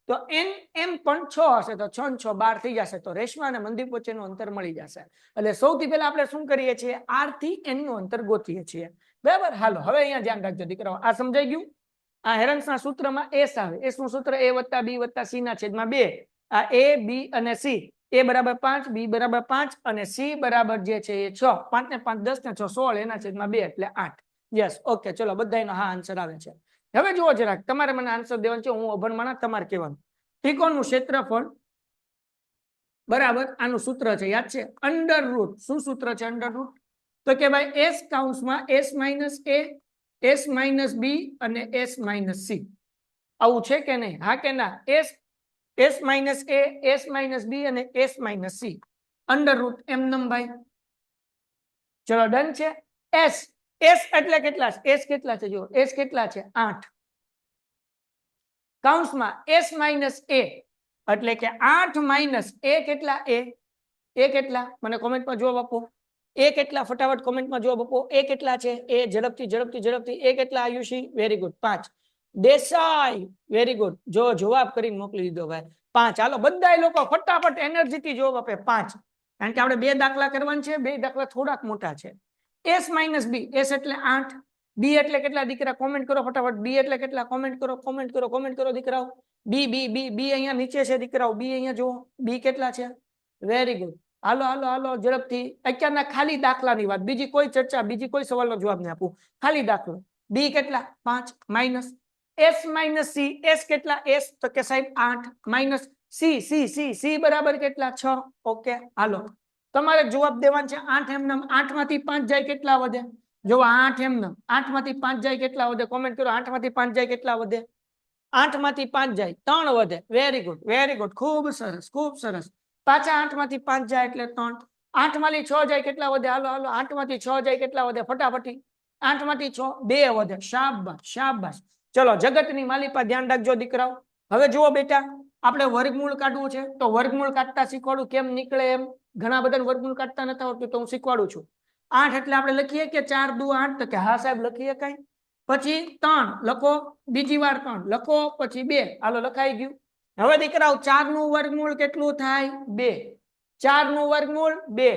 તો એન એમ પણ 6 હશે, તો 6 ને 6 12 થઈ જશે. તો રેશમા અને મનદીપ વચ્ચેનું અંતર મળી જશે. એટલે સૌથી પહેલા આપણે શું કરીએ છીએ? આર થી એન નું અંતર ગોતીએ છીએ. બરાબર? હાલો હવે અહીંયા ધ્યાન રાખજો દીકરાઓ. આ સમજાઈ ગયું? આ હેરન્સના સૂત્રમાં એસ આવે. એસ નું સૂત્ર એ વત્તા બી વત્તા સી ના છેદમાં 2. આ એ, બી અને સી. એ બરાબર 5, બી બરાબર 5 અને સી બરાબર જે છે એ 6. 5 ને 5 10 ને 6 16 એના છેદમાં 2 એટલે 8. Yes, okay. ચલો બધાયનો હા આન્સર આવે છે. હવે જુઓ જરાક, તમારે મને આન્સર દેવાનો છે. હું અભણમાણા, તમારે કહેવાનું. ત્રિકોણનું ક્ષેત્રફળ બરાબર આનું સૂત્ર છે, યાદ છે? Under route. શું સૂત્ર છે અંડર રૂટ? તો કે ભાઈ એસ કૌંસમાં S minus A, S minus B અને એસ માઇનસ સી. આવું છે કે નહીં? હા કે ના? S minus A, S minus B અને S minus C. Under root M નમ ભાઈ. ચલો ડન છે. એસ એટલે કેટલા છે? એસ કેટલા છે? જો એસ કેટલા છે? 8. કૌંસમાં એસ માઇનસ એ એટલે કે 8 માઇનસ એ કેટલા? એ કેટલા? મને કોમેન્ટમાં જવાબ આપો. એ કેટલા? ફટાફટ કોમેન્ટમાં જવાબ આપો. એ કેટલા છે? એ ઝડપથી ઝડપથી ઝડપથી. એ કેટલા Ayushi? Very good 5. Desai very good. જો જવાબ કરીને મોકલી દીધો ભાઈ 5. હાલો બધા લોકો ફટાફટ એનર્જીથી જવાબ આપે 5. કારણ કે આપણે 2 દાખલા કરવાના છે. 2 દાખલા થોડાક મોટા છે. એસ માઇનસ બી. એસ એટલે 8. બી એટલે કેટલા દીકરા? કોમેન્ટ કરો ફટાફટ. બી એટલે કેટલા? કોમેન્ટ કરો, કોમેન્ટ કરો, કોમેન્ટ કરો દીકરાઓ. બી બી બી બી અહીંયા નીચે છે દીકરાઓ. બી અહીંયા જુઓ. બી કેટલા છે? Very good. હાલો હાલો હાલો ઝડપથી. અત્યારના ખાલી દાખલાની વાત, બીજી કોઈ ચર્ચા, બીજી કોઈ સવાલનો જવાબ નહીં આપું. ખાલી દાખલો. બી કેટલા? 5 minus S minus C. S કેટલા? એસ તો કે સાહેબ 8 minus C. C C C બરાબર કેટલા? 6. ઓકે હાલો તમારે જવાબ દેવાનો છે. 8 એમ 8 માંથી 5 જાય કેટલા વધે? જો 8 એમ 8 માંથી 5 જાય કેટલા વધે? કોમેન્ટ કરો. 8 માંથી 5 જાય કેટલા વધે? 8 માંથી 5 જાય 3 વધે. Very good very good. ખૂબ સરસ ખૂબ સરસ. પાછા 8 માંથી 5 જાય એટલે 3. 8 માંથી 6 જાય કેટલા વધે? હાલો હાલો 8 માંથી 6 જાય કેટલા વધે? ફટાફટી. 8 માંથી 6 2 વધે. શાબાશ શાબાશ. ચલો જગતની માલિપા ધ્યાન રાખજો દીકરાઓ. હવે જુઓ બેટા, આપણે વર્ગમૂળ કાઢવું છે. તો વર્ગમૂળ કાઢતા શીખવાડું કેમ નીકળે એમ. ઘણા બધા વર્ગમૂળ કાઢતા નથી આવડતું, તો હું શીખવાડું છું. 8 એટલે આપણે લખીએ કે 4 દુ 8? તો કે હા સાહેબ લખીએ. કઈ પછી 3 લખો, બીજી વાર 3 લખો, પછી 2. હાલો લખાઈ ગયું. હવે દીકરાઓ 4 નું વર્ગમૂળ કેટલું થાય? 2. 4 નું વર્ગમૂળ 2.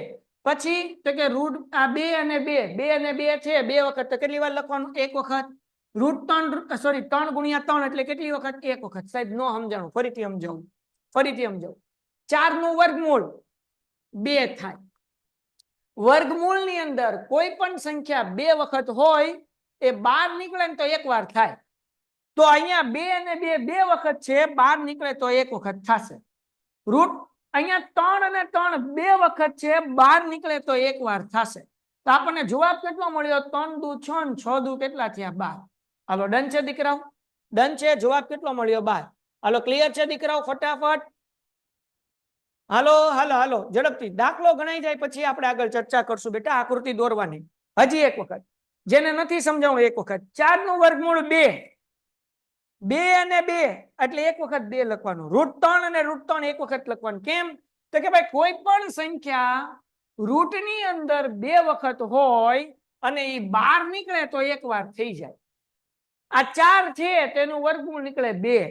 પછી તો કે રૂટ આ 2 અને 2, 2 અને 2 છે 2 વખત. તો કેટલી વાર લખવાનું? 1 વખત. રૂટ 3 સોરી 3 ગુણ્યા 3 એટલે કેટલી વખત? 1 વખત. સાહેબ નો સમજાણું, ફરીથી સમજાવું, ફરીથી સમજાવું. 4 નું વર્ગમૂળ 2 થાય. વર્ગમૂળની અંદર કોઈ પણ સંખ્યા 2 વખત હોય એ બહાર નીકળે ને તો 1 વાર થાય. તો અહીંયા 2 અને 2 2 વખત છે, બહાર નીકળે તો 1 વખત થશે. રૂટ અહીંયા 3 અને 3 2 વખત છે, બહાર નીકળે તો 1 વાર થશે. તો આપણને જવાબ કેટલો મળ્યો? 3 દુ 6 ને 6 દુ કેટલા થયા? 12. હાલો ડન છે દીકરાઓ? ડન છે. જવાબ કેટલો મળ્યો? 12. હાલો ક્લિયર છે દીકરાઓ? ફટાફટ હાલો હાલો હાલો ઝડપથી. દાખલો ગણાઈ જાય પછી આપણે આગળ ચર્ચા કરશું બેટા. આકૃતિ દોરવાની હજી એક વખત, જેને નથી સમજાવું એક વખત. 4 નું વર્ગમૂળ 2, 2 અને 2 એટલે 1 વખત 2 લખવાનું. રૂટ 3 અને રૂટ 3 1 વખત લખવાનું. કેમ? તો કે ભાઈ કોઈ પણ સંખ્યા રૂટની અંદર 2 વખત હોય અને એ બહાર નીકળે તો એક વાર થઈ જાય. આ 4 છે તેનું વર્ગમૂળ નીકળે 2.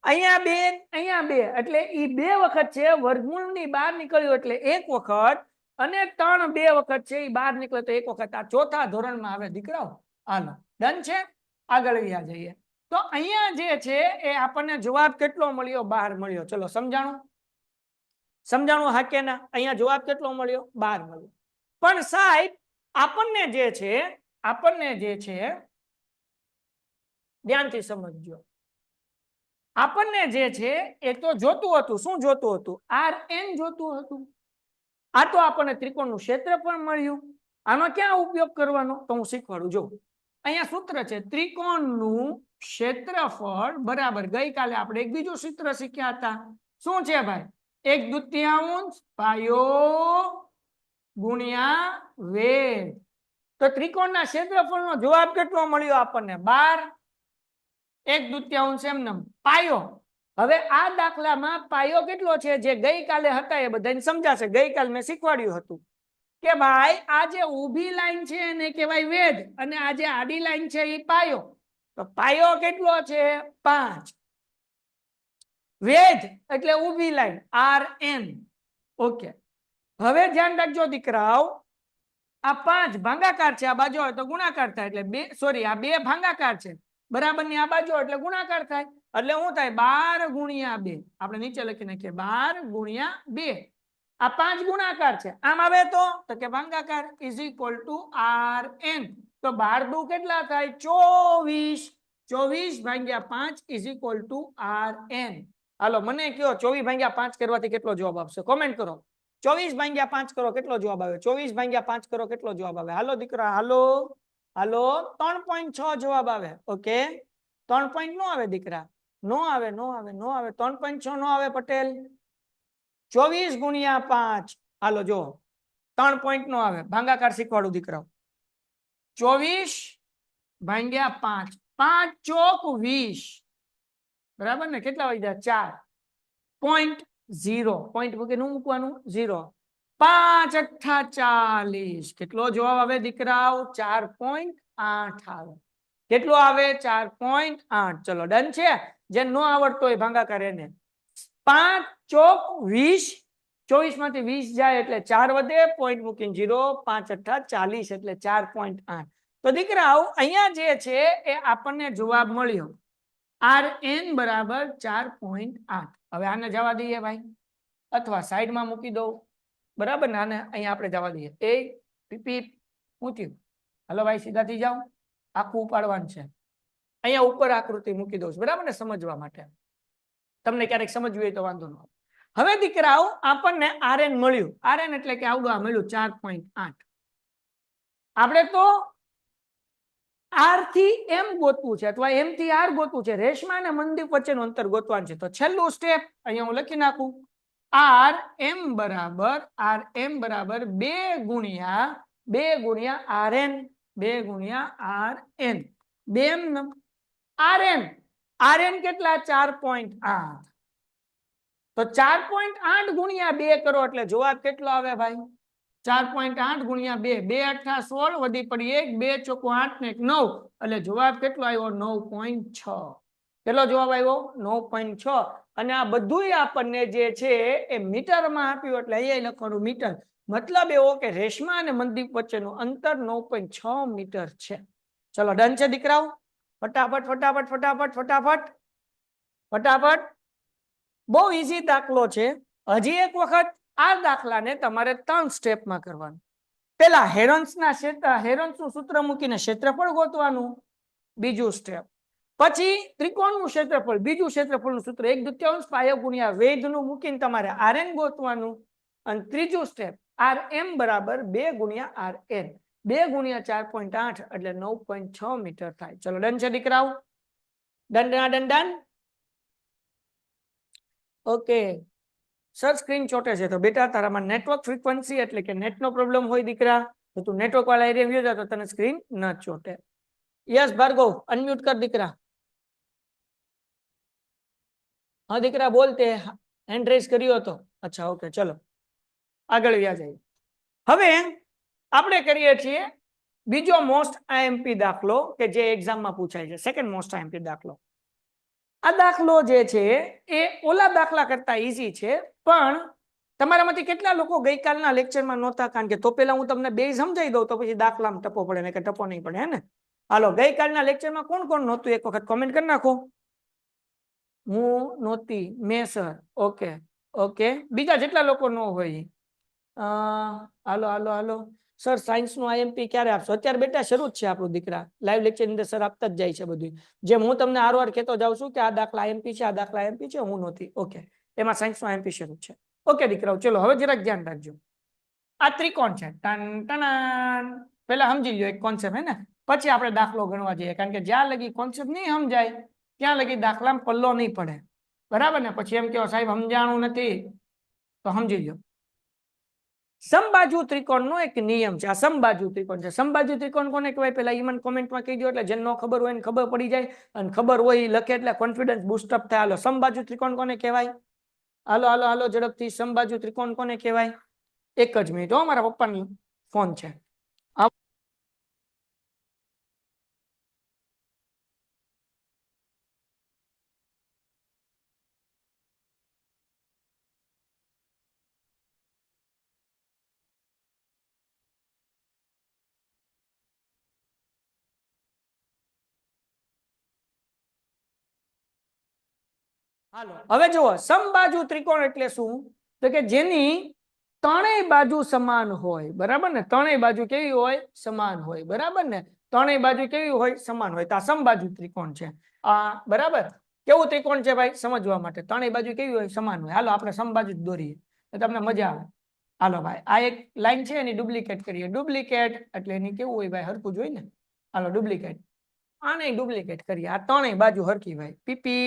અહીંયા 2 અહીંયા 2 એટલે એ 2 વખત છે, વર્ગમૂળની બહાર નીકળ્યું એટલે એક વખત, અને 3 2 વખત છે એ બહાર નીકળે તો એક વખત. આ ચોથા ધોરણમાં આવે દીકરાઓ. હાલો ડન છે, આગળ વ્યા જઈએ. તો અહીંયા જે છે એ આપણને જવાબ કેટલો મળ્યો? 12 મળ્યો. ચલો સમજાણું? સમજાણું હા કે ના? અહીંયા જવાબ કેટલો મળ્યો? 12 મળ્યો. પણ સાહેબ આપણને જે છે ધ્યાનથી સમજજો. આપણને જે છે એ તો જોતું હતું, શું જોતું હતું? Rn જોતું હતું. આ તો આપણને ત્રિકોણનું ક્ષેત્રફળ મળ્યું. આનો ક્યાં ઉપયોગ કરવાનો તો હું શીખવાડું. જો અહીંયા સૂત્ર છે, ત્રિકોણનું ક્ષેત્રફળ બરાબર, ગઈકાલે આપણે એક બીજું સૂત્ર શીખ્યા હતા. શું છે ભાઈ? 1/2 પાયો ગુણ્યા વેધ. તો ત્રિકોણના ક્ષેત્રફળનો જવાબ કેટલો મળ્યો આપણને? 12. 1/2 એમનેમ પાયો. હવે આ દાખલામાં પાયો કેટલો છે જે ગઈકાલે હતા એ બધાને સમજાશે. ગઈકાલે મેં શીખવાડ્યું હતું કે ભાઈ આ જે ઊભી લાઈન છે એને કહેવાય વેધ, અને આ જે આડી લાઈન છે એ પાયો. તો પાયો કેટલો છે? 5. વેધ એટલે ઊભી લાઈન Rn. ઓકે, હવે ધ્યાન રાખજો દીકરાઓ, આ 5 ભાગાકાર છે, આ બાજુ હોય તો ગુણાકાર થાય, એટલે 2 સોરી આ 2 ભાગાકાર છે બરાબર ની આ બાજુ એટલે ગુણાકાર થાય, એટલે શું થાય? 12 ગુણ્યા 2. આપણે નીચે લખી નાખીએ 12 ગુણ્યા 2. આ 5 ગુણાકાર છે, આમ આવે તો કે ભાગાકાર ઇઝ ઇક્વલ ટુ Rn. તો 12 દુ કેટલા થાય? 24. 24 ભાગ્યા 5 ઇઝ ઇક્વલ ટુ Rn. હાલો મને કયો 24 ભાગ્યા 5 કરવાથી કેટલો જવાબ આવશે? કોમેન્ટ કરો. 24 ભાગ્યા 5 કરો કેટલો જવાબ આવે? 24 ભાગ્યા 5 કરો કેટલો જવાબ આવે? હાલો દીકરા હાલો હાલો 3.6 જવાબ આવે. ઓકે 3 પોઈન્ટ નો આવે દીકરા, નો આવે 3.6 નો આવે પટેલ. 24 ગુણ્યા 5 હાલો જો 3 પોઈન્ટ નો આવે. ભાગાકાર શીખવાડું દીકરાઓ. 24 ભાગ્યા 5, 5 ચોક 20 બરાબર ને? કેટલા વાગ્યા? 4. 0 પોઈન્ટ મૂકે નું મૂકવાનું 0. 5 અઠ્ઠા 40. કેટલો જવાબ આવે દીકરાઓ? 4.8 આવે. કેટલો આવે? 4.8. ચલો ડન છે. જે નો આવડતો હોય ભાગાકાર એને 5 ચોક 20. 24 માંથી 20 જાય એટલે 4 વધે, પોઈન્ટ મૂકીને 0. 5 અઠ્ઠા 40 એટલે 4.8. તો દીકરાઓ અહીંયા જે છે એ આપણને જવાબ મળ્યો Rn બરાબર 4.8. હવે આને જવા દઈએ ભાઈ, અથવા સાઈડમાં મૂકી દઉં બરાબર ને? આને અહીંયા આપણે જવા દઈએ. એ પીપી મૂક્યું. હાલો ભાઈ સીધા થઈ જાઓ, આખું ઉપાડવાનું છે. અહીંયા ઉપર આકૃતિ મૂકી દઉં છું બરાબર ને, સમજવા માટે. તમને ક્યારેક સમજવું હોય તો વાંધો ન આવે. હવે દીકરાઓ આપણને Rn મળ્યું. Rn એટલે કે આવડું આ મળ્યું 4.8. આપણે તો R થી M ગોતવું છે અથવા M થી R ગોતવું છે. રેશમા અને મનદીપ વચ્ચેનું અંતર ગોતવાનું છે. તો છેલ્લું સ્ટેપ અહીંયા હું લખી નાખું. Rm બરાબર 2 ગુણ્યા Rn. 2 ગુણ્યા Rn. 2 Rn કેટલા? 4.8. તો 4.8 ગુણ્યા 2 કરો એટલે જવાબ કેટલો આવે ભાઈ? 4.8 ગુણ્યા 2. 2 અઠ્ઠા 16 વધી પડી 1, 2 ચોકો 8 ને 9 એટલે જવાબ કેટલો આવ્યો? 9.6. કેટલો જવાબ આવ્યો? 9.6. અને આ બધું આપણને જે છે એ મીટરમાં આપ્યું એટલે અહીંયા લખવાનું મીટર. મતલબ એવો કે રેશમા અને મનદીપ વચ્ચેનું અંતર 9.6 મીટર છે. ચલો ડન છે દીકરાઓ? ફટાફટ ફટાફટ ફટાફટ ફટાફટ ફટાફટ. બહુ ઈઝી દાખલો છે. હજી એક વખત આ દાખલાને તમારે 3 સ્ટેપમાં કરવાનું. પેલા હેરોન્સનું સૂત્ર મૂકીને ક્ષેત્રફળ ગોતવાનું, બીજું સ્ટેપ. પછી ત્રિકોણનું ક્ષેત્રફળ, બીજું ક્ષેત્રફળનું સૂત્ર 1/2 પાયો ગુણ્યા વેધનું મૂકીને તમારે Rn ગોતવાનું, અને ત્રીજું સ્ટેપ Rm બરાબર 2 ગુણ્યા Rn. 2 ગુણ્યા 4.8 એટલે 9.6 મીટર થાય. ચલો ડન છે દીકરાઓ? ડન. ઓકે સર સ્ક્રીન ચોટે છે તો બેટા તારામાં નેટવર્ક ફ્રીક્વન્સી એટલે કે નેટનો પ્રોબ્લેમ હોય દીકરા, તો તું નેટવર્ક વાળા એરિયા વ્યૂ જા તો તને સ્ક્રીન ન ચોટે. યસ ભાર્ગવ અનમ્યુટ કર દીકરા. હા દીકરા બોલ, તે હેન્ડ રેઝ કર્યો હતો. અચ્છા ઓકે ચલો આગળ વ્યા જઈએ. હવે આપણે કરીએ છીએ બીજો મોસ્ટ આઈએમપી દાખલો કે જે એક્ઝામમાં પૂછાય છે, સેકન્ડ મોસ્ટ આઈએમપી દાખલો. આ દાખલો જે છે એ ઓલા દાખલા કરતા ઈઝી છે, પણ તમારામાંથી કેટલા લોકો ગઈકાલના લેક્ચરમાં નહોતા? કારણ કે તો પેલા હું તમને બે સમજાવી દઉં તો પછી દાખલામાં ટપો પડે ને કે ટપો નહીં પડે, હે ને? હાલો, ગઈકાલના લેક્ચરમાં કોણ કોણ નહોતું એક વખત કોમેન્ટ કરી નાખો. હું નહોતી, મેં સર, ઓકે ઓકે. બીજા જેટલા લોકો ન હોય હાલો હાલો હાલો. સર સાયન્સ નું આઈએમપી ક્યારે આપશો? અત્યારે બેટા શરૂ જ છે આપણું દીકરા, લાઈવ લેક્ચર ની અંદર સર આપતા જ જાય છે બધું. જેમ હું તમને આરવાર કહેતો જાઉં છું કે આ દાખલા આઈએમપી છે, આ દાખલા આઈએમપી છે, હું નહોતી, ઓકે. એમાં સાયન્સ નું આઈએમપી શરૂ છે, ઓકે દીકરાઓ. ચલો હવે જરાક ધ્યાન રાખજો. આ ત્રિકોણ છે, ટન ટન. પેલા સમજી લો એક કોન્સેપ્ટ, હે ને? પછી આપણે દાખલો ગણવા જઈએ, કારણ કે જ્યાં લગી કોન્સેપ્ટ નહીં સમજાય ત્યાં લગી દાખલામાં પલ્લો નહીં પડે, બરાબર ને? પછી એમ કહો સાહેબ સમજાણું નથી, તો સમજી લો. સમબાજુ ત્રિકોણનો એક નિયમ છે. આ સમબાજુ ત્રિકોણ છે. સમબાજુ ત્રિકોણ કોને કહેવાય પેલા ઈ મને કોમેન્ટમાં કહી દો, એટલે જેને ન ખબર હોય એને ખબર પડી જાય, અને ખબર હોય એ લખે એટલે કોન્ફિડન્સ બૂસ્ટઅપ થાય. હાલો, સમબાજુ ત્રિકોણ કોને કહેવાય? હાલો હાલો હાલો ઝડપથી. સમબાજુ ત્રિકોણ કોને કહેવાય? એક જ મિનિટ હો, મારા પપ્પાની ફોન છે. હાલો, હવે જુઓ, સમબાજુ ત્રિકોણ એટલે શું? તો કે જેની ત્રણેય બાજુ સમાન હોય, બરાબર ને? ત્રણેય બાજુ કેવી હોય? સમાન હોય, બરાબર ને? ત્રણેય બાજુ કેવી હોય? સમાન હોય. તો આ સમબાજુ ત્રિકોણ છે. આ બરાબર કેવું ત્રિકોણ છે ભાઈ? સમજવા માટે ત્રણેય બાજુ કેવી હોય? સમાન હોય. હાલો આપણે સમબાજુ જ દોરીએ તો તમને મજા આવે. હાલો ભાઈ, આ એક લાઈન છે એની ડુપ્લિકેટ કરીએ. ડુપ્લિકેટ એટલે એની કેવું હોય ભાઈ? હરખું જ હોય ને. હાલો ડુપ્લિકેટ, આને ડુપ્લિકેટ કરીએ. આ ત્રણેય બાજુ હરખી ભાઈ, પીપી.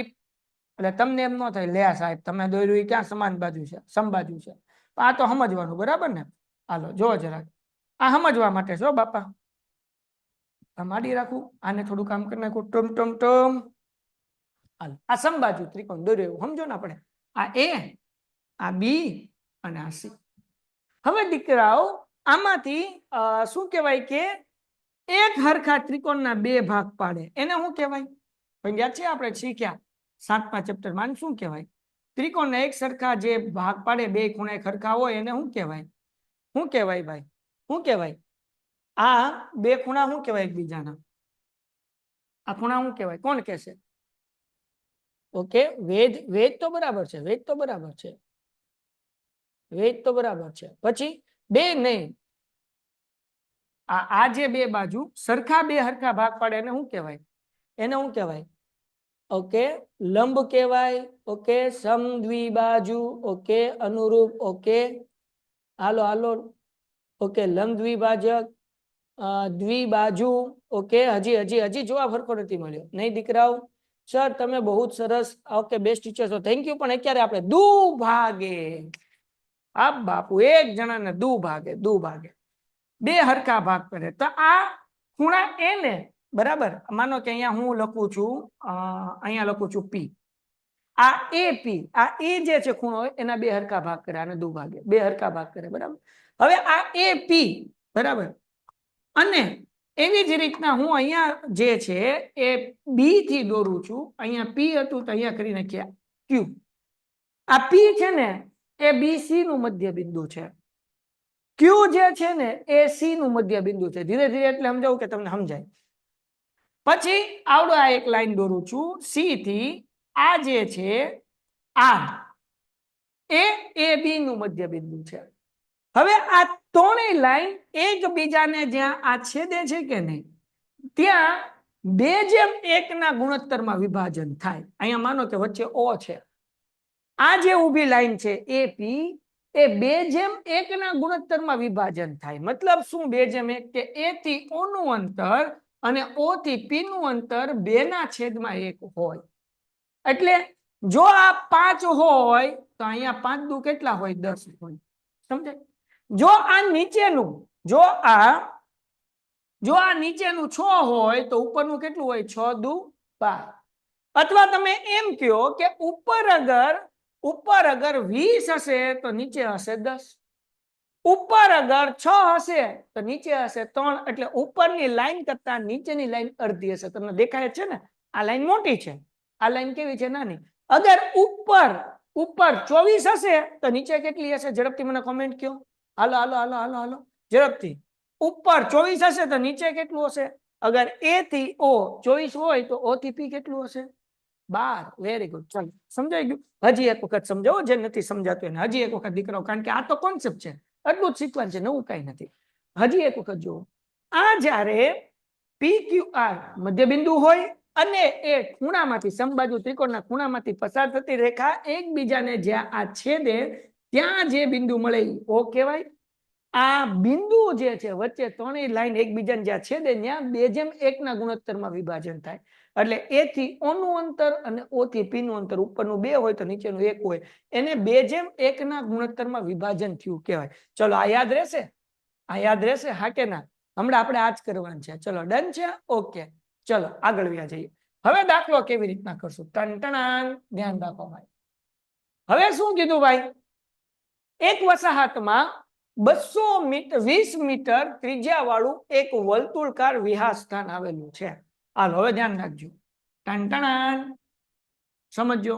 એટલે તમને એમ ન થાય લે સાહેબ તમે દોર્યું એ ક્યાં સમાન બાજુ છે, સમબાજુ છે. આ તો સમજવાનું, બરાબર ને? હાલો જો જરાક આ સમજવા માટે છો બાપા. આ માડી રાખું, આને થોડું કામ કરી નાખું. ટમ ટમ ટમ. હાલો, આ સમબાજુ ત્રિકોણ દોર્યો એવું સમજો ને આપણે. આ એ, આ બી અને આ સી. હવે દીકરાઓ આમાંથી શું કહેવાય કે એક હરખા ત્રિકોણના બે ભાગ પાડે એને શું કહેવાય? યાદ છે આપણે શીખ્યા 7મા ચેપ્ટરમાં. શું કહેવાય? ત્રિકોણના એક સરખા જે ભાગ પાડે, બે ખૂણે સરખા હોય, એને શું કહેવાય? શું કહેવાય ભાઈ? શું કહેવાય? આ બે ખૂણા શું કહેવાય એકબીજાના? આ ખૂણા શું કહેવાય? કોણ કહેશે? ઓકે, વેધ. વેધ તો બરાબર છે, વેધ તો બરાબર છે, વેધ તો બરાબર છે. પછી બે નહીં, આ જે બે બાજુ સરખા બે હરખા ભાગ પાડે એને શું કહેવાય? એને શું કહેવાય? ઓકે, લંબ કહેવાય. ઓકે, સમદ્વિબાજુ. ઓકે, અનુરૂપ. ઓકે, હાલો હાલો. ઓકે, લંબ દ્વિભાજક, દ્વિબાજુ. ઓકે, હજી હજી હજી જવાબ હરખો નથી મળ્યો. નહીં દીકરાઓ? સર તમે બહુ જ સરસ, ઓકે, બેસ્ટ ટીચર છો, થેન્ક યુ. પણ અત્યારે આપણે દુભાગે. આ બાપુ એક જણાને દુભાગે, દુભાગે બે હરખા ભાગ કરે. તો આ ખૂણા એને, બરાબર, માનો કે અહીંયા હું લખું છું, અહીંયા લખું છું પી. આ એ પી, આ એ જે છે ખૂણો એના બે હરખા ભાગ કરે, આને દુભાગે, બે હરખા ભાગ કરે, બરાબર. હવે આ એ પી, બરાબર, અને એવી જ રીતના હું અહીંયા જે છે એ બી થી દોરું છું. અહીંયા પી હતું તો અહીંયા કરી નાખ્યા ક્યુ. આ પી છે ને એ બીસી નું મધ્ય બિંદુ છે. ક્યુ જે છે ને એ સી નું મધ્ય બિંદુ છે. ધીરે ધીરે એટલે સમજાવું કે તમને સમજાય. પછી આવડો આ એક લાઈન દોરું છું સી થી. આ જે છે આ એ બી નું મધ્ય બિંદુ છે. હવે આ ત્રણેય લાઈન એકબીજાને જ્યાં આ છેદે છે કે નહીં, ત્યાં 2:1 ના ગુણોત્તરમાં વિભાજન થાય. અહીંયા માનો કે વચ્ચે ઓ છે, આ જે ઊભી લાઈન છે એપી એ 2:1 ના ગુણોત્તરમાં વિભાજન થાય. મતલબ શું 2:1? કે એ થી ઓ નું અંતર અને ઓ થી પી નું અંતર 2/1 હોય. એટલે જો આ 5 હોય તો અહીંયા 5 દુ કેટલા હોય? 10 હોય. સમજાય? જો આ નીચેનું, જો આ નીચેનું 6 હોય તો ઉપરનું કેટલું હોય? 6 દુ 12. અથવા તમે એમ કહો કે ઉપર અગર 20 હશે તો નીચે હશે 10. ઉપર અગર 6 હશે તો નીચે હશે 3 એટલે ઉપરની લાઈન કરતા નીચેની લાઈન અડધી હશે તમને દેખાય છે ને આ લાઈન મોટી છે આ લાઈન કેવી છે નાની અગર ઉપર 24 હશે તો નીચે કેટલી હશે ઝડપથી મને કોમેન્ટ કયો હાલો હાલો હાલો હાલો હાલો ઝડપથી ઉપર 24 હશે તો નીચે કેટલું હશે અગર A થી O 24 હોય તો O થી P કેટલું હશે 12 વેરી ગુડ ચાલો સમજાઈ ગયું હજી એક વખત સમજાવો જે નથી સમજાતું એને હજી એક વખત દીકરાઓ કારણ કે આ તો કોન્સેપ્ટ છે એટલું જ શીખવાનું છે નવું કઈ નથી હજી એક વખત જુઓ આ જ્યારે PQR મધ્યબિંદુ હોય અને એ ખૂણામાંથી સમબાજુ ત્રિકોણના ખૂણામાંથી પસાર થતી રેખા એકબીજાને જ્યાં આ છેદે ત્યાં જે બિંદુ મળે O કહેવાય આ બિંદુ જે છે વચ્ચે ત્રણેય લાઈન એકબીજાને જ્યાં છેદે ત્યાં 2:1 ના ગુણોત્તરમાં વિભાજન થાય એટલે A થી O નું અંતર અને O થી P નું અંતર ઉપરનું 2 હોય તો નીચેનું 1 હોય એને 2:1 ના ગુણોત્તરમાં વિભાજન થયું કહેવાય ચલો આ યાદ રહેશે હા કે ના હમણાં આપણે આ જ કરવાનું છે ચલો ડન છે ઓકે ચલો આગળ વ્યા જઈએ હવે દાખલો કેવી રીતના કરશું ટન ધ્યાન રાખો ભાઈ હવે શું કીધું ભાઈ એક વસાહતમાં 220 મીટર ત્રિજ્યા વાળું એક વર્તુળાકાર વિહાર સ્થાન આવેલું છે હાલો હવે ધ્યાન રાખજો ટન સમજો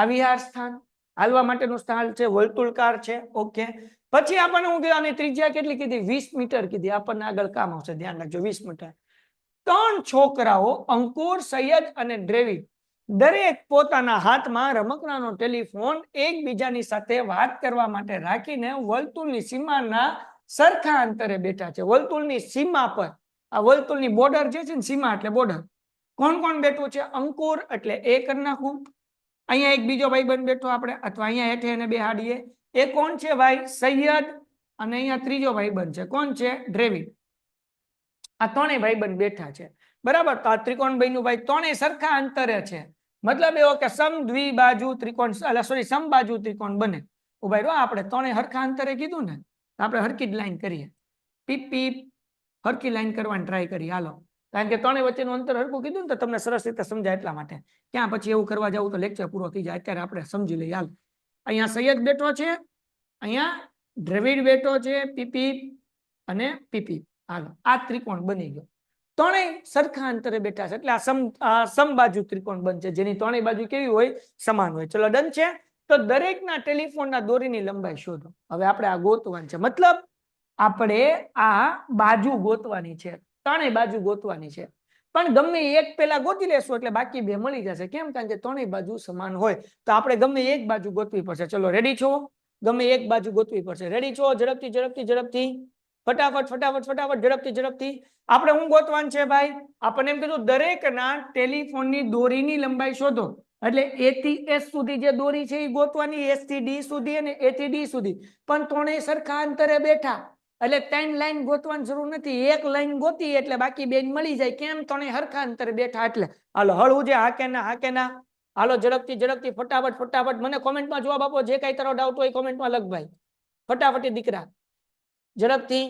આ વિહાર સ્થાન હાલવા માટેનું સ્થાન છે વર્તુળાકાર છે ઓકે પછી આપણને હું કીધું આની ત્રિજ્યા કેટલી કીધી 20 મીટર કીધી આપણને આગળ કામ આવશે ધ્યાન રાખજો 20 મીટર 3 છોકરાઓ અંકુર સૈયદ અને ડ્રેવિડ દરેક પોતાના હાથમાં રમકડાનો ટેલિફોન એકબીજાની સાથે વાત કરવા માટે રાખીને વર્તુળની સીમાના સરખા અંતરે બેઠા છે વર્તુળની સીમા પર આ વર્તુળની બોર્ડર જે છે ને સીમા એટલે બોર્ડર કોણ કોણ બેઠું છે અંકુર એટલે એ કરી નાખું અહીંયા એક બીજો ભાઈબંધ બેઠો આપણે અથવા અહીંયા હેઠે એને બેહાડીએ એ કોણ છે ભાઈ સૈયદ અને અહીંયા ત્રીજો ભાઈબંધ છે કોણ છે ડ્રેવિડ આ ત્રણેય ભાઈબંધ બેઠા છે બરાબર તો આ ત્રિકોણ બન્યું ભાઈ ત્રણેય સરખા અંતરે છે મતલબ એવો કે સમદ્વિબાજુ ત્રિકોણ સમબાજુ ત્રિકોણ બને ઉભા રહ્યો આપણે ત્રણેય હરખા અંતરે કીધું ને આપણે હરખી જ લાઈન કરીએ પીપ પીપ હરખી લાઈન કરવાની ટ્રાય કરીએ હાલો કારણ કે ત્રણેય વચ્ચેનું અંતર હરખું કીધું ને તો તમને સરસ રીતે સમજાય એટલા માટે ક્યાં પછી એવું કરવા જવું તો લેક્ચર પૂરો થઈ જાય અત્યારે આપણે સમજી લઈએ હાલ અહીંયા સૈયદ બેઠો છે અહીંયા ડ્રેવિડ બેઠો છે પીપી અને પીપી હાલો આ ત્રિકોણ બની ગયો ત્રણેય સરખા અંતરે બેઠા છે એટલે આ સમબાજુ ત્રિકોણ બનશે જેની ત્રણેય બાજુ કેવી હોય સમાન હોય ચલો ડન છે તો દરેકના ટેલિફોનના દોરીની લંબાઈ શોધો હવે આપણે આ ગોતવાનું છે મતલબ આપણે આ બાજુ ગોતવાની છે ત્રણેય બાજુ ગોતવાની છે પણ ગમે એક પેલા ગોતી લેશું એટલે બાકી બે મળી જશે કેમ કારણ કે ત્રણેય બાજુ સમાન હોય તો આપણે ગમે એક બાજુ ગોતવી પડશે ચલો રેડી છો ગમે એક બાજુ ગોતવી પડશે રેડી છો ઝડપથી ઝડપથી ઝડપથી ફટાફટ ફટાફટ ફટાફટ ઝડપથી ઝડપથી આપણે હું ગોતવાનું છે ભાઈ આપણને એમ કીધું દરેકના ટેલિફોનની દોરીની લંબાઈ શોધો એટલે A થી S સુધી જે દોરી છે એ ગોતવાની S થી D સુધી અને A થી D સુધી પણ ત્રણેય સરખા અંતરે બેઠા એટલે 3 લાઈન ગોતવાની જરૂર નથી એક લાઈન ગોતી એટલે બાકી બે મળી જાય કેમ ત્રણેય સરખા અંતરે બેઠા એટલે હાલો હળવું છે હા કે ના હાલો ઝડપથી ઝડપથી ફટાફટ ફટાફટ મને કોમેન્ટમાં જવાબ આપો જે કઈ તારો ડાઉટ હોય કોમેન્ટમાં લખ ભાઈ ફટાફટ દીકરા ઝડપથી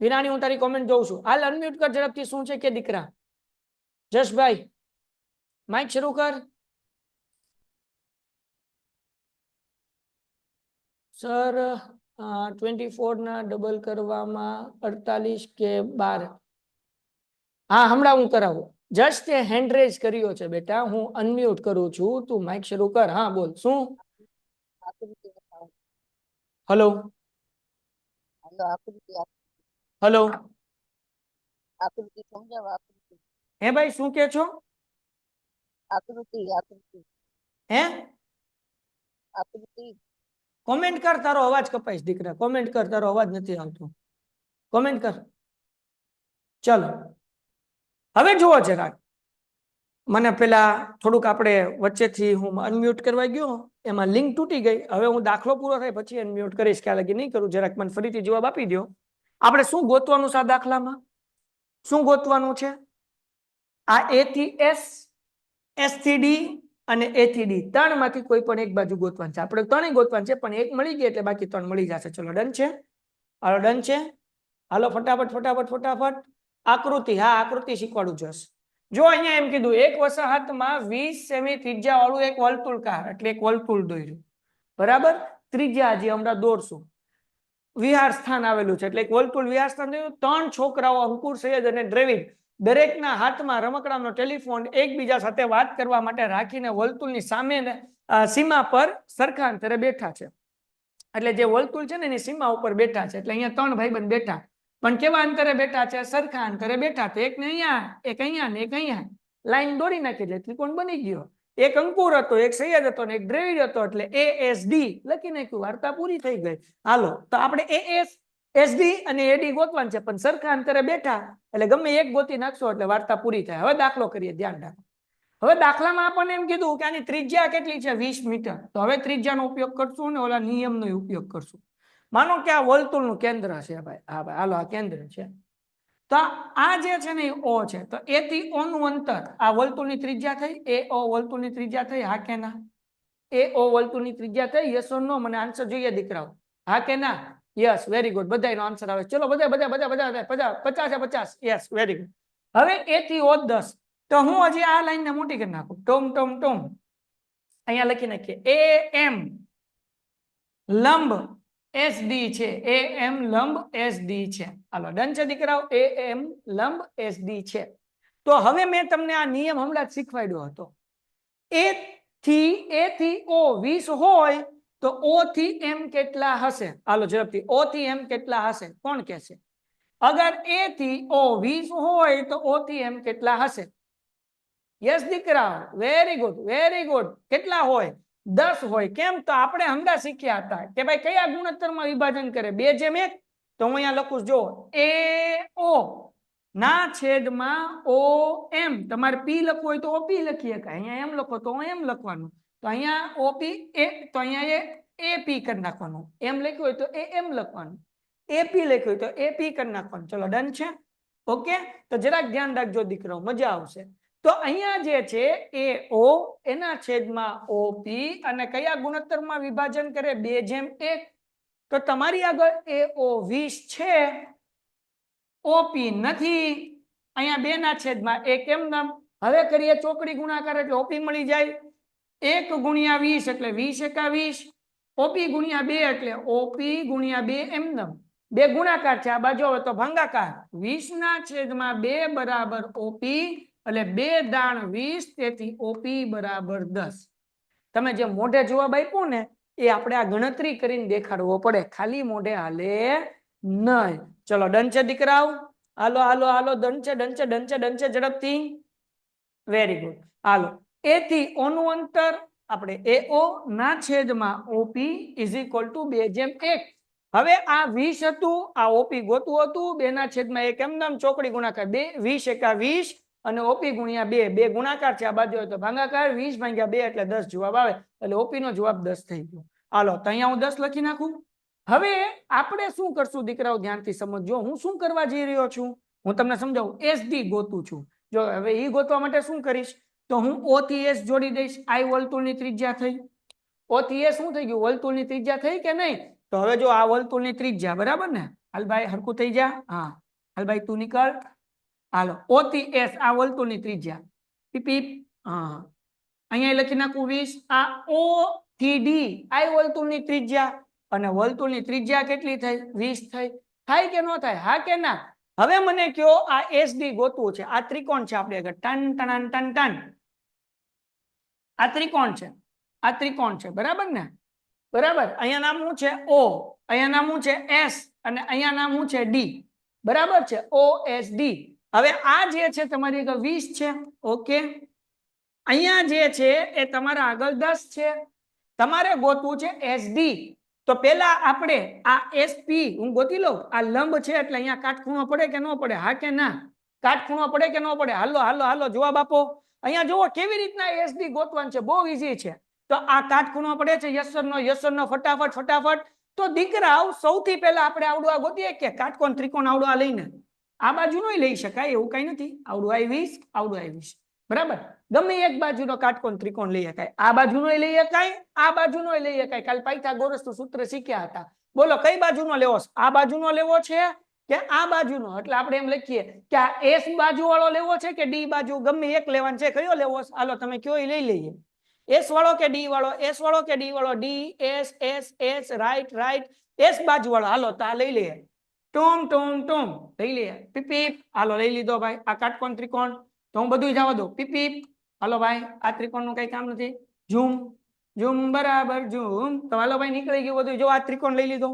વિરાણી હું તારી કોમેન્ટ જોઉં છું હાલ અનમ્યુટ કર ઝડપથી શું છે કે દીકરા જશભાઈ માઇક શરૂ કર સર 24 ના ડબલ કરવામાં 48 કે 12 હા હમણાં હું કરાવું જસ્ટ તે હેન્ડ રેઝ કર્યો છે બેટા હું અનમ્યુટ કરું છું તું માઇક શરૂ કર હા બોલ શું હેલો હેલો આકૃતિ સમજાવ આકૃતિ હે ભાઈ શું કે છો આકૃતિ હે આકૃતિ કોમેન્ટ કર તારો અવાજ કપાઈશ દીકરા કોમેન્ટ કર તારો અવાજ નથી આવતો કોમેન્ટ કર ચલો હવે જુઓ જરાક મને પેલા થોડુંક આપણે વચ્ચેથી હું અનમ્યુટ કરવા ગયો એમાં લિંક તૂટી ગઈ હવે હું દાખલો પૂરો થાય પછી અનમ્યુટ કરીશ ક્યાં લગી નહીં કરું જરાક મને ફરીથી જવાબ આપી દો આપણે શું ગોતવાનું છે આ દાખલામાં શું ગોતવાનું છે આ A થી S S થી D અને A થી D ત્રણમાંથી કોઈ પણ એક બાજુ ગોતવાનું છે આપણે ત્રણેય ગોતવાનું છે પણ એક મળી ગઈ એટલે બાકી ત્રણ મળી જશે ચલો ડન છે હાલો ડન છે હાલો ફટાફટ ફટાફટ ફટાફટ આકૃતિ હા આકૃતિ શીખવાડું જશ જો અહીંયા એમ કીધું એક વસાહતમાં 20 સેમી ત્રિજ્યા વાળું એક વર્તુળાકાર એટલે એક વર્તુળ દોર્યું બરાબર ત્રિજ્યા હજી હમણાં દોરશું વિહાર સ્થાન આવેલું છે એટલે એક વર્તુળ વિહાર સ્થાન થયું. 3 છોકરાઓ અંકુર, સૈયદ અને દ્રવિડ દરેકના હાથમાં રમકડાનો ટેલિફોન એકબીજા સાથે વાત કરવા માટે રાખીને વર્તુળની સામે સીમા પર સરખા અંતરે બેઠા છે. એટલે જે વર્તુળ છે ને એની સીમા ઉપર બેઠા છે. એટલે અહીંયા 3 ભાઈબંધ બેઠા, પણ કેવા અંતરે બેઠા છે? સરખા અંતરે બેઠા. તો એક ને અહીંયા, એક અહીંયા ને એક અહીંયા, લાઈન દોરી નાખી એટલે ત્રિકોણ બની ગયો. એક અંકુર હતો, એક સૈયદ હતો ને એક દ્રવિડ હતો એટલે ASD લખી નાખ્યું, વાર્તા પૂરી થઈ ગઈ. હાલો, તો આપણે ASD અને AD ગોતવાનું છે, પણ સરખા અંતરે બેઠા એટલે ગમે એક ગોતી નાખશો એટલે વાર્તા પૂરી થાય. હવે દાખલો કરીએ, ધ્યાન રાખો. હવે દાખલામાં આપણને એમ કીધું કે આની ત્રિજ્યા કેટલી છે? 20 મીટર. તો હવે ત્રિજ્યાનો ઉપયોગ કરશું ને ઓલા નિયમનો ઉપયોગ કરશું. માનો કે આ વર્તુળનું કેન્દ્ર છે ભાઈ, હા ભાઈ, હાલો આ કેન્દ્ર છે. તો આ જે છે ને એ O છે. તો A થી O નું અંતર, આ વર્તુળની ત્રિજ્યા થઈ, AO વર્તુળની ત્રિજ્યા થઈ, હા કે ના? AO વર્તુળની ત્રિજ્યા થઈ, યસ ઓર નો? મને આન્સર જોઈએ દીકરાઓ, હા કે ના? યસ, વેરી ગુડ, બધાનો આન્સર આવે. ચલો બધા 50 યસ, વેરી ગુડ. હવે A થી O 10. તો હું હજી આ લાઈનને મોટી કરી નાખું, ટોમ અહીંયા લખી નાખીએ AM લંબ SD છે, AM લંબ SD છે. હાલો ડન છે દીકરાઓ, AM લંબ SD છે. તો હવે મેં તમને આ નિયમ હમણાં જ શીખવાડ્યો હતો. A થી O 20 હોય તો O થી M કેટલા હશે? હાલો ઝડપથી, O થી M કેટલા હશે? કોણ કહેશે? અગર A થી O 20 હોય તો O થી M કેટલા હશે? યસ દીકરા, વેરી ગુડ, વેરી ગુડ. કેટલા હોય? 10 હોય. કેમ? તો આપણે હમણાં શીખ્યા હતા કે ભાઈ કયા ગુણોત્તરમાં વિભાજન કરે? 2:1. તો હું અહીંયા લખું, જો AO ના છેદમાં OM. તમારે P લખવું હોય તો OP લખી શકાય, અહીંયા M લખો તો M લખવાનું. તો અહીંયા OP તો અહીંયા AP કરી નાખવાનું. M લખ્યું હોય તો AM લખવાનું, AP લખ્યું હોય તો AP કરી નાખવાનું. ચલો ડન છે? ઓકે, તો જરાક ધ્યાન રાખજો દીકરાઓ, મજા આવશે. તો અહીંયા જે છે AO એના છેદમાં OP અને કયા ગુણોત્તરમાં વિભાજન કરે? 2:1. તો તમારી આગળ AO 20 છે, OP નથી. અહીંયા 2 ના છેદમાં 1 એમ નામ. હવે કરીએ ચોકડી ગુણાકાર એટલે OP મળી જાય. 1 ગુણ્યા 20 એટલે 20 એકા 20. OP ગુણ્યા 2 એટલે OP ગુણ્યા 2 એમ નામ. 2 ગુણાકાર છે, આ બાજુ હવે તો ભાગાકાર. 20 ના છેદમાં 2 બરાબર OP એટલે 2 દાણ 20, તેથી OP બરાબર 10. તમે જે મોઢે જવાબ આપ્યો ને એ આપણે આ ગણતરી કરીને દેખાડવો પડે, ખાલી મોઢે હાલે નહીં. ચલો ડન છે દીકરાઓ? હાલો હાલો હાલો, ડન છે, ડન છે, ડન છે, ડન છે, ઝડપથી. Very good. હાલો, A થી O નું અંતર આપણે AO ના છેદમાં OP ઇઝ ઇક્વલ ટુ 2:1. હવે આ 20 હતું, આ OP ગોતું હતું. 2 ના છેદમાં 1 એમ નામ, ચોકડી ગુણાકાર 2, 20 એકા 20 અને OP ગુણ્યા 2. 2 ગુણાકાર છે, આ બાજુ હોય તો ભાગાકાર. 20 ભાગ્યા 2 એટલે 10 જવાબ આવે, એટલે OP નો જવાબ 10 થઈ ગયો. હાલો, તો અહીંયા હું 10 લખી નાખું. હવે આપણે શું કરશું દીકરાઓ? ધ્યાનથી સમજજો, હું શું કરવા જઈ રહ્યો છું, હું તમને સમજાવું. SD ગોતું છું. જો હવે એ ગોતવા માટે શું કરીશ? તો હું O થી S જોડી દઈશ. I વર્તુળની ત્રિજ્યા થઈ. O થી S શું થઈ ગયું? વર્તુળની ત્રિજ્યા થઈ કે નહીં? તો હવે જો આ વર્તુળની ત્રિજ્યા, બરાબર ને? હાલ ભાઈ હરખું થઈ જા. હા હાલ ભાઈ તું નીકળ. હાલો, O થી S આ વર્તુળની ત્રિજ્યા. પીપ. હા, અહીંયા લખી નાખું 20. આ O થી D I વર્તુળની ત્રિજ્યા, અને વર્તુળની ત્રિજ્યા કેટલી થઈ? 20 થઈ. થાય કે ન થાય? હા કે ના? હવે મને કયો, આ SD ગોતવું છે. આ ત્રિકોણ છે આપણે આગળ, ટન ટન ટન ટન. આ ત્રિકોણ છે, આ ત્રિકોણ છે, બરાબર ને? બરાબર. અહીંયા નામ શું છે? O, અહીંયા નામ શું છે? S, અને અહીંયા નામ શું છે? D. બરાબર છે? OSD. હવે આ જે છે તમારી આગળ 20 છે. ઓકે, અહીંયા જે છે એ તમારા આગળ 10 છે. તમારે ગોતવું છે SD. તો પેલા આપણે આ SP હું ગોતી લઉં. આ લંબ છે એટલે અહીંયા કાટખૂણો પડે કે ન પડે? હા કે ના? કાટખૂણો પડે કે ન પડે? હાલો હાલો હાલો, જવાબ આપો. અહીંયા જુઓ કેવી રીતના SD ગોતવાનું છે, બહુ ઈઝી છે. તો આ કાટખૂણો પડે છે, યસ ઓર નો, ફટાફટ ફટાફટ. તો દીકરાઓ સૌથી પહેલા આપણે આવડું આ ગોતીએ કે કાટકોણ ત્રિકોણ આવડું આ લઈને. આ બાજુ નો લઈ શકાય એવું કઈ નથી. આવડું આ 20, આવડું આ 20, બરાબર? ગમે એક બાજુનો કાટકોણ ત્રિકોણ લઈ શકાય. આ બાજુનો લઈ શકાય, આ બાજુનો લઈ શકાય. કાલ પાયથાગોરસનું સૂત્ર શીખ્યા હતા. બોલો કઈ બાજુનો લેવો છે? આ બાજુનો લેવો છે કે આ બાજુનો? એટલે આપણે એમ લખીએ કે આ S બાજુ વાળો લેવો છે કે D બાજુ? ગમે એક લેવાનો છે. કયો લેવો છે? હાલો તમે કયો, લઈ લઈએ. એસ વાળો કે ડી વાળો, એસ વાળો કે ડી વાળો, D S S S, right right, S બાજુ વાળો. હાલો તો આ લઈ લઈએ, ટોમ ટોમ ટોમ લઈ લઈએ, પીપ પીપ. હાલો લઈ લીધો ભાઈ. આ કાટકોણ ત્રિકોણ તો હું બધું જવા દઉં, પીપ પીપ. હાલો ભાઈ, આ ત્રિકોણ નું કઈ કામ નથી. ઝૂમ ઝૂમ બરાબર ઝૂમ. તો હાલો ભાઈ, નીકળી ગયું બધું. જો આ ત્રિકોણ લઈ લીધો.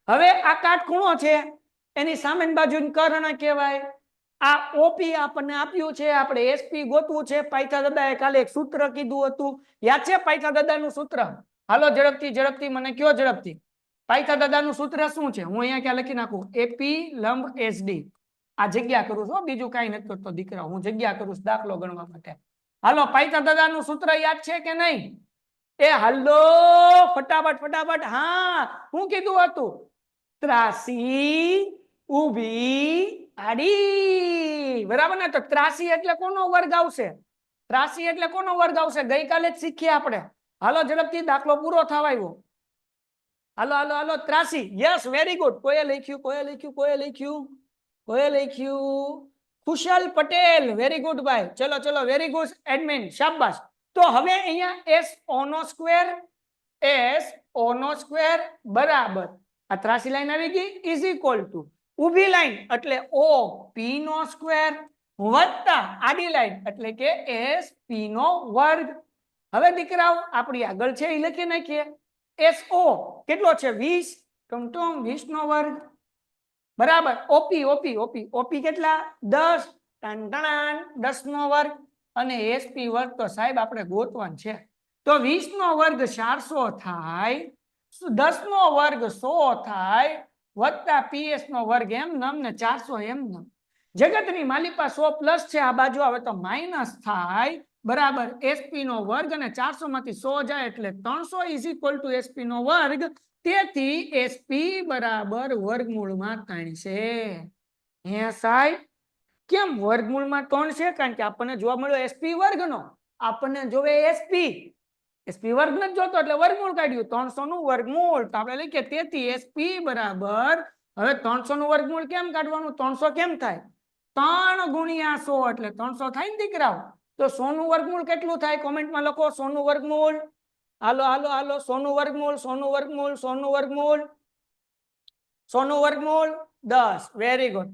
હવે આ કાટખૂણો છે, એની સામેની બાજુ કર્ણ કહેવાય. આ ઓપી આપણને આપ્યું છે, આપણે એસપી ગોતવું છે. પાયથા દાદાએ કાલે એક સૂત્ર કીધું હતું, યાદ છે પાયથા દાદાનું સૂત્ર? હાલો ઝડપથી ઝડપથી મને કયો ઝડપથી. પાયથા દાદાનું સૂત્ર શું છે? હું અહીંયા ક્યાં લખી નાખું, એપી લંબ એસડી. આ જગ્યા કરું છું, બીજું કઈ નથી કરતો દીકરા, હું જગ્યા કરું છું દાખલો ગણવા માટે. હાલો, પાયથા દાદાનું સૂત્ર યાદ છે કે નહીં? એ હાલો ફટાફટ ફટાફટ. હા, શું કીધું હતું? ત્રાસી ઊભી આડી. બરાબર ને? તો ત્રાસી એટલે કોનો વર્ગ આવશે? ત્રાસી એટલે કોનો વર્ગ આવશે? ગઈકાલે જ શીખીએ આપણે. હાલો ઝડપથી, દાખલો પૂરો થવા આવ્યો. હાલો હાલો હાલો, ત્રાસી. Yes, very good. કોઈએ લખ્યું, કોઈએ લખ્યું, કોઈએ લખ્યું, કોઈએ લખ્યું? કુશલ પટેલ, વેરી ગુડ ભાઈ. ચલો ચલો, વેરી ગુડ એડમિન, શાબાશ. તો હવે અહીંયા એસ ઓ નો સ્ક્વેર, એસ ઓ નો સ્ક્વેર બરાબર આ ત્રાસી લાઈન આવી ગઈ, ઇઝ ઇક્વલ ટુ ઊભી લાઈન એટલે ઓ પી નો સ્ક્વેર વત્તા આડી લાઈન એટલે કે એસ પી નો વર્ગ. હવે દીકરાઓ આપણી આગળ છે એ લખી નાખીએ. એસ ઓ કેટલો છે? 20. ટમટમ 20 નો વર્ગ બરાબર. ઓપી ઓપી ઓપી ઓપી કેટલા? 10. ટન 10 નો વર્ગ. અને એસપી વર્ગ તો સાહેબ આપણે ગોતવાનું છે. તો 20 નો વર્ગ 400 થાય, 10 નો વર્ગ 100 થાય વત્તા પીએસ નો વર્ગ એમ નમ ને 400 એમ નમ. જગતની માલિપા 100 પ્લસ છે, આ બાજુ આવે તો માઇનસ થાય બરાબર. એસપી નો વર્ગ અને 400 માંથી 100 જાય એટલે 300 ઇઝ ઇક્વલ ટુ એસપી નો વર્ગ. તેથી એસપી બરાબર વર્ગમૂળમાં 3 છે. હે સાહેબ, કેમ વર્ગમૂળમાં 3 છે? કારણ કે આપણને જોવા મળ્યો એસપી વર્ગનો, આપણને જોવે એસપી. એસપી વર્ગ નથી જોતો એટલે વર્ગમૂળ કાઢ્યું, 300 નું વર્ગમૂળ. તો આપણે લખીએ તેથી એસપી બરાબર. હવે 300 નું વર્ગમૂળ કેમ કાઢવાનું? 300 કેમ થાય? 3 ગુણ્યા 100 એટલે 300 થાય ને દીકરાઓ. તો 100 નું વર્ગમૂળ કેટલું થાય? કોમેન્ટમાં લખો 100 નું વર્ગમૂળ. હાલો હાલો હાલો, 100 નું વર્ગમૂળ, 100 નું વર્ગમૂળ, 100 નું વર્ગમૂળ, 100 નું વર્ગમૂળ 10. Very good.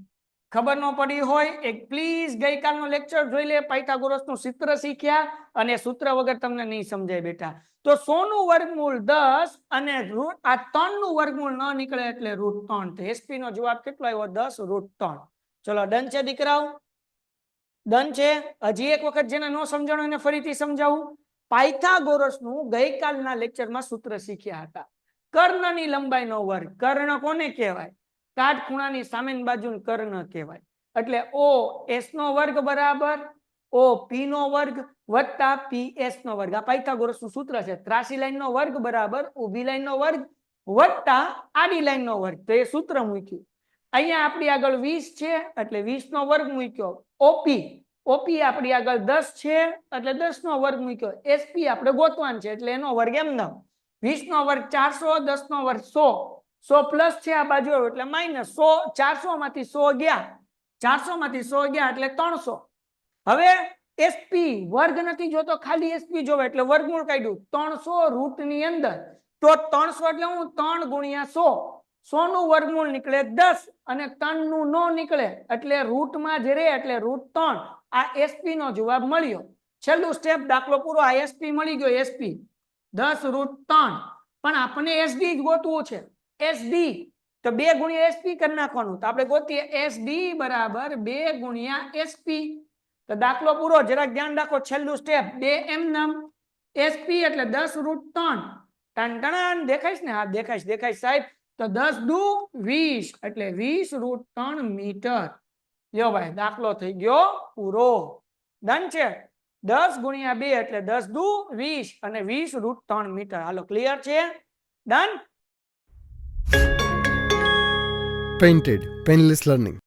ખબર ન પડી હોય એક પ્લીઝ ગઈકાલનો લેક્ચર જોઈ લે. પાયથાગોરસનું સૂત્ર શીખ્યા અને સૂત્ર વગર તમને નહીં સમજાય બેટા. તો 100 નું વર્ગમૂળ 10 અને આ 3 નું વર્ગમૂળ ન નીકળે એટલે √3. તો એસપી નો જવાબ કેટલો આવ્યો? 10 √3. ચલો ડન છે દીકરાઓ? ડન છે. હજી એક વખત જેને ન સમજાણું એને ફરીથી સમજાવું. પાયથાગોરસનું ગઈકાલના લેક્ચરમાં સૂત્ર શીખ્યા હતા. કર્ણની લંબાઈનો વર્ગ. કર્ણ કોને કહેવાય? કાટખૂણાની સામેની બાજુ કર્ણ કહેવાય. એટલે ઓ એસ નો વર્ગ બરાબર ઓ પી નો વર્ગ વત્તા પી એસ નો વર્ગ. આ પાયથાગોરસનું સૂત્ર છે. ત્રાસી લાઈન નો વર્ગ બરાબર ઊભી લાઈન નો વર્ગ વત્તા આડી લાઈન નો વર્ગ. તો એ સૂત્ર મૂક્યું. અહીંયા આપણી આગળ 20 છે એટલે 20 નો વર્ગ મૂક્યો. ઓપી ઓપી આપણી આગળ 10 છે એટલે 10 નો વર્ગ મૂક્યો. એસપી આપણે ગોતવાનું છે એટલે એનો વર્ગ એમ ન. 20 નો વર્ગ 400, 10 નો વર્ગ 100. 100 પ્લસ છે આ બાજુ એટલે માઇનસ 100. 400 માંથી 100 ગયા, 400 માંથી 100 ગયા એટલે 300. હવે એસપી વર્ગ નથી જોતો, ખાલી એસપી જોવે એટલે વર્ગમૂળ કાઢ્યું. 300 રૂટ ની અંદર તો 300 એટલે હું 3 ગુણ્યા 100. 100 નું વર્ગમૂળ નીકળે 10 અને 3 નું નો નીકળે એટલે રૂટમાં જ રહે એટલે √3. આ એસપી નો જવાબ મળ્યો. છેલ્લું સ્ટેપ દાખલો પૂરો. આ એસપી મળી ગયો. એસપી 10 √3. પણ આપણને એસડી જ ગોતવું છે. એસડી તો 2 ગુણ્યા એસપી કરી નાખવાનું. તો આપણે ગોતીએ એસડી બરાબર 2 ગુણ્યા એસપી. તો દાખલો પૂરો. જરાક ધ્યાન રાખો. છેલ્લું સ્ટેપ 2 એમ નમ. એસપી એટલે 10 √3. ટન ટન દેખાઈશ ને? હા દેખાઈશ દેખાઈશ સાહેબ. તો 10 દુ 20 એટલે 20 √3 મીટર. લ્યો ભાઈ, દાખલો થઈ ગયો પૂરો. ડન છે. 10 ગુણ્યા 2 એટલે 10 દુ 20 અને 20 √3 મીટર. હાલો ક્લિયર છે? ડન. Painted, Painless Learning.